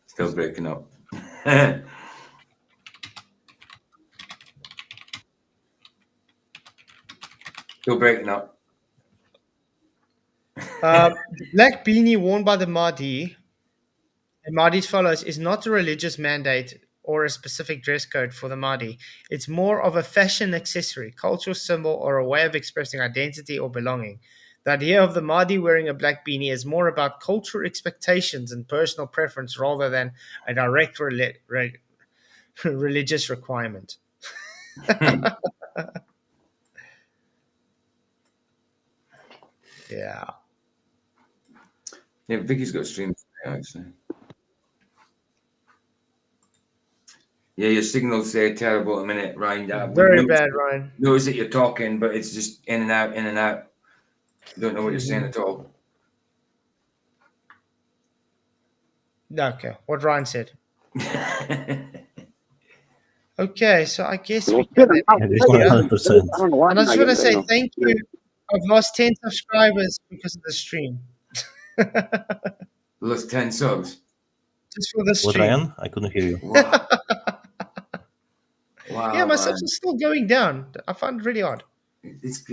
C: Still breaking up. Still breaking up.
B: The black beanie worn by the Mahdi and Mahdi's followers is not a religious mandate or a specific dress code for the Mahdi. It's more of a fashion accessory, cultural symbol, or a way of expressing identity or belonging. The idea of the Mahdi wearing a black beanie is more about cultural expectations and personal preference rather than a direct religious requirement. Yeah.
C: Yeah, Vicky's got a stream today, actually. Yeah, your signal's terrible at the minute, Ryan.
B: Very bad, Ryan.
C: Notice that you're talking, but it's just in and out, in and out. You don't know what you're saying at all.
B: Okay, what Ryan said. Okay, so I guess we can. And I just want to say thank you. I've lost 10 subscribers because of the stream.
C: Lost 10 subs?
B: Just for the
E: What,
B: stream.
E: Ryan? I couldn't hear you.
C: Wow,
B: Yeah, my subs are still going down. I find it really odd.
C: It's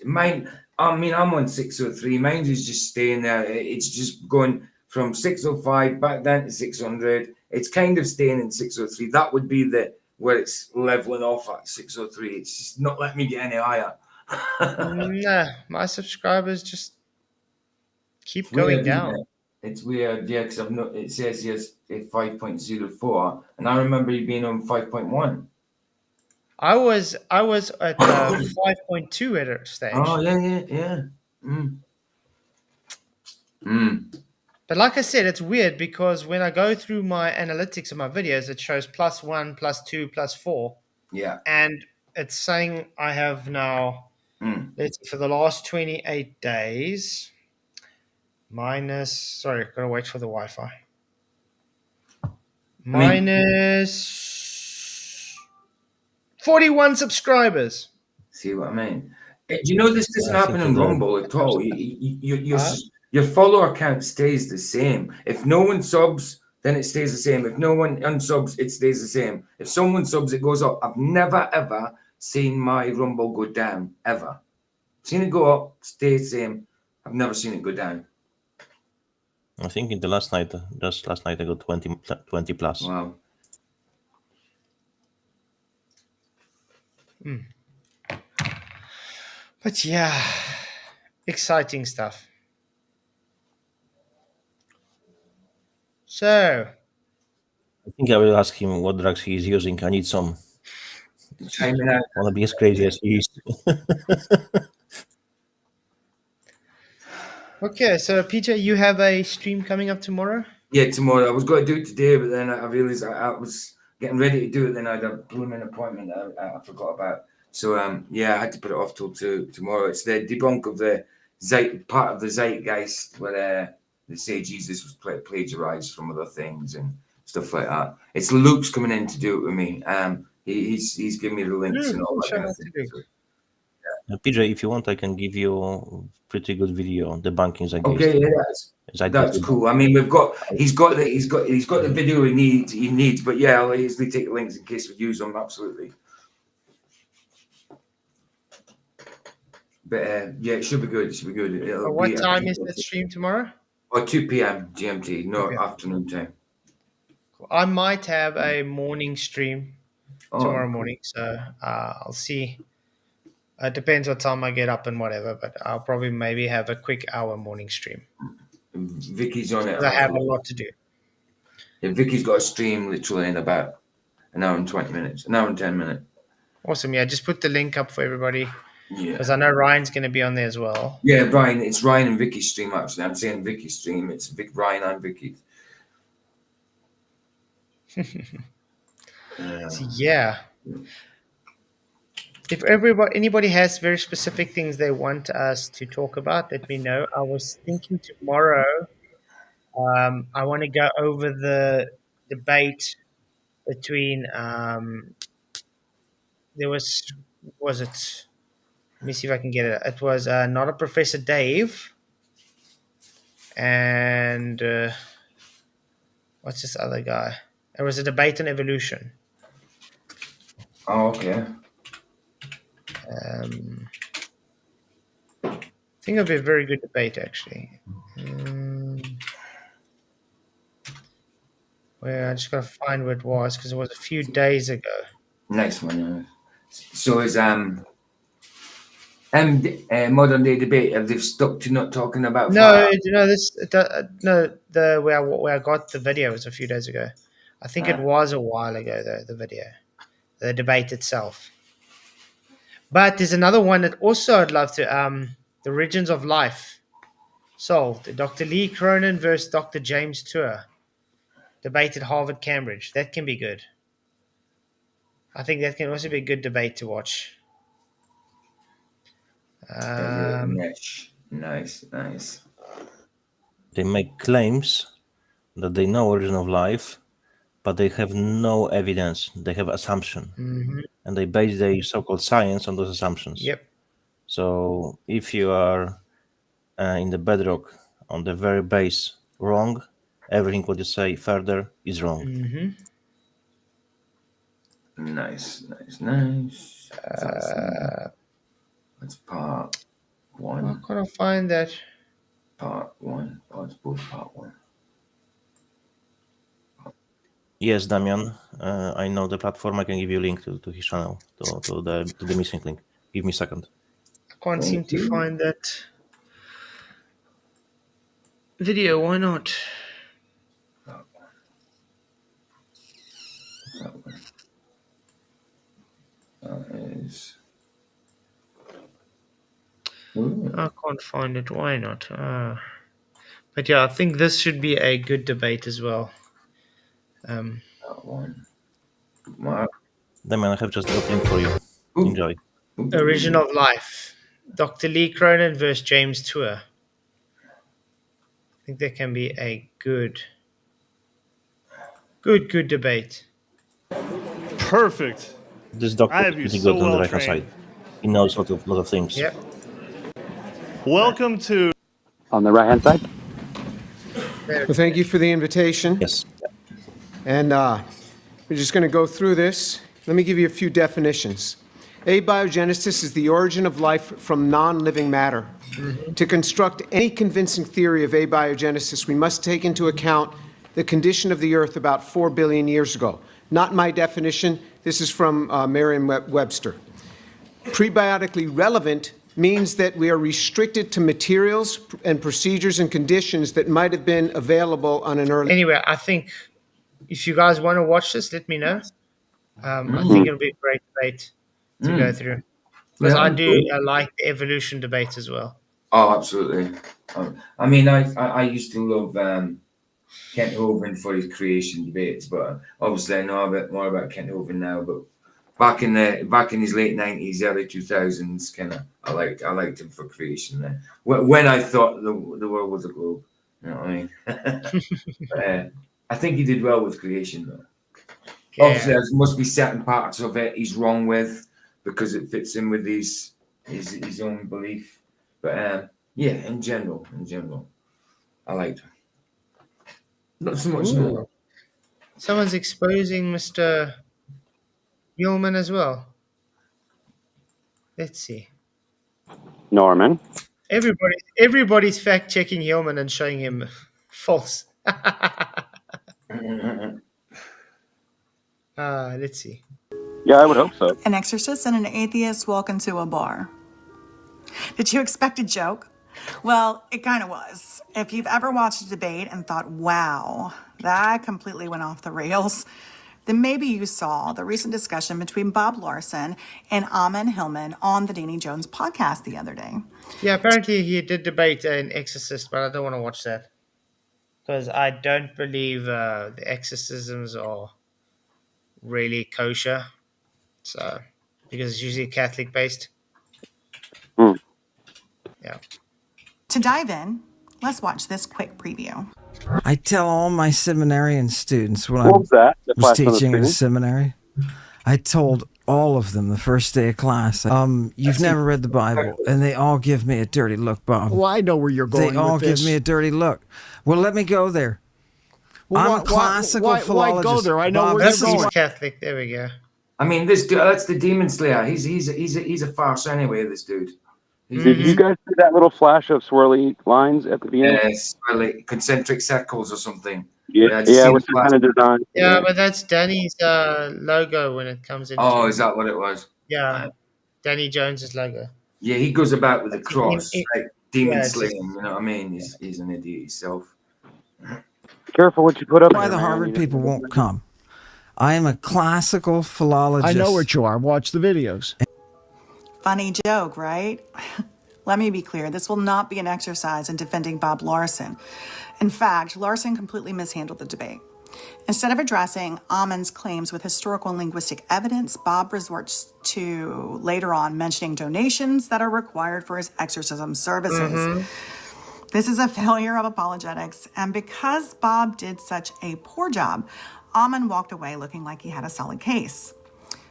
C: mine. I mean, I'm on 603. Mine is just staying there. It's just going from 605 back down to 600. It's kind of staying in 603. That would be where it's leveling off at 603. It's just not letting me get any higher.
B: Nah, my subscribers just keep going down.
C: It's weird, yeah, because it says here 5.04, and I remember you being on 5.1.
B: I was at 5.2 at a stage.
C: Oh yeah.
B: But like I said, it's weird because when I go through my analytics of my videos, it shows +1, +2, +4.
C: Yeah.
B: And it's saying I have now, let's see, for the last 28 days, sorry, I've got to wait for the Wi-Fi. Minus 41 subscribers.
C: See what I mean? Do you know this doesn't happen in Rumble at all? Your follower count stays the same. If no one subs, then it stays the same. If no one unsubs, it stays the same. If someone subs, it goes up. I've never, ever seen my Rumble go down, ever. Seen it go up, stay the same. I've never seen it go down.
E: I think in the last night, just last night, I got 20 plus.
C: Wow.
B: But yeah, exciting stuff. So,
E: I think I will ask him what drugs he is using. I need some.
C: I
E: want to be as crazy as he is.
B: Okay, so Peter, you have a stream coming up tomorrow?
C: Yeah, tomorrow. I was going to do it today, but then I realized I was getting ready to do it. Then I had a blooming appointment I forgot about. So, yeah, I had to put it off till tomorrow. It's the debunk of the part of the zeitgeist where they say Jesus was plagiarized from other things and stuff like that. It's Luke's coming in to do it with me. He's giving me the links and all that kind of thing.
E: PJ, if you want, I can give you a pretty good video debunking zeitgeist.
C: Okay, yeah, that's cool. I mean, he's got the video he needs. But yeah, I'll easily take the links in case we use them. Absolutely. But yeah, it should be good. It should be good.
B: What time is the stream tomorrow?
C: Or 2 p.m. GMT, no afternoon time.
B: I might have a morning stream tomorrow morning, so I'll see It depends what time I get up and whatever, but I'll probably maybe have a quick hour morning stream.
C: Vicky's on it.
B: Because I have a lot to do.
C: Yeah, Vicky's got a stream literally in about an hour and 20 minutes, an hour and 10 minutes.
B: Awesome. Yeah, just put the link up for everybody.
C: Yeah.
B: Because I know Ryan's going to be on there as well.
C: Yeah, Ryan. It's Ryan and Vicky's stream, actually. I'm saying Vicky's stream. It's Ryan and Vicky.
B: So, yeah. If anybody has very specific things they want us to talk about, let me know. I was thinking tomorrow, I want to go over the debate between there was it? Let me see if I can get it. It was not a Professor Dave, and what's this other guy? It was a debate on evolution.
C: Oh, okay.
B: I think it'll be a very good debate, actually. Well, I just got to find where it was because it was a few days ago.
C: Next one. So is modern day debate, have they stuck to not talking about
B: No, where I got the video was a few days ago. I think it was a while ago, though, the video, the debate itself. But there's another one that also I'd love to, the Origins of Life solved. Dr. Lee Cronin versus Dr. James Tour. Debate at Harvard, Cambridge. That can be good. I think that can also be a good debate to watch.
C: Nice.
E: They make claims that they know origin of life, but they have no evidence. They have assumption, and they base their so-called science on those assumptions.
B: Yep.
E: So if you are in the bedrock on the very base wrong, everything what you say further is wrong.
C: Nice. That's part one.
B: How can I find that?
C: Part one. Oh, it's both part one.
E: Yes, Damian, I know the platform. I can give you a link to his channel, to the missing link. Give me a second.
B: I can't seem to find that video. Why not? I can't find it. Why not? But yeah, I think this should be a good debate as well.
E: Damian, I have just got a link for you. Enjoy.
B: Origin of Life. Dr. Lee Cronin versus James Tour. I think that can be a good debate.
U: Perfect.
E: This doctor is pretty good on the right-hand side. He knows a lot of things.
B: Yep.
U: Welcome to...
G: On the right-hand side?
V: Well, thank you for the invitation.
E: Yes.
V: And we're just going to go through this. Let me give you a few definitions. Abiogenesis is the origin of life from non-living matter. To construct any convincing theory of abiogenesis, we must take into account the condition of the Earth about 4 billion years ago. Not my definition. This is from Merriam-Webster. Prebiotically relevant means that we are restricted to materials and procedures and conditions that might have been available on an early...
B: Anyway, I think if you guys want to watch this, let me know. I think it'll be a great debate to go through. Because I like the evolution debates as well.
C: Oh, absolutely. I mean, I used to love Kent Hovind for his creation debates, but obviously I know a bit more about Kent Hovind now. But back in his late 90s, early 2000s, I liked him for creation. Then when I thought the world was a globe, you know what I mean. I think he did well with creation, though. Yeah. Obviously, there must be certain parts of it he's wrong with because it fits in with his own belief. But yeah, in general, I liked it. Not so much more.
B: Someone's exposing Mr. Hillman as well. Let's see.
G: Norman.
B: Everybody's fact checking Hillman and showing him false. Let's see.
G: Yeah, I would hope so.
W: An exorcist and an atheist walk into a bar.
A: Did you expect a joke? Well, it kind of was. If you've ever watched a debate and thought, wow, that completely went off the rails, then maybe you saw the recent discussion between Bob Larson and Ammon HIllman on the Danny Jones podcast the other day.
B: Yeah, apparently he did debate an exorcist, but I don't want to watch that because I don't believe the exorcisms are really kosher. So, because it's usually Catholic based. Yeah.
A: To dive in, let's watch this quick preview.
I: I tell all my seminarian students when I
G: What was that? The
I: was
G: flash on the
I: teaching in a
G: screen?
I: seminary, I told all of them the first day of class, you've never read the Bible, and they all give me a dirty look, Bob.
F: Well, I know where you're going
I: They all
F: with
I: give
F: this.
I: me a dirty look. Well, let me go there.
F: Well,
I: I'm a classical philologist.
F: Why go there? I know
I: Bob,
F: where
B: This
F: you're
B: is
F: going.
B: Catholic. There we go.
C: I mean, that's the Demon Slayer. He's a farce anyway. This dude.
G: Did you guys see that little flash of swirly lines at the beginning?
C: Yes, like concentric circles or something.
G: Yeah,
C: I'd seen
G: with some
C: flash-
G: kind of design.
B: Yeah, but that's Danny's logo when it comes in.
C: Oh, is that what it was?
B: Yeah, Danny Jones's logo.
C: Yeah, he goes about with a cross,
B: it-
C: like demon
B: yeah, it's
C: slaying.
B: just-
C: You know what I mean? He's an idiot himself.
G: Careful what you put up.
I: Why
G: there,
I: the
G: man.
I: Harvard
G: You
I: people
G: just-
I: won't come. I am a classical philologist.
F: I know what you are. Watch the videos.
A: Funny joke, right? Let me be clear, this will not be an exercise in defending Bob Larson. In fact, Larson completely mishandled the debate. Instead of addressing Ammon's claims with historical and linguistic evidence, Bob resorts to later on mentioning donations that are required for his exorcism services. This is a failure of apologetics, and because Bob did such a poor job, Ammon walked away looking like he had a solid case.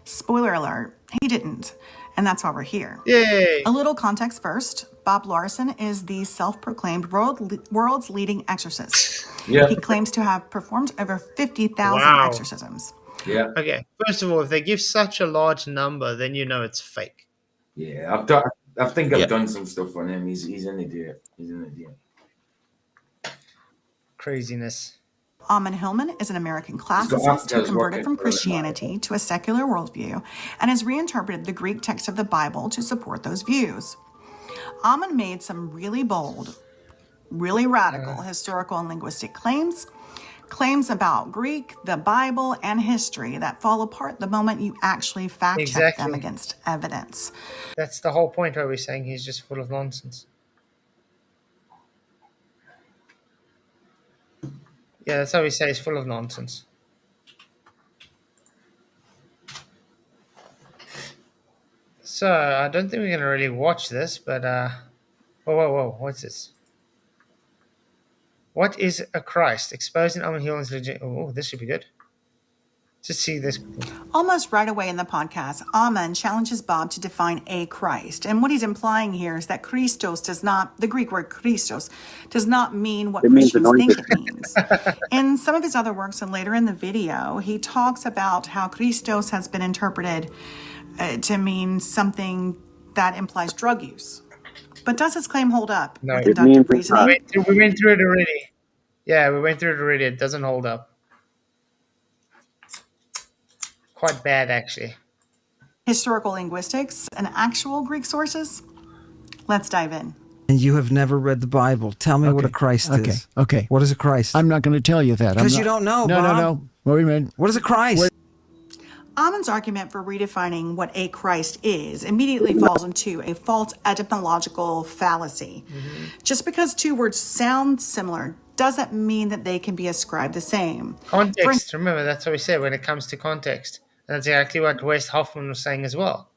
A: Spoiler alert, he didn't. And that's why we're here.
B: Yay!
A: A little context first. Bob Larson is the self-proclaimed world's leading exorcist.
C: Yeah.
A: He claims to have performed over 50,000
B: Wow.
A: exorcisms.
C: Yeah.
B: Okay. First of all, if they give such a large number, then you know it's fake.
C: Yeah, I think I've done some stuff on him. He's an idiot. He's an idiot.
B: Craziness.
A: Ammon HIllman is an American
C: He's
A: classicist
C: got
A: who
C: actors
A: converted
C: working
A: from
C: for him.
A: Christianity to a secular worldview and has reinterpreted the Greek text of the Bible to support those views. Ammon made some really bold, really radical historical and linguistic claims about Greek, the Bible, and history that fall apart the moment you actually fact-check them
B: Exactly.
A: against evidence.
B: That's the whole point where we're saying he's just full of nonsense. Yeah, that's how we say he's full of nonsense. So, I don't think we're going to really watch this, but... Whoa, what's this? What is a Christ? Exposing Ammon HIllman's legit... Oh, this should be good. Just see this.
A: Almost right away in the podcast, Ammon challenges Bob to define a Christ. And what he's implying here is that Christos does not, the Greek word Christos, does not mean what
G: It means
A: Christians think
G: anointed.
A: it means. In some of his other works and later in the video, he talks about how Christos has been interpreted to mean something that implies drug use. But does his claim hold up?
B: No,
A: With deductive reasoning?
B: we went through it already. Yeah, we went through it already. It doesn't hold up. Quite bad, actually.
A: Historical linguistics and actual Greek sources? Let's dive in.
I: And you have never read the Bible. Tell me what a Christ is.
F: Okay.
I: What is a Christ?
F: I'm not going to tell you that.
I: Because you don't know,
F: No,
I: Bob.
F: no. Wait a minute.
I: What is a Christ?
A: Ammon's argument for redefining what a Christ is immediately falls into a false etymological fallacy. Just because two words sound similar doesn't mean that they can be ascribed the same.
B: Context, remember, that's what we say when it comes to context. And that's exactly what West Hoffman was saying as well.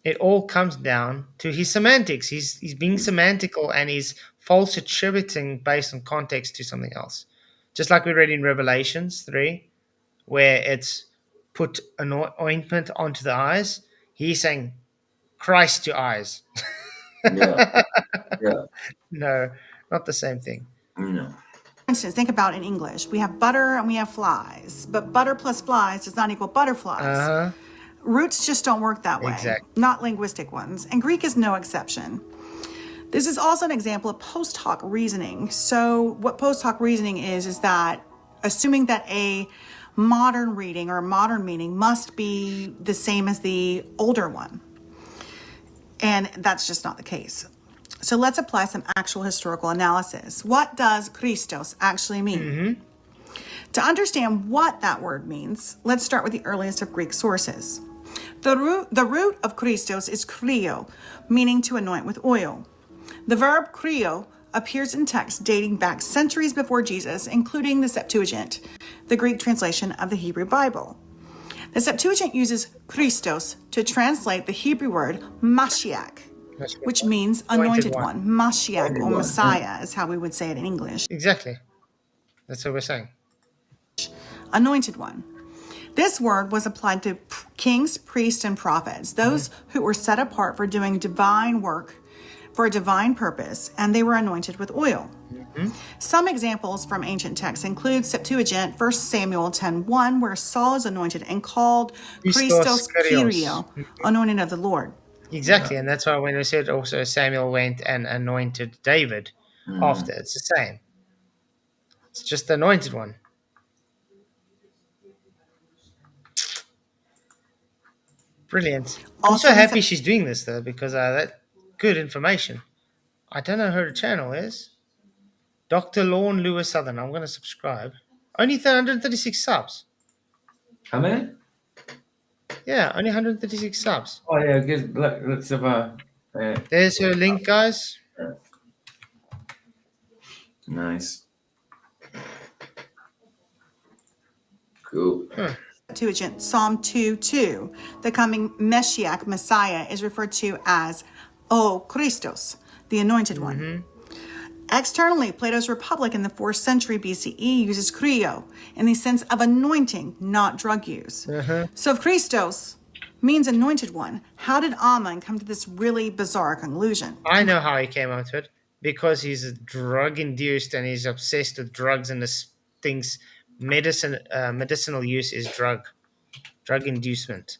B: It all comes down to his semantics. He's being semantical and he's false attributing based on context to something else. Just like we read in Revelations 3, where it's put an ointment onto the eyes. He's saying Christ to eyes.
C: Yeah.
B: No, not the same thing.
C: No.
A: For instance, think about in English. We have butter and we have flies, but butter plus flies does not equal butterflies. Roots just don't work that way, not linguistic ones, and Greek is no exception. This is also an example of post hoc reasoning. So what post hoc reasoning is that assuming that a modern reading or a modern meaning must be the same as the older one. And that's just not the case. So let's apply some actual historical analysis. What does Christos actually mean? To understand what that word means, let's start with the earliest of Greek sources. The root of Christos is krio, meaning to anoint with oil. The verb krio appears in texts dating back centuries before Jesus, including the Septuagint, the Greek translation of the Hebrew Bible. The Septuagint uses Christos to translate the Hebrew word Mashiach, which means anointed one. Mashiach or Messiah is how we would say it in English.
B: Exactly. That's what we're saying.
A: Anointed one. This word was applied to kings, priests, and prophets, those who were set apart for doing divine work for a divine purpose, and they were anointed with oil. Some examples from ancient texts include Septuagint, 1 Samuel 10:1, where Saul is anointed and called Christos Kyrio, anointed of the Lord.
B: Exactly, and that's why when we said also Samuel went and anointed David after, it's the same. It's just the anointed one. Brilliant. I'm so happy she's doing this though, because that good information. I don't know who her channel is. Dr. Lorne Lewis Southern. I'm going to subscribe. Only 136 subs.
C: How many?
B: Yeah, only 136 subs.
C: Oh yeah, good. Let's have a.
B: There's her link, guys.
C: Nice. Cool.
A: Septuagint, Psalm 2:2, the coming Meshiach, Messiah, is referred to as O Christos, the anointed one. Externally, Plato's Republic in the 4th century BCE uses krio in the sense of anointing, not drug use. So if Christos means anointed one, how did Ammon come to this really bizarre conclusion?
B: I know how he came out to it. Because he's drug-induced and he's obsessed with drugs and thinks medicinal use is drug inducement.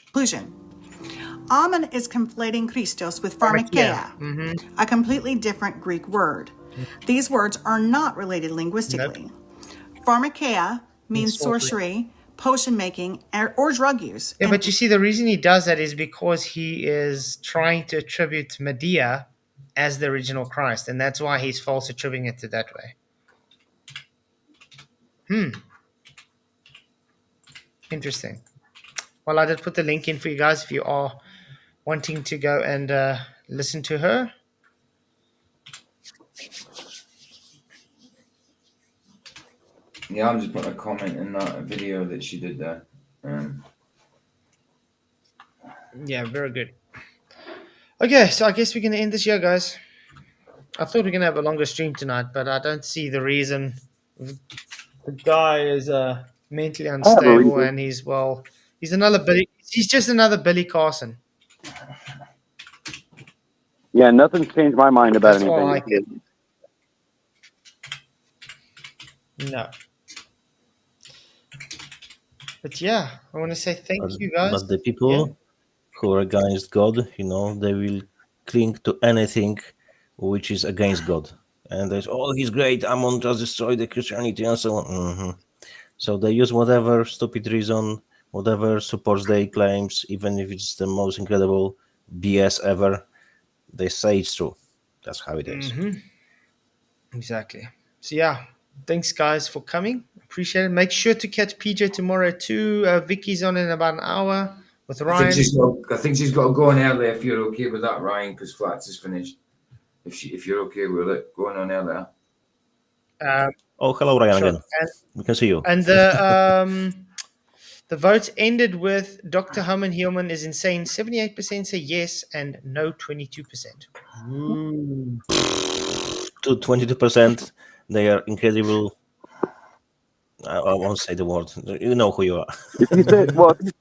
A: Conclusion. Ammon is conflating Christos with pharmakeia, a completely different Greek word. These words are not related linguistically. Pharmakeia means sorcery, potion making, or drug use.
B: Yeah, but you see, the reason he does that is because he is trying to attribute Medea as the original Christ, and that's why he's false attributing it to that way. Interesting. Well, I did put the link in for you guys if you are wanting to go and listen to her.
C: Yeah, I'm just putting a comment in that video that she did there.
B: Yeah, very good. Okay, so I guess we're going to end this here, guys. I thought we were going to have a longer stream tonight, but I don't see the reason. The guy is mentally unstable, and he's another Billy. He's just another Billy Carson.
G: Yeah, nothing's changed my mind about
B: That's all I
G: anything.
B: No. But yeah, I want to say thank you, guys.
E: But the people who are against God, they will cling to anything which is against God. And there's, he's great, Ammon just destroyed the Christianity and so on. So they use whatever stupid reason, whatever supports their claims, even if it's the most incredible BS ever, they say it's true. That's how it is.
B: Exactly. So yeah, thanks guys for coming. Appreciate it. Make sure to catch PJ tomorrow too. Vicky's on in about an hour with Ryan.
C: I think she's got to go on early if you're okay with that, Ryan, because Flats is finished. If you're okay with it, going on earlier.
E: Hello, Ryan again. We can see you.
B: And the votes ended with Dr. Ammon HIllman is insane. 78% say yes and no 22%.
E: To 22%, they are incredible. I won't say the word. You know who you are.
G: If you said,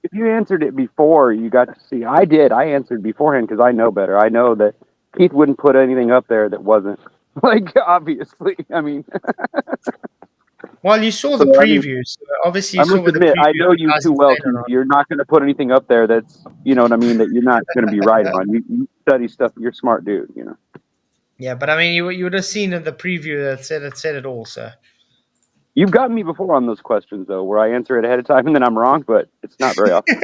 G: if you answered it before, you got to see. I did. I answered beforehand because I know better. I know that Keith wouldn't put anything up there that wasn't obviously. I mean,
B: well, you saw the previews. Obviously,
G: I must admit, I know you too well. Keith. You're not going to put anything up there that's, you know what I mean, that you're not going to be right on. You study stuff. You're a smart dude, you know.
B: Yeah, but I mean, you would have seen in the preview that said it all, so.
G: You've gotten me before on those questions, though, where I answer it ahead of time and then I'm wrong, but it's not very often.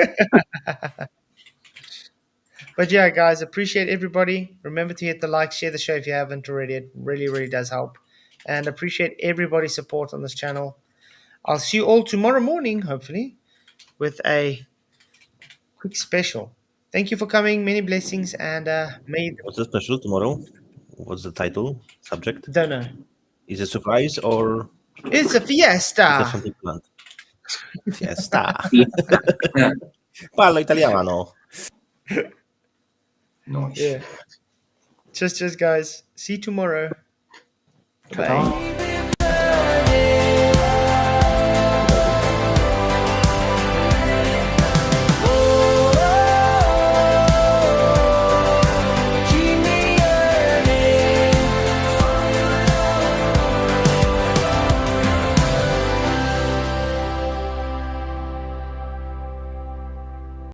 B: But yeah, guys, appreciate everybody. Remember to hit the like, share the show if you haven't already. It really, really does help. And appreciate everybody's support on this channel. I'll see you all tomorrow morning, hopefully, with a quick special. Thank you for coming. Many blessings, and may.
E: What's the special tomorrow? What's the title? Subject?
B: Don't know.
E: Is it a surprise or
B: It's a
E: is there
B: fiesta.
E: something planned? Fiesta. Parlo italiano.
C: Nice.
B: Yeah. Just guys. See you tomorrow. Bye.